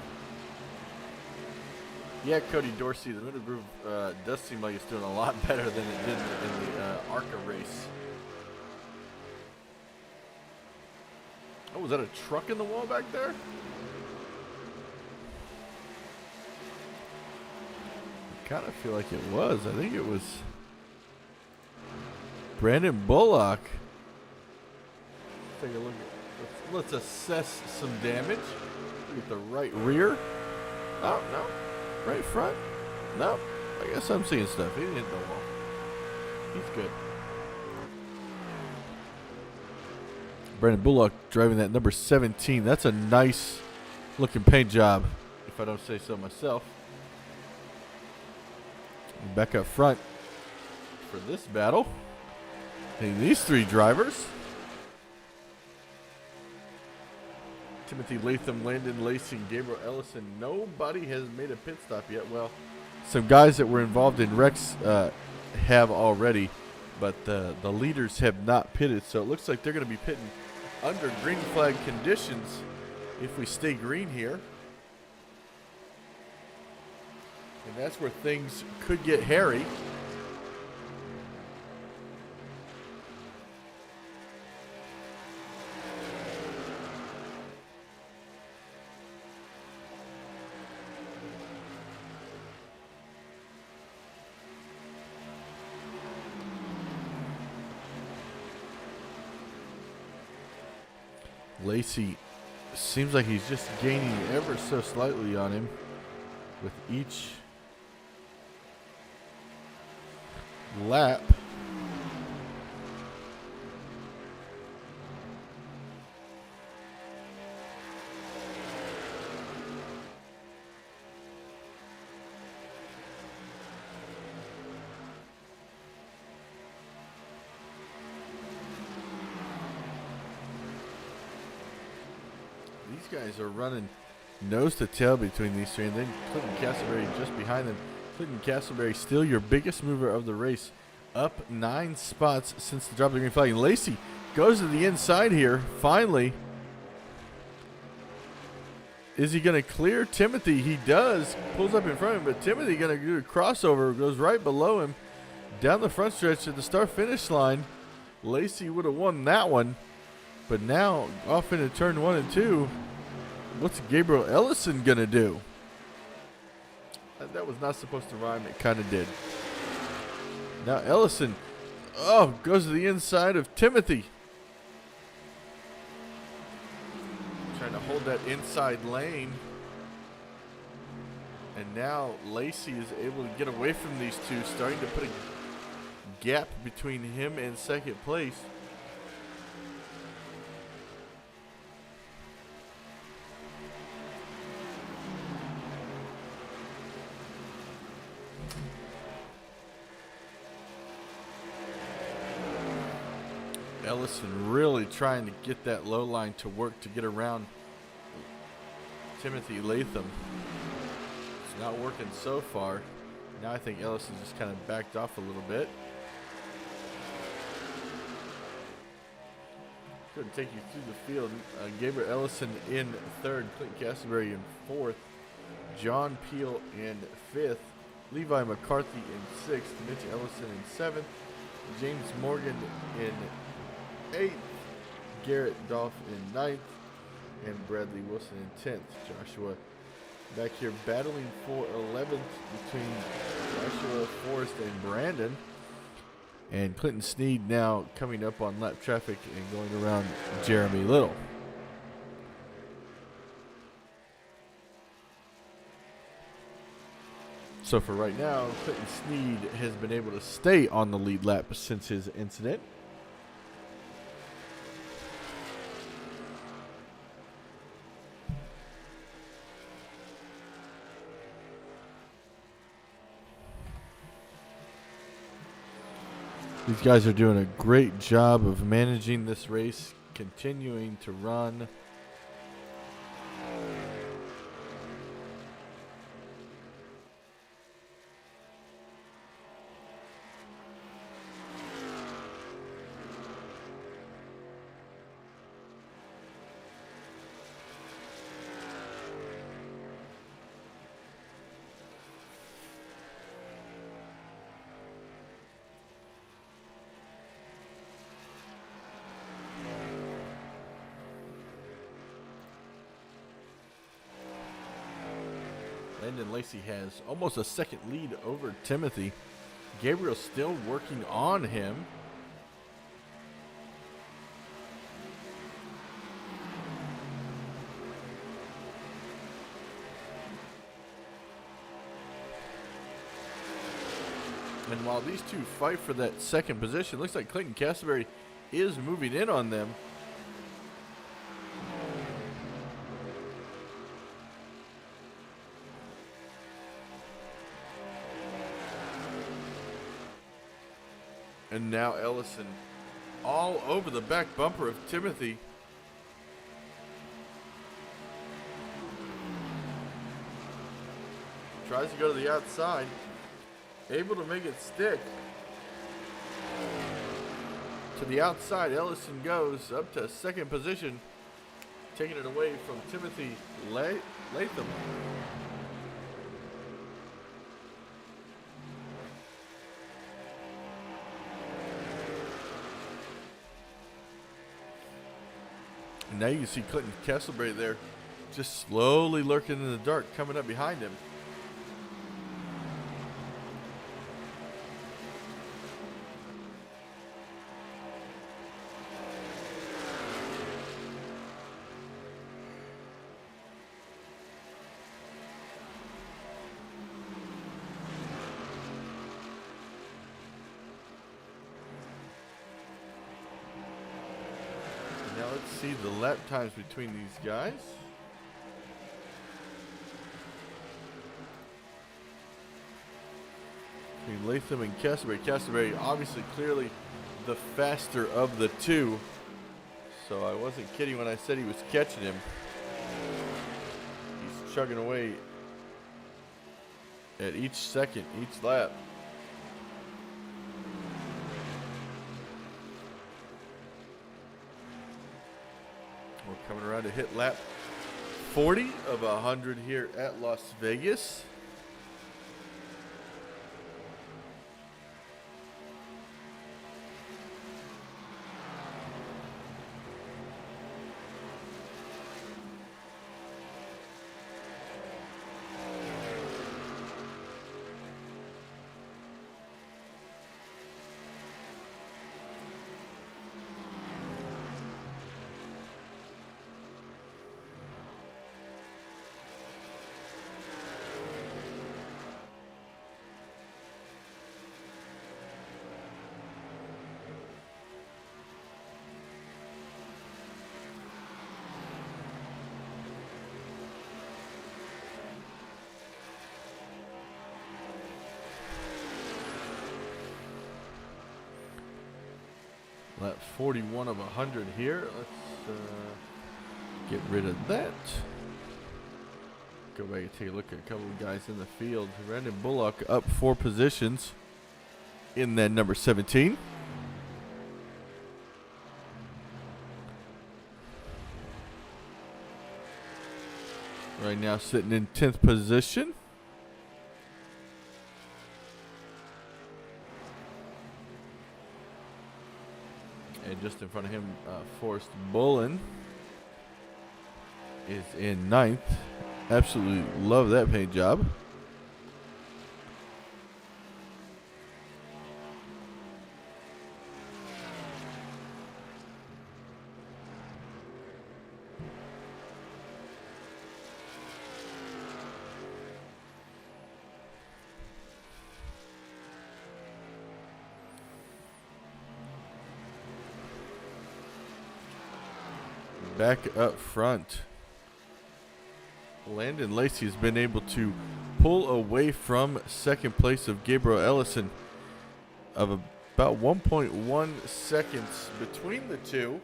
Yeah, Cody Dorsey, the middle group does seem like it's doing a lot better than it did in the ARCA race. Oh, was that a truck in the wall back there? I kind of feel like it was. I think it was Brandon Bullock. Take a look at, let's assess some damage. Look at the right rear. Oh, no. Right front? No. I guess I'm seeing stuff. He didn't hit the wall. He's good. Brandon Bullock driving that number 17. That's a nice looking paint job, if I don't say so myself. And back up front for this battle. And these three drivers. Timothy Latham, Landon Lacey, and Gabriel Ellison. Nobody has made a pit stop yet. Well, some guys that were involved in wrecks have already, but the leaders have not pitted. So it looks like they're going to be pitting under green flag conditions if we stay green here. And that's where things could get hairy. Lacey seems like he's just gaining ever so slightly on him with each lap. These guys are running nose to tail between these three, and then Clinton Castleberry just behind them. Clinton Castleberry still your biggest mover of the race, up 9 spots since the drop of the green flag. And Lacey goes to the inside here, finally. Is he going to clear Timothy? He does. Pulls up in front of him, but Timothy going to do a crossover, goes right below him, down the front stretch to the start-finish line. Lacey would have won that one, but now off into turn 1 and 2. What's Gabriel Ellison going to do? That was not supposed to rhyme. It kind of did. Now Ellison, goes to the inside of Timothy. Trying to hold that inside lane. And now Lacey is able to get away from these two, starting to put a gap between him and second place. Ellison really trying to get that low line to work to get around Timothy Latham. It's not working so far. Now I think Ellison just kind of backed off a little bit. Couldn't take you through the field. Gabriel Ellison in third, Clinton Castleberry in fourth, John Peel in fifth, Levi McCarthy in sixth, Mitch Ellison in seventh, James Morgan in 8th, Garrett Dolph in 9th, and Bradley Wilson in 10th. Joshua back here battling for 11th between Joshua, Forrest, and Brandon. And Clinton Sneed now coming up on lap traffic and going around Jeremy Little. So for right now, Clinton Sneed has been able to stay on the lead lap since his incident. These guys are doing a great job of managing this race, continuing to run. Landon Lacey has almost a second lead over Timothy. Gabriel's still working on him. And while these two fight for that second position, looks like Clayton Castleberry is moving in on them. And now Ellison all over the back bumper of Timothy. Tries to go to the outside. Able to make it stick. To the outside, Ellison goes up to second position, taking it away from Timothy Latham. And now you can see Clinton Castleberry there just slowly lurking in the dark, coming up behind him. Let's see the lap times between these guys. Between Latham and Castleberry. Castleberry obviously clearly the faster of the two. So I wasn't kidding when I said he was catching him. He's chugging away at each second, each lap. We're coming around to hit lap 40 of 100 here at Las Vegas. Lap 41 of 100 here. Let's get rid of that. Go back and take a look at a couple of guys in the field. Brandon Bullock up 4 positions in that number 17. Right now sitting in 10th position. And just in front of him, Forrest Bullen is in 9th. Absolutely love that paint job. Back up front, Landon Lacey has been able to pull away from second place of Gabriel Ellison of about 1.1 seconds between the two.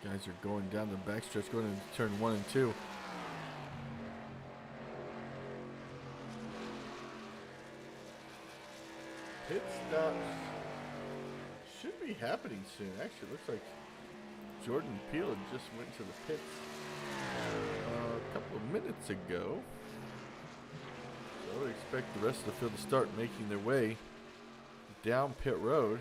Guys are going down the backstretch, going into turn 1 and 2. Pit stops should be happening soon. Actually, it looks like Jordan Peele had just went to the pits a couple of minutes ago. So I would expect the rest of the field to start making their way down pit road.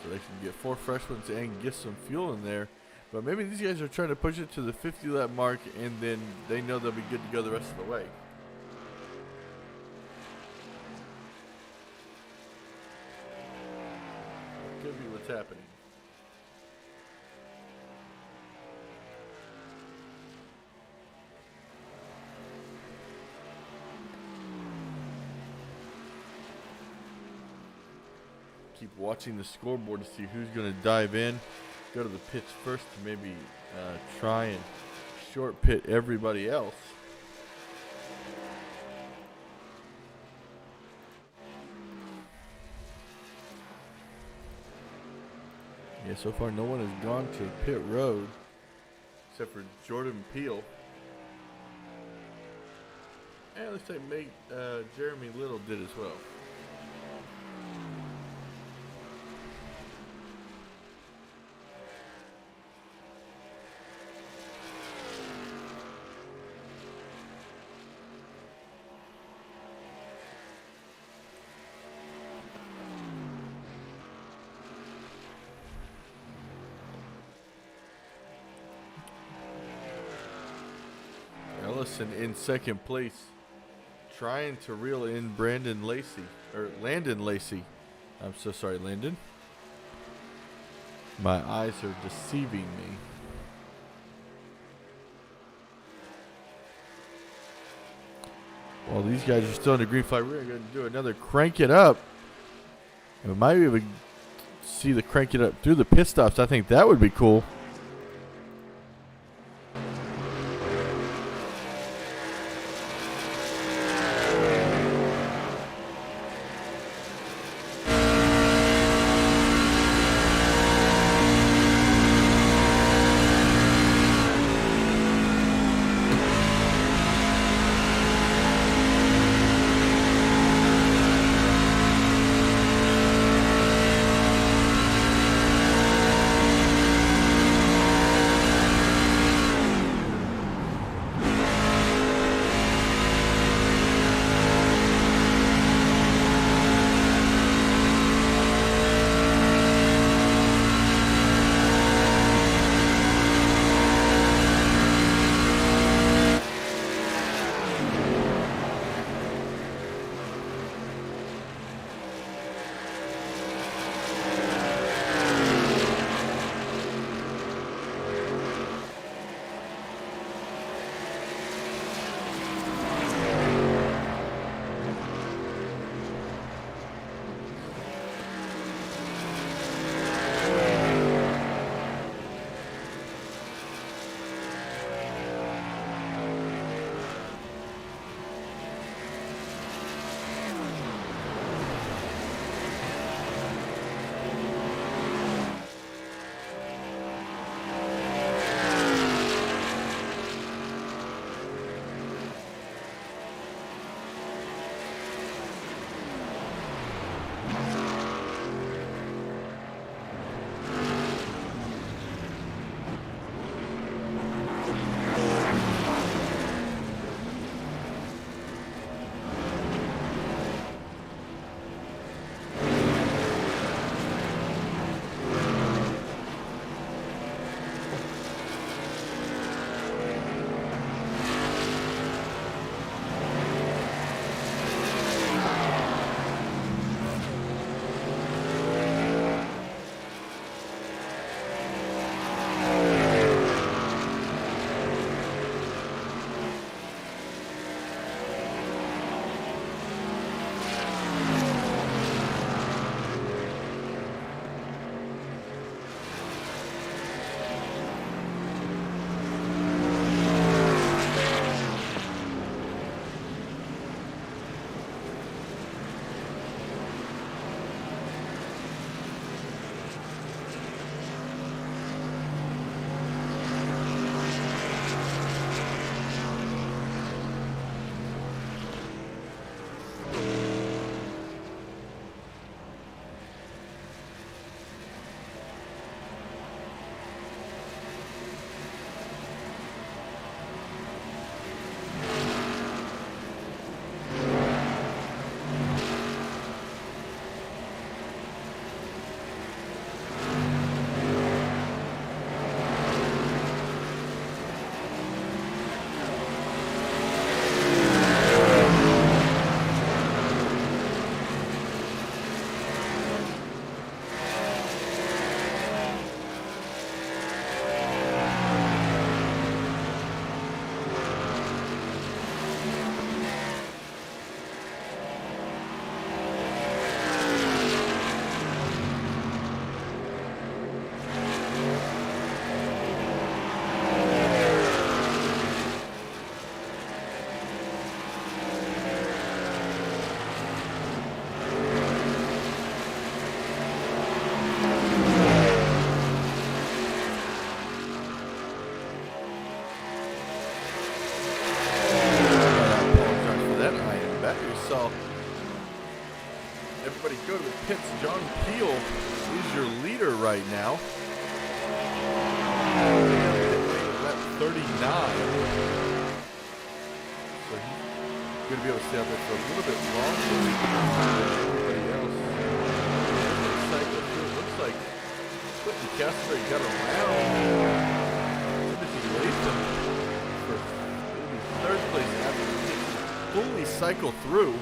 So they can get 4 fresh ones and get some fuel in there. But maybe these guys are trying to push it to the 50 lap mark, and then they know they'll be good to go the rest of the way. Could be what's happening. Keep watching the scoreboard to see who's going to dive in, go to the pits first to maybe try and short pit everybody else. Yeah, so far no one has gone to pit road except for Jordan Peele. And it looks like Jeremy Little did as well. Ellison in second place, Trying to reel in Landon Lacey. I'm so sorry, Landon. My eyes are deceiving me. Well, these guys are still in the green flag. We're going to do another crank it up. And we might be able to see the crank it up through the pit stops. I think that would be cool. Right now. Lap 39. So he's going to be able to stay out there for a little bit longer than everybody else. It looks like Clinton Castleberry got around Timothy Latham for maybe third place after he fully these cycle through.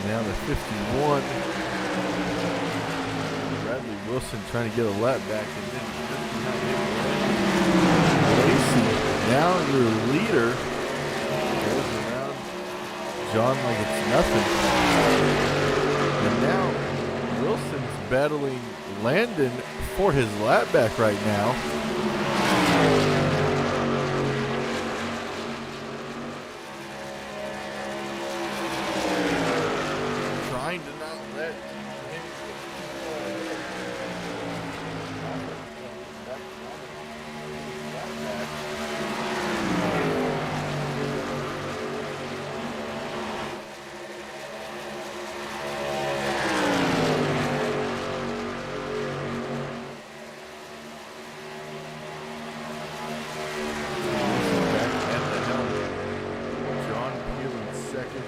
Down to 51. Bradley Wilson trying to get a lap back, and then Lacey, now your leader, goes around John like it's nothing. And now Wilson's battling Landon for his lap back right now. Trying to not let him John Peel in second,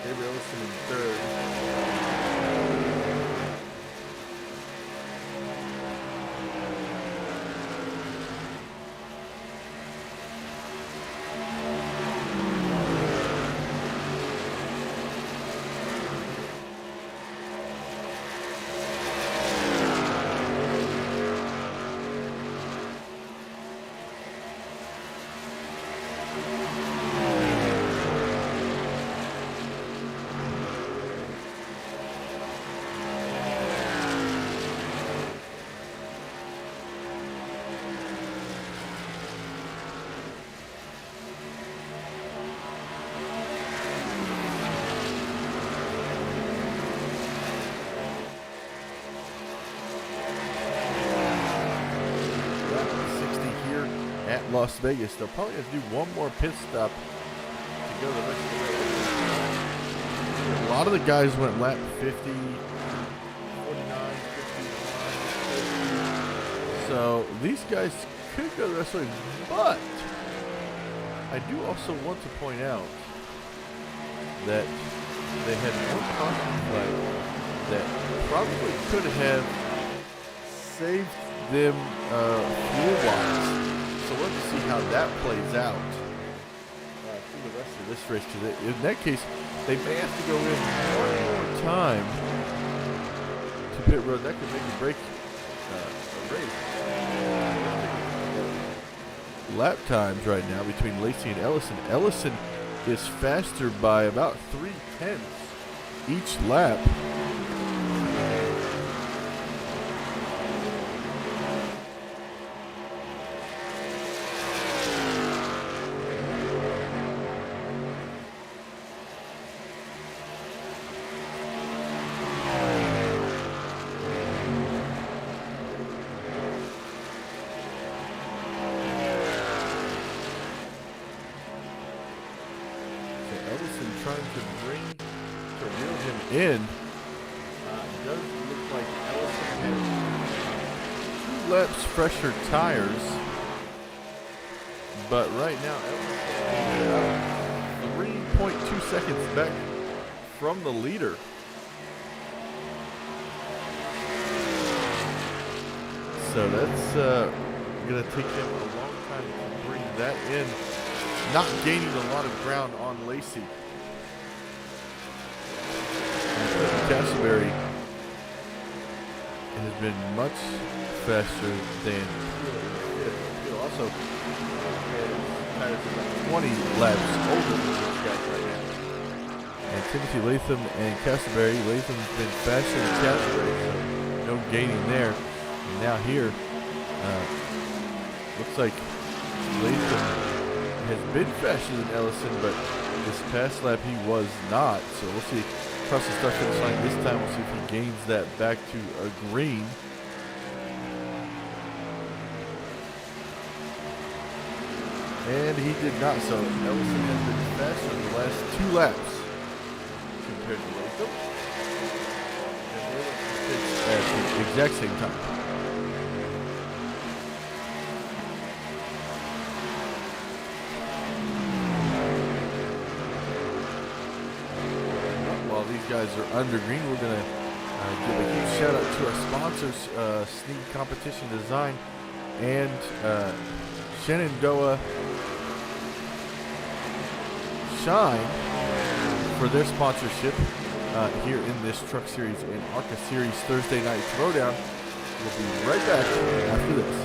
David Ellison in third. At Las Vegas, they'll probably have to do one more pit stop to go the rest of the way. A lot of the guys went lap 50, 49, 50. So these guys could go the rest of the way, but I do also want to point out that they had one caution flag that probably could have saved them fuel-wise. So let's see how that plays out through the rest of this race. Because in that case, they may have to go in one more time to pit road. That could make or break a race. Lap times right now between Lacey and Ellison. Ellison is faster by about 3/10 each lap. Trying to reel him in. It does look like Ellison has 2 laps fresher tires, but right now Ellison 3.2 seconds back from the leader. So that's going to take him a long time to bring that in, not gaining a lot of ground on Lacey. Castleberry has been much faster than Peel. Also has about 20 laps older than these guys right now. And Timothy Latham and Castleberry. Latham's been faster than Castleberry, so no gaining there. And now here, looks like Latham has been faster than Ellison, but this past lap he was not. So we'll see. Across the start finish line this time, we'll see if he gains that back to a green. And he did not, so Ellison has been faster in the last 2 laps compared to Latham. at the exact same time. While these guys are under green, we're going to give a huge shout out to our sponsors, Sneak Competition Design and Shenandoah Shine for their sponsorship here in this Truck Series and ARCA Series Thursday Night Throwdown. We'll be right back after this.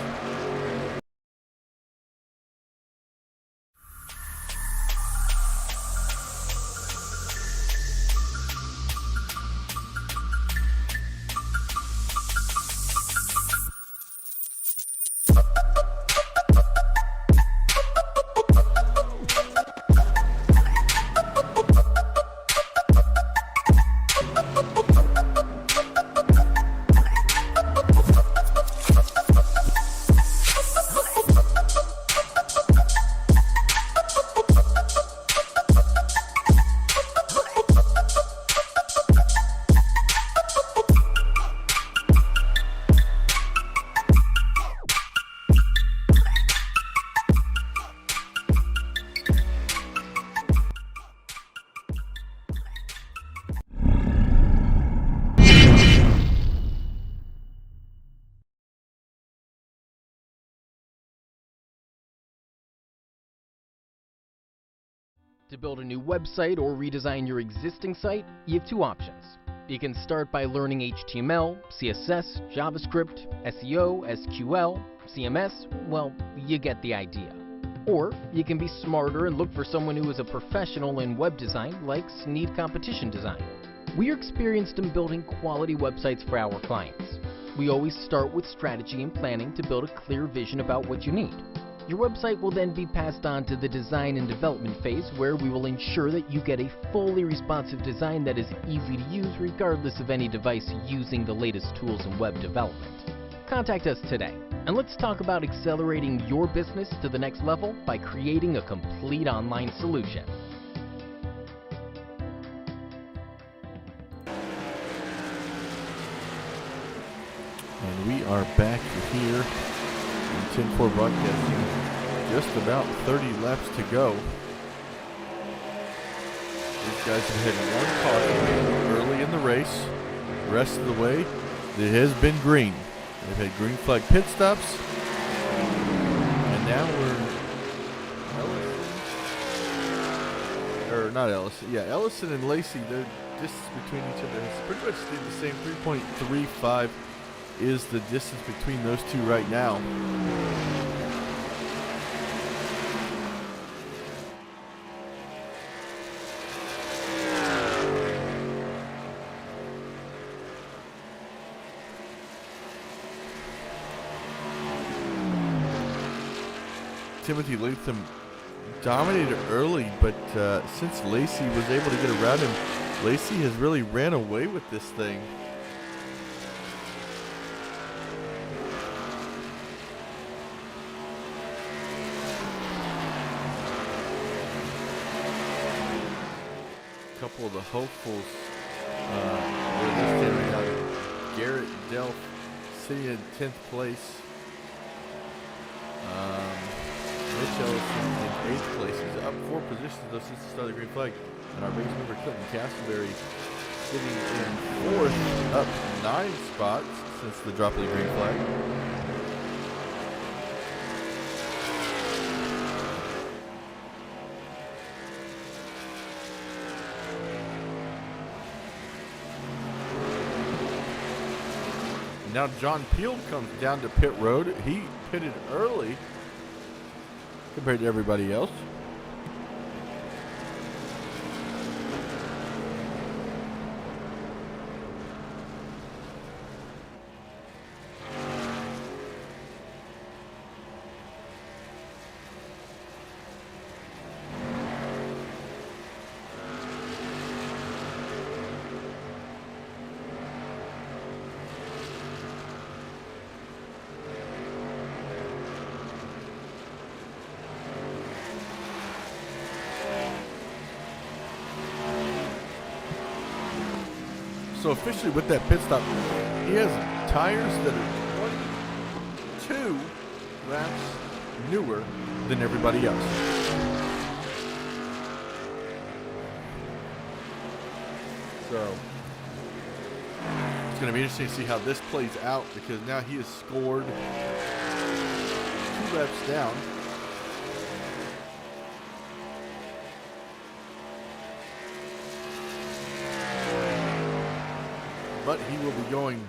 To build a new website or redesign your existing site, you have two options. You can start by learning HTML, CSS, JavaScript, SEO, SQL, CMS, well, you get the idea. Or you can be smarter and look for someone who is a professional in web design like Sneed Competition Design. We are experienced in building quality websites for our clients. We always start with strategy and planning to build a clear vision about what you need. Your website will then be passed on to the design and development phase, where we will ensure that you get a fully responsive design that is easy to use regardless of any device using the latest tools in web development. Contact us today, and let's talk about accelerating your business to the next level by creating a complete online solution. And we are back here in 10-4 broadcasting. Just about 30 laps to go. These guys have had one caution early in the race. The rest of the way, it has been green. They've had green flag pit stops. And now we're Ellison and Lacey, their distance between each other has pretty much stayed the same. 3.35 is the distance between those two right now. Timothy Latham dominated early, but since Lacey was able to get around him, Lacey has really ran away with this thing. A couple of the hopefuls were listed right now. Garrett Delph sitting in 10th place. Mitch Ellison in 8th place. He's up 4 positions though since the start of the green flag. And our race member Clinton Castleberry sitting in 4th, up 9 spots since the drop of the green flag. Now John Peel comes down to pit road. He pitted early compared to everybody else. So officially with that pit stop, He has tires that are 22 laps newer than everybody else. So it's going to be interesting to see how this plays out, because now he has scored 2 laps down. But he will be going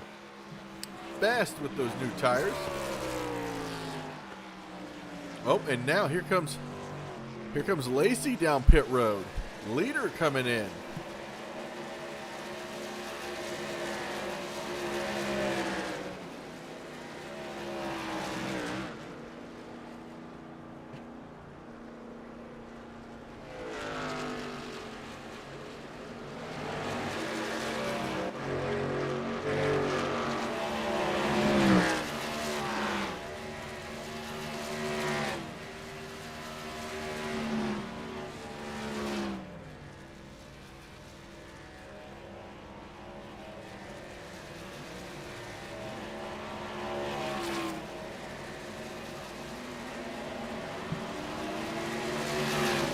fast with those new tires. Oh, and now here comes Lacey down pit road. Leader coming in.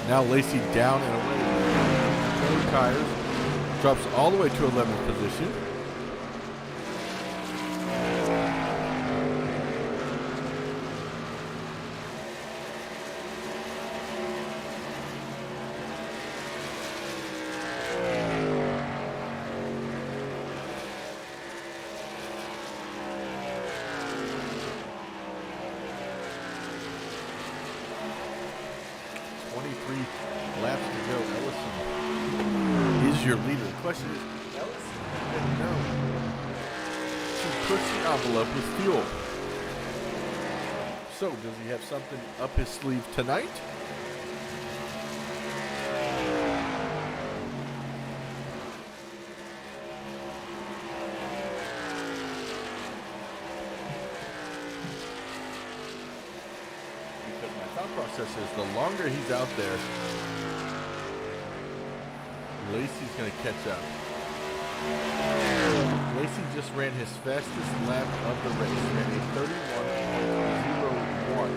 Now Lacey down and away. No tires. Drops all the way to 11th position. Laps to go. Ellison is your leader. The question is, Ellison has been known to push the envelope with fuel. So, does he have something up his sleeve tonight? Because my thought process is the longer he's out there, Lacey's going to catch up. Lacey just ran his fastest lap of the race, ran a 31.01.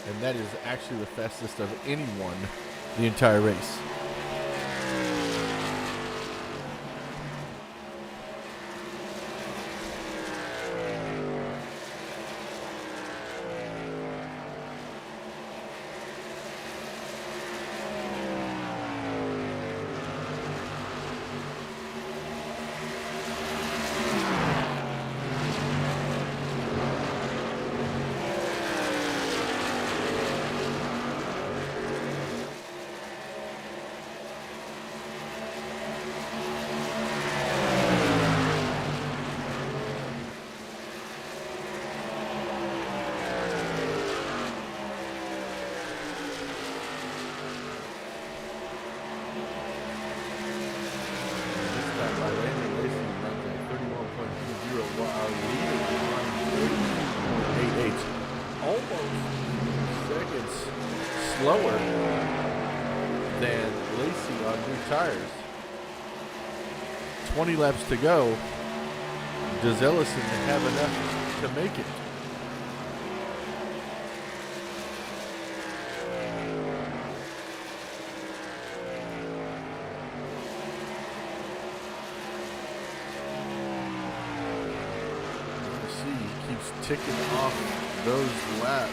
And that is actually the fastest of anyone the entire race. Slower than Lacey on new tires. 20 laps to go. Does Ellison have enough to make it? Let's see, he keeps ticking off those laps.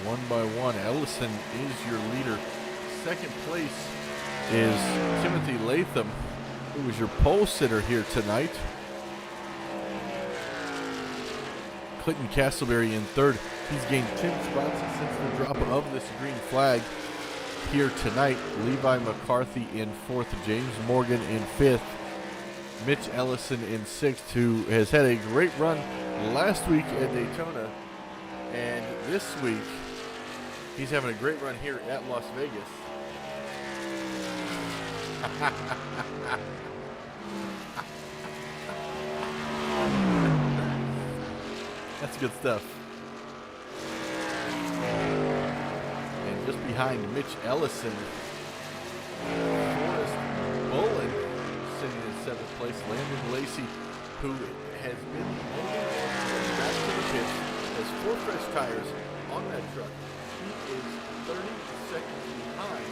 One by one, Ellison is your leader. Second place is Timothy Latham, who was your pole sitter here tonight. Clinton Castleberry in third. He's gained 10 spots since the drop of this green flag here tonight. Levi McCarthy in fourth. James Morgan in fifth. Mitch Ellison in sixth, who has had a great run last week at Daytona. And this week, he's having a great run here at Las Vegas. That's good stuff. just behind Mitch Ellison. Forrest Bullen sitting in 7th place. Landon Lacey, who has been only back to the pit, has 4 fresh tires on that truck. He is 30 seconds behind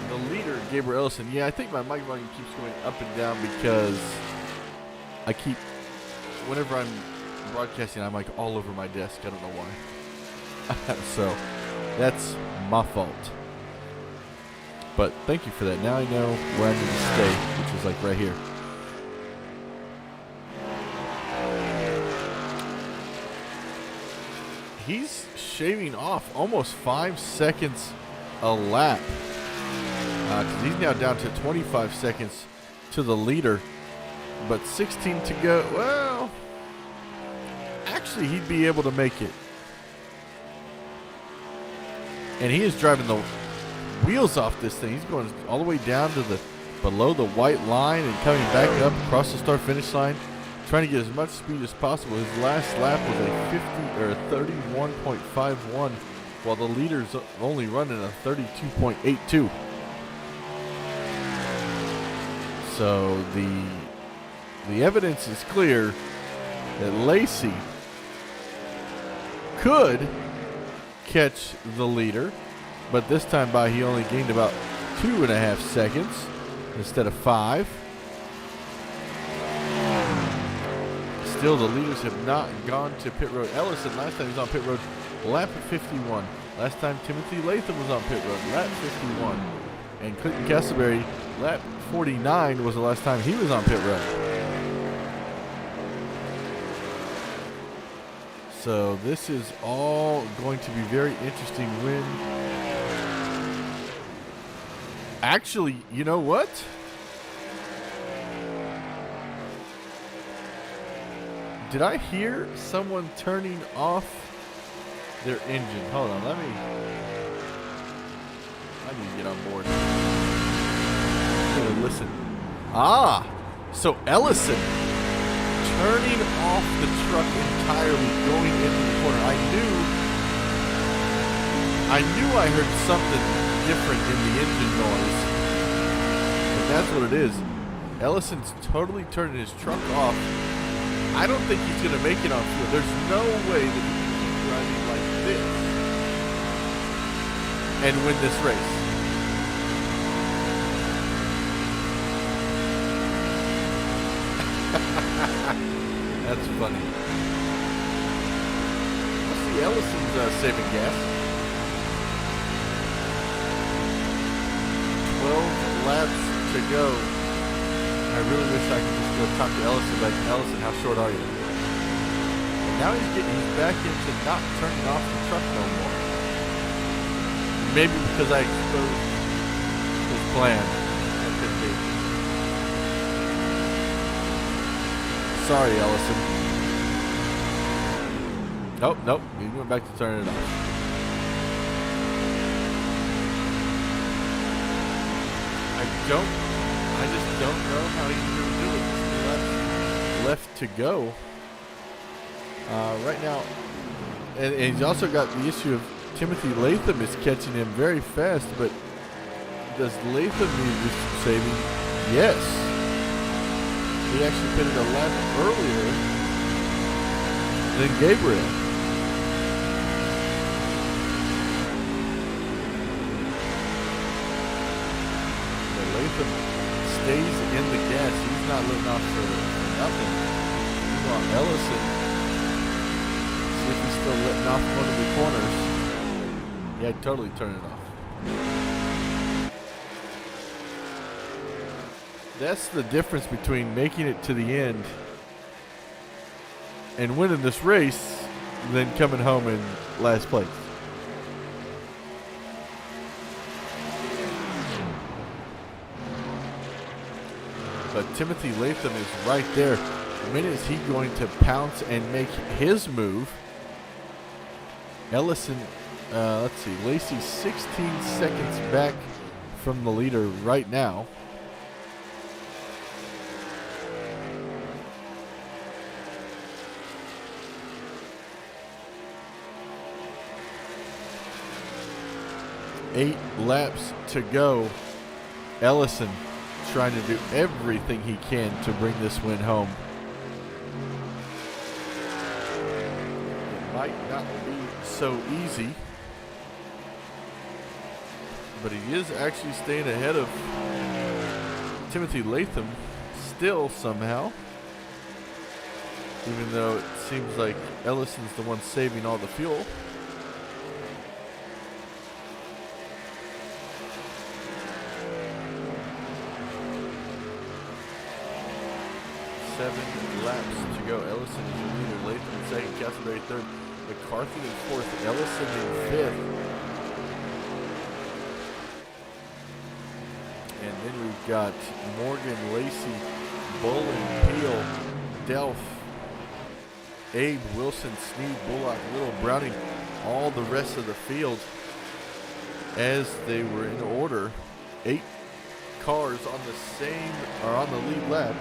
the leader, Gabriel Ellison. Yeah, I think my mic volume keeps going up and down because I keep, whenever I'm broadcasting, I'm like all over my desk. I don't know why. So that's my fault. But thank you for that. Now I know where I need to stay, which is like right here. He's shaving off almost 5 seconds a lap. 'Cause he's now down to 25 seconds to the leader. But 16 to go. Well, actually, he'd be able to make it. And he is driving the wheels off this thing. He's going all the way down to the below the white line and coming back up across the start-finish line, trying to get as much speed as possible. His last lap was a 31.51, while the leader's only running a 32.82. So the evidence is clear that Lacey could catch the leader, but this time by he only gained about 2.5 seconds instead of 5. Still, the leaders have not gone to pit road. Ellison last time he was on pit road, lap 51. Last time Timothy Latham was on pit road, lap 51. And Clinton Castleberry, lap 49 was the last time he was on pit road. So this is all going to be very interesting when... Actually, you know what? Did I hear someone turning off their engine? Hold on, I need to get on board. I'm gonna listen. Ah, so Ellison turning off the truck entirely, going into the corner. I knew I heard something different in the engine noise. And that's what it is. Ellison's totally turning his truck off. I don't think he's going to make it on field. There's no way that he can keep driving like this and win this race. That's funny. Let's see, Ellison's saving gas. 12 laps to go. I really wish I could just go talk to Ellison, like, Ellison, how short are you? And now he's back into not turning off the truck no more. Maybe because I exposed his plan. That could be. Sorry, Ellison. Nope. He went back to turning it off. I just don't know how he's going to do it. Left to go. Right now. And he's also got the issue of Timothy Latham is catching him very fast, but does Latham need this saving? Yes. He actually pitted a lap earlier than Gabriel. Latham stays in the gas. He's not letting off for nothing. Meanwhile, Ellison, see if he's still letting off one of the corners. Yeah, totally turn it off. That's the difference between making it to the end and winning this race than coming home in last place. But Timothy Latham is right there. When is he going to pounce and make his move? Ellison, let's see, Lacey 16 seconds back from the leader right now. 8 laps to go. Ellison trying to do everything he can to bring this win home. It might not be so easy, but he is actually staying ahead of Timothy Latham still somehow, even though it seems like Ellison's the one saving all the fuel. 7 laps to go. Ellison is your leader. Latham in second. Castleberry third. McCarthy in fourth. Ellison in fifth. And then we've got Morgan, Lacey, Bolin, Peel, Delph, Abe, Wilson, Sneed, Bullock, Little, Browning, all the rest of the field as they were in order. 8 cars on the same, or on the lead lap.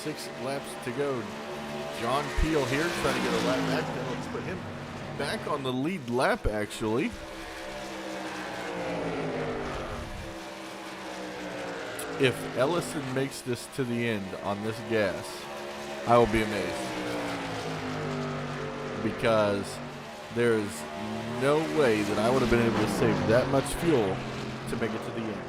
Six laps to go. John Peel here trying to get a lap back. Then let's put him back on the lead lap, actually. If Ellison makes this to the end on this gas, I will be amazed. Because there is no way that I would have been able to save that much fuel to make it to the end.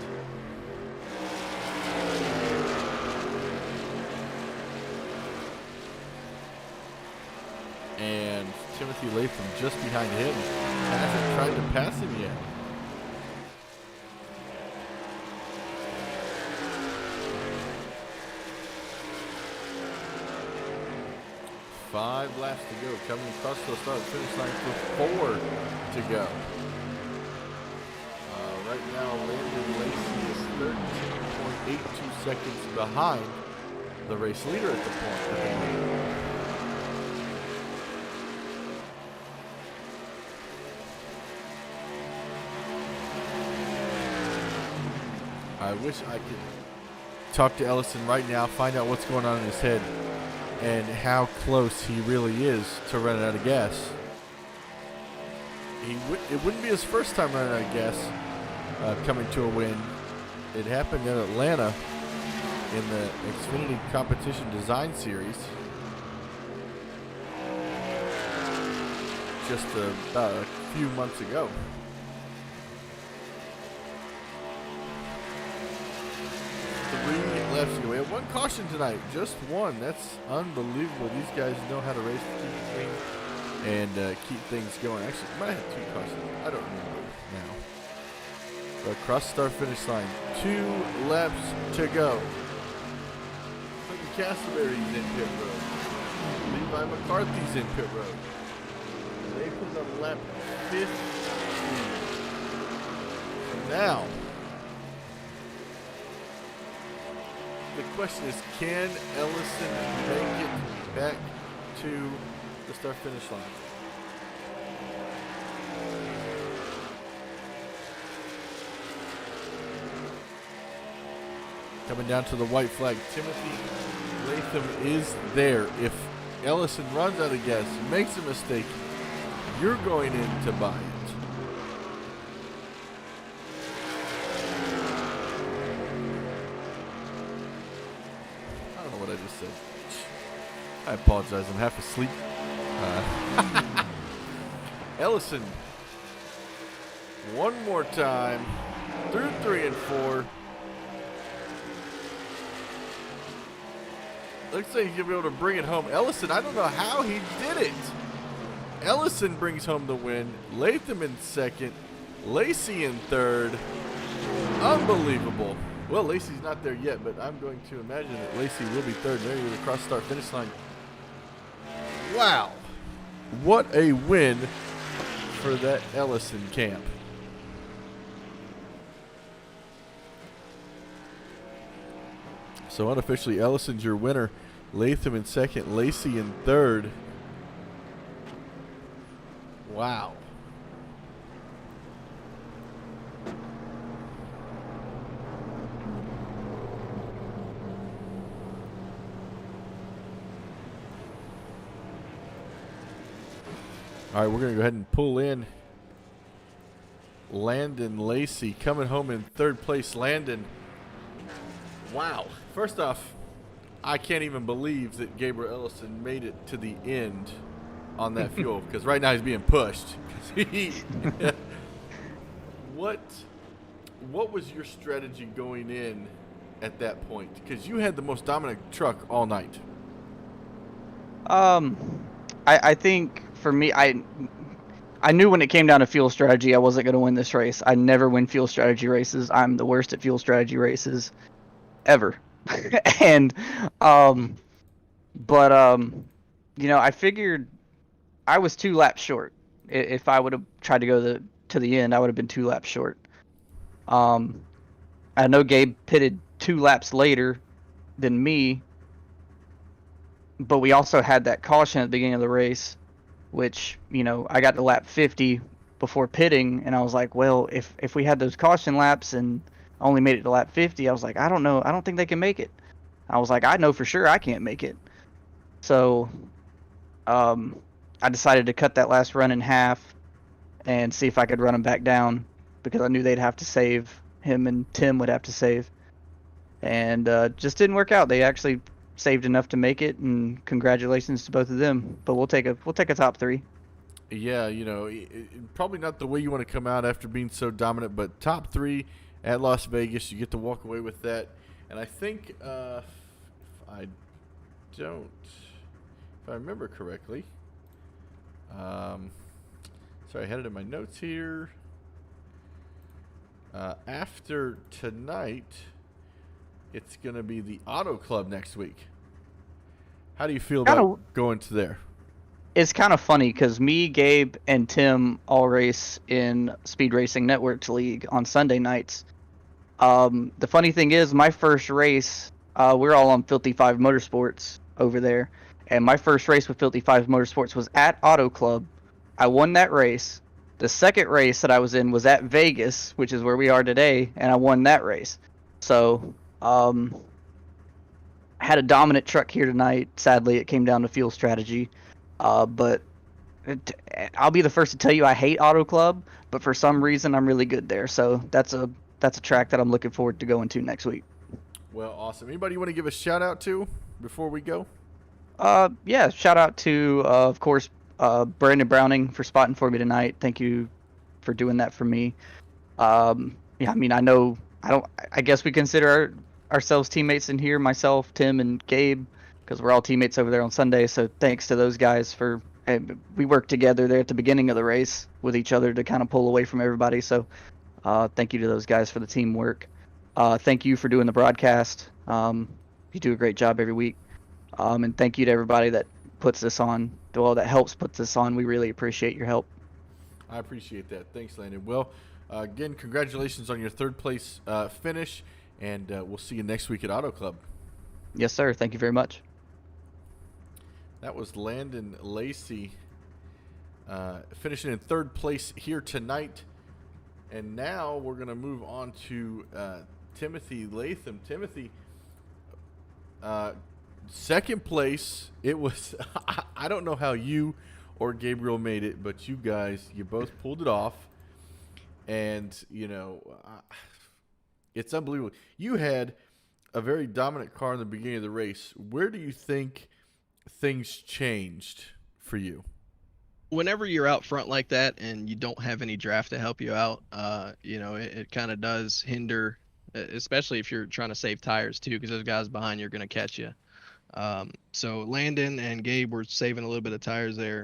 And Timothy Latham just behind him. Hasn't tried to pass him yet. Five laps to go. Coming across the start finish line for 4 to go. Right now, Landon Lacey is 13.82 seconds behind the race leader at the point. I wish I could talk to Ellison right now, find out what's going on in his head and how close he really is to running out of gas. It wouldn't be his first time running out of gas coming to a win. It happened in Atlanta in the Xfinity Competition Design Series just about a few months ago. Laps to go. We have one caution tonight, just one. That's unbelievable. These guys know how to race, keep clean, and keep things going. Actually, might have 2 cautions. I don't remember now. But across the start finish line, 2 laps to go. Clinton Castleberry's in pit road. Levi McCarthy's in pit road. They put on lap 15. So now, the question is, can Ellison make it back to the start-finish line? Coming down to the white flag, Timothy Latham is there. If Ellison runs out of gas, makes a mistake, you're going in to buy it. I just said. I apologize. I'm half asleep. Ellison, one more time through 3 and 4. Looks like he's gonna be able to bring it home. Ellison, I don't know how he did it. Ellison brings home the win. Latham in second. Lacey in third. Unbelievable. Well, Lacey's not there yet, but I'm going to imagine that Lacey will be third. There he is across the start-finish line. Wow. What a win for that Ellison camp. So unofficially, Ellison's your winner. Latham in second. Lacey in third. Wow. All right, we're going to go ahead and pull in Landon Lacey coming home in third place. Landon, wow. First off, I can't even believe that Gabriel Ellison made it to the end on that fuel, because right now he's being pushed. What was your strategy going in at that point? Because you had the most dominant truck all night. I think for me, I knew when it came down to fuel strategy, I wasn't going to win this race. I never win fuel strategy races. I'm the worst at fuel strategy races ever. And, I figured I was 2 laps short. If I would have tried to go to the end, I would have been 2 laps short. I know Gabe pitted 2 laps later than me, but we also had that caution at the beginning of the race, which, I got to lap 50 before pitting, and I was like, well, if we had those caution laps and only made it to lap 50, I was like, I don't know, I don't think they can make it. I was like, I know for sure I can't make it. So, I decided to cut that last run in half and see if I could run them back down, because I knew they'd have to save him and Tim would have to save. And just didn't work out. They actually saved enough to make it, and congratulations to both of them. But we'll take a top 3. Yeah, probably not the way you want to come out after being so dominant, but top 3 at Las Vegas, you get to walk away with that. And I think, if I remember correctly, sorry, I had it in my notes here. After tonight, it's going to be the Auto Club next week. How do you feel about going to there? It's kind of funny because me, Gabe, and Tim all race in Speed Racing Network's league on Sunday nights. The funny thing is, my first race, we're all on Filthy 5 Motorsports over there, and my first race with Filthy 5 Motorsports was at Auto Club. I won that race. The second race that I was in was at Vegas, which is where we are today, and I won that race. So, I had a dominant truck here tonight. Sadly, it came down to fuel strategy. But I'll be the first to tell you I hate Auto Club, but for some reason I'm really good there. So that's a track that I'm looking forward to going to next week. Well, awesome. Anybody you want to give a shout out to before we go? Yeah, shout out to of course Brandon Browning for spotting for me tonight. Thank you for doing that for me. Yeah, I mean, I guess we consider ourselves teammates in here, myself, Tim, and Gabe, because we're all teammates over there on Sunday. So thanks to those guys we worked together there at the beginning of the race with each other to kind of pull away from everybody. So thank you to those guys for the teamwork. Thank you for doing the broadcast. You do a great job every week. And thank you to everybody that puts this on, that helps put this on. We really appreciate your help. I appreciate that. Thanks, Landon. Well, again, congratulations on your third place finish, and we'll see you next week at Auto Club. Yes, sir. Thank you very much. That was Landon Lacey finishing in third place here tonight. And now we're going to move on to Timothy Latham. Timothy, second place. It was, I don't know how you or Gabriel made it, but you both pulled it off. And, it's unbelievable. You had a very dominant car in the beginning of the race. Where do you think things changed for you? Whenever you're out front like that and you don't have any draft to help you out, it kind of does hinder, especially if you're trying to save tires too, because those guys behind you are going to catch you. So Landon and Gabe were saving a little bit of tires there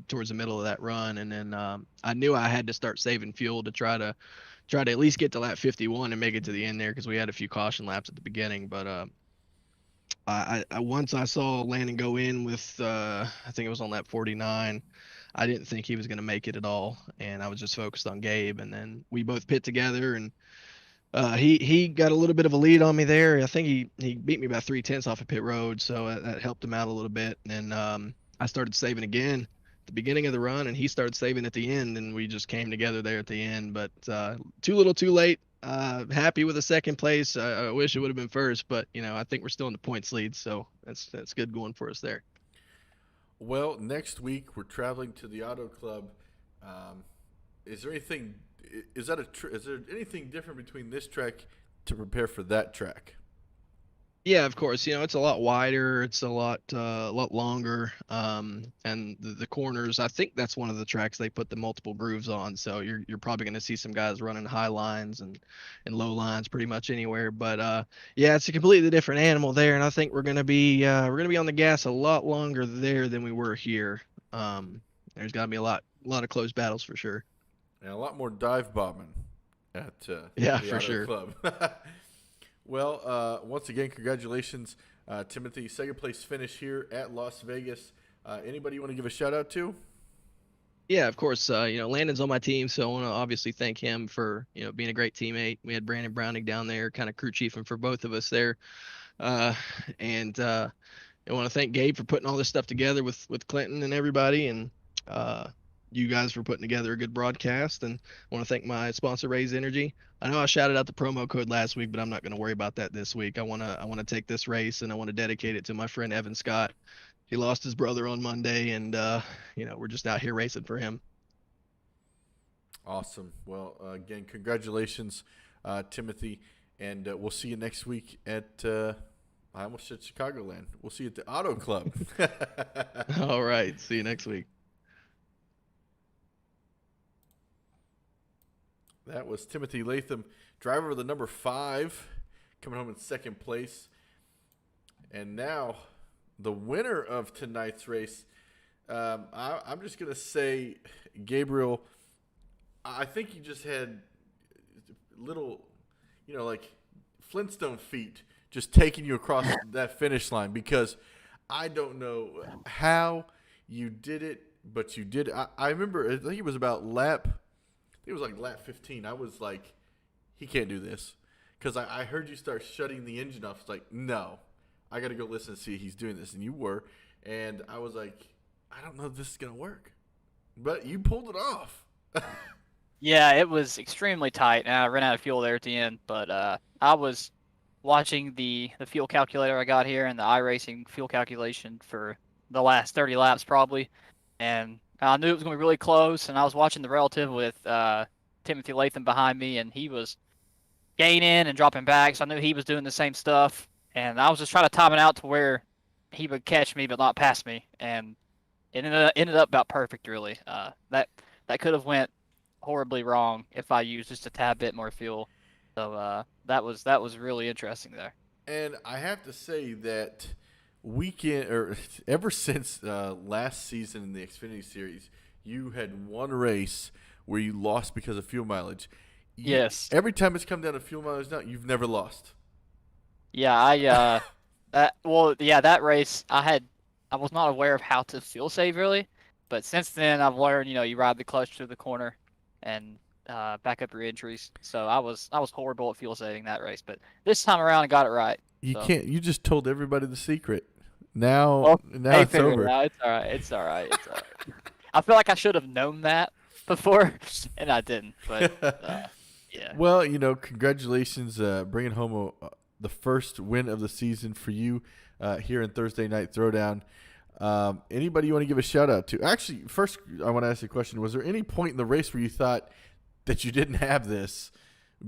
towards the middle of that run, and then I knew I had to start saving fuel to try to at least get to lap 51 and make it to the end there, because we had a few caution laps at the beginning. But I once I saw Landon go in with I think it was on lap 49, I didn't think he was going to make it at all, and I was just focused on Gabe. And then we both pit together, and he got a little bit of a lead on me there. I think he beat me by 3/10 off of pit road, so that helped him out a little bit. And then I started saving again at the beginning of the run, and he started saving at the end, and we just came together there at the end. But too little too late. Happy with a second place. I wish it would have been first, but I think we're still in the points lead, so that's good going for us there. Well, next week we're traveling to the Auto Club. Is there anything? Is that is there anything different between this track to prepare for that track? Yeah, of course. It's a lot wider. It's a lot longer. And the corners. I think that's one of the tracks they put the multiple grooves on. So you're probably going to see some guys running high lines and low lines pretty much anywhere. But yeah, it's a completely different animal there. And I think we're gonna be on the gas a lot longer there than we were here. There's got to be a lot of close battles for sure. And a lot more dive bombing at Yeah, the for Auto sure. Club. Well, once again, congratulations, Timothy. Second place finish here at Las Vegas. Anybody you want to give a shout out to? Yeah, of course. Landon's on my team, so I want to obviously thank him for being a great teammate. We had Brandon Browning down there, kind of crew chiefing for both of us there, uh, and I want to thank Gabe for putting all this stuff together with Clinton and everybody, and uh, you guys for putting together a good broadcast. And I want to thank my sponsor, Raise Energy. I know I shouted out the promo code last week, but I'm not going to worry about that this week. I want to take this race and I want to dedicate it to my friend Evan Scott. He lost his brother on Monday, and we're just out here racing for him. Awesome. Well, again, congratulations, Timothy, and we'll see you next week at. I almost said Chicagoland. We'll see you at the Auto Club. All right, see you next week. That was Timothy Latham, driver of the number 5, coming home in second place. And now, the winner of tonight's race. I'm just going to say, Gabriel, I think you just had little, like Flintstone feet just taking you across that finish line, because I don't know how you did it, but you did. I remember, I think it was about lap 15. I was like, he can't do this, because I heard you start shutting the engine off. It's like, no, I got to go listen and see he's doing this. And you were. And I was like, I don't know if this is going to work. But you pulled it off. Yeah, it was extremely tight, and I ran out of fuel there at the end. But I was watching the fuel calculator I got here and the iRacing fuel calculation for the last 30 laps probably, and I knew it was going to be really close. And I was watching the relative with Timothy Latham behind me, and he was gaining and dropping back, so I knew he was doing the same stuff. And I was just trying to time it out to where he would catch me but not pass me, and it ended up about perfect, really. That could have went horribly wrong if I used just a tad bit more fuel. So that was really interesting there. And I have to say that ever since last season in the Xfinity Series, you had one race where you lost because of fuel mileage. Yes. Every time it's come down to fuel mileage now, you've never lost. Yeah, that race I was not aware of how to fuel save really, but since then I've learned, you ride the clutch to the corner and back up your entries. So I was horrible at fuel saving that race, but this time around I got it right. You just told everybody the secret. Now, Well, now it's over. It's all right. It's all right. I feel like I should have known that before, and I didn't. But yeah. Well, congratulations, bringing home the first win of the season for you here in Thursday Night Throwdown. Anybody you want to give a shout out to? Actually, first I want to ask you a question. Was there any point in the race where you thought that you didn't have this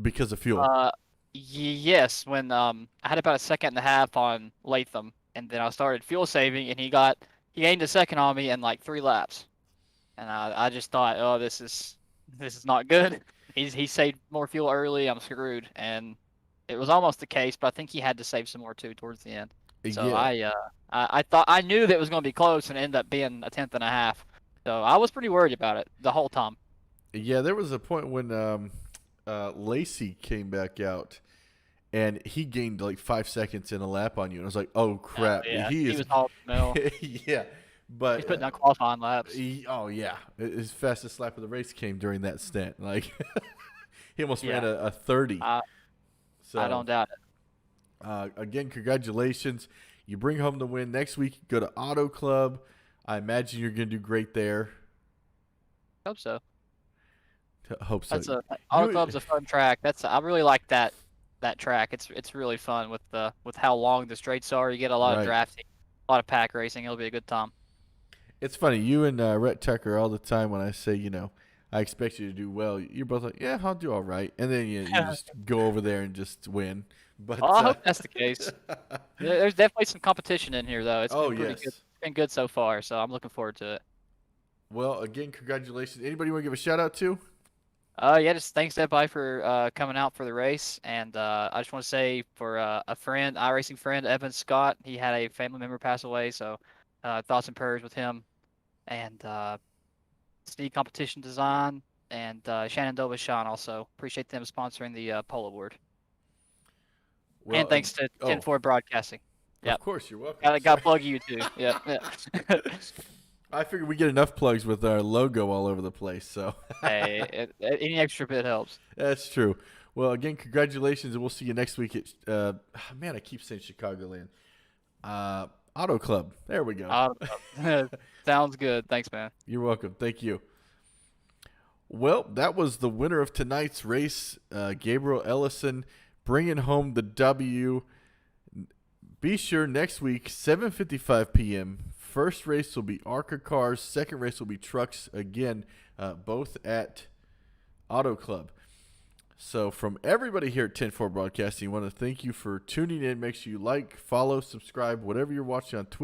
because of fuel? Yes, when I had about a second and a half on Latham, and then I started fuel saving, and he gained a second on me in like 3 laps, and I just thought, oh, this is not good. He saved more fuel early. I'm screwed, and it was almost the case, but I think he had to save some more too towards the end. So Yeah. I thought I knew that it was going to be close, and it ended up being a tenth and a half. So I was pretty worried about it the whole time. Yeah, there was a point when Lacey came back out, and he gained like 5 seconds in a lap on you, and I was like, "Oh crap, Yeah, he was all mill. Yeah, but He's putting down qualifying laps. His fastest lap of the race came during that stint. Like he almost ran Yeah. a 30. So I don't doubt it. again, congratulations! You bring home the win. Next week, you go to Auto Club. I imagine you're going to do great there. Hope so. Hope so. Auto Club's a fun track. I really like that track. It's really fun with how long the straights are. You get a lot Right. of drafting, a lot of pack racing. It'll be a good time. It's funny. You and Rhett Tucker all the time when I say, I expect you to do well. You're both like, yeah, I'll do all right. And then you just go over there and just win. But Well, I hope that's the case. There's definitely some competition in here, though. It's been pretty good. It's been good so far, so I'm looking forward to it. Well, again, congratulations. Anybody want to give a shout out to? Yeah, just thanks everybody for coming out for the race, and I just want to say for a friend, iRacing friend, Evan Scott, he had a family member pass away, so thoughts and prayers with him, and Sneak Competition Design, and Shenandoah Sean also. Appreciate them sponsoring the Pole Award. Well, and thanks to 10-4 Broadcasting. Yep. Of course, you're welcome. Got to plug you too. Yeah. I figured we get enough plugs with our logo all over the place. So hey, any extra bit helps. That's true. Well, again, congratulations, and we'll see you next week at man, I keep saying Chicagoland. Auto Club. There we go. Auto Club. Sounds good. Thanks, man. You're welcome. Thank you. Well, that was the winner of tonight's race, Gabriel Ellison, bringing home the W. Be sure next week, 7:55 p.m., first race will be ARCA cars. Second race will be trucks, again, both at Auto Club. So from everybody here at 10-4 Broadcasting, I want to thank you for tuning in. Make sure you like, follow, subscribe, whatever you're watching on Twitch.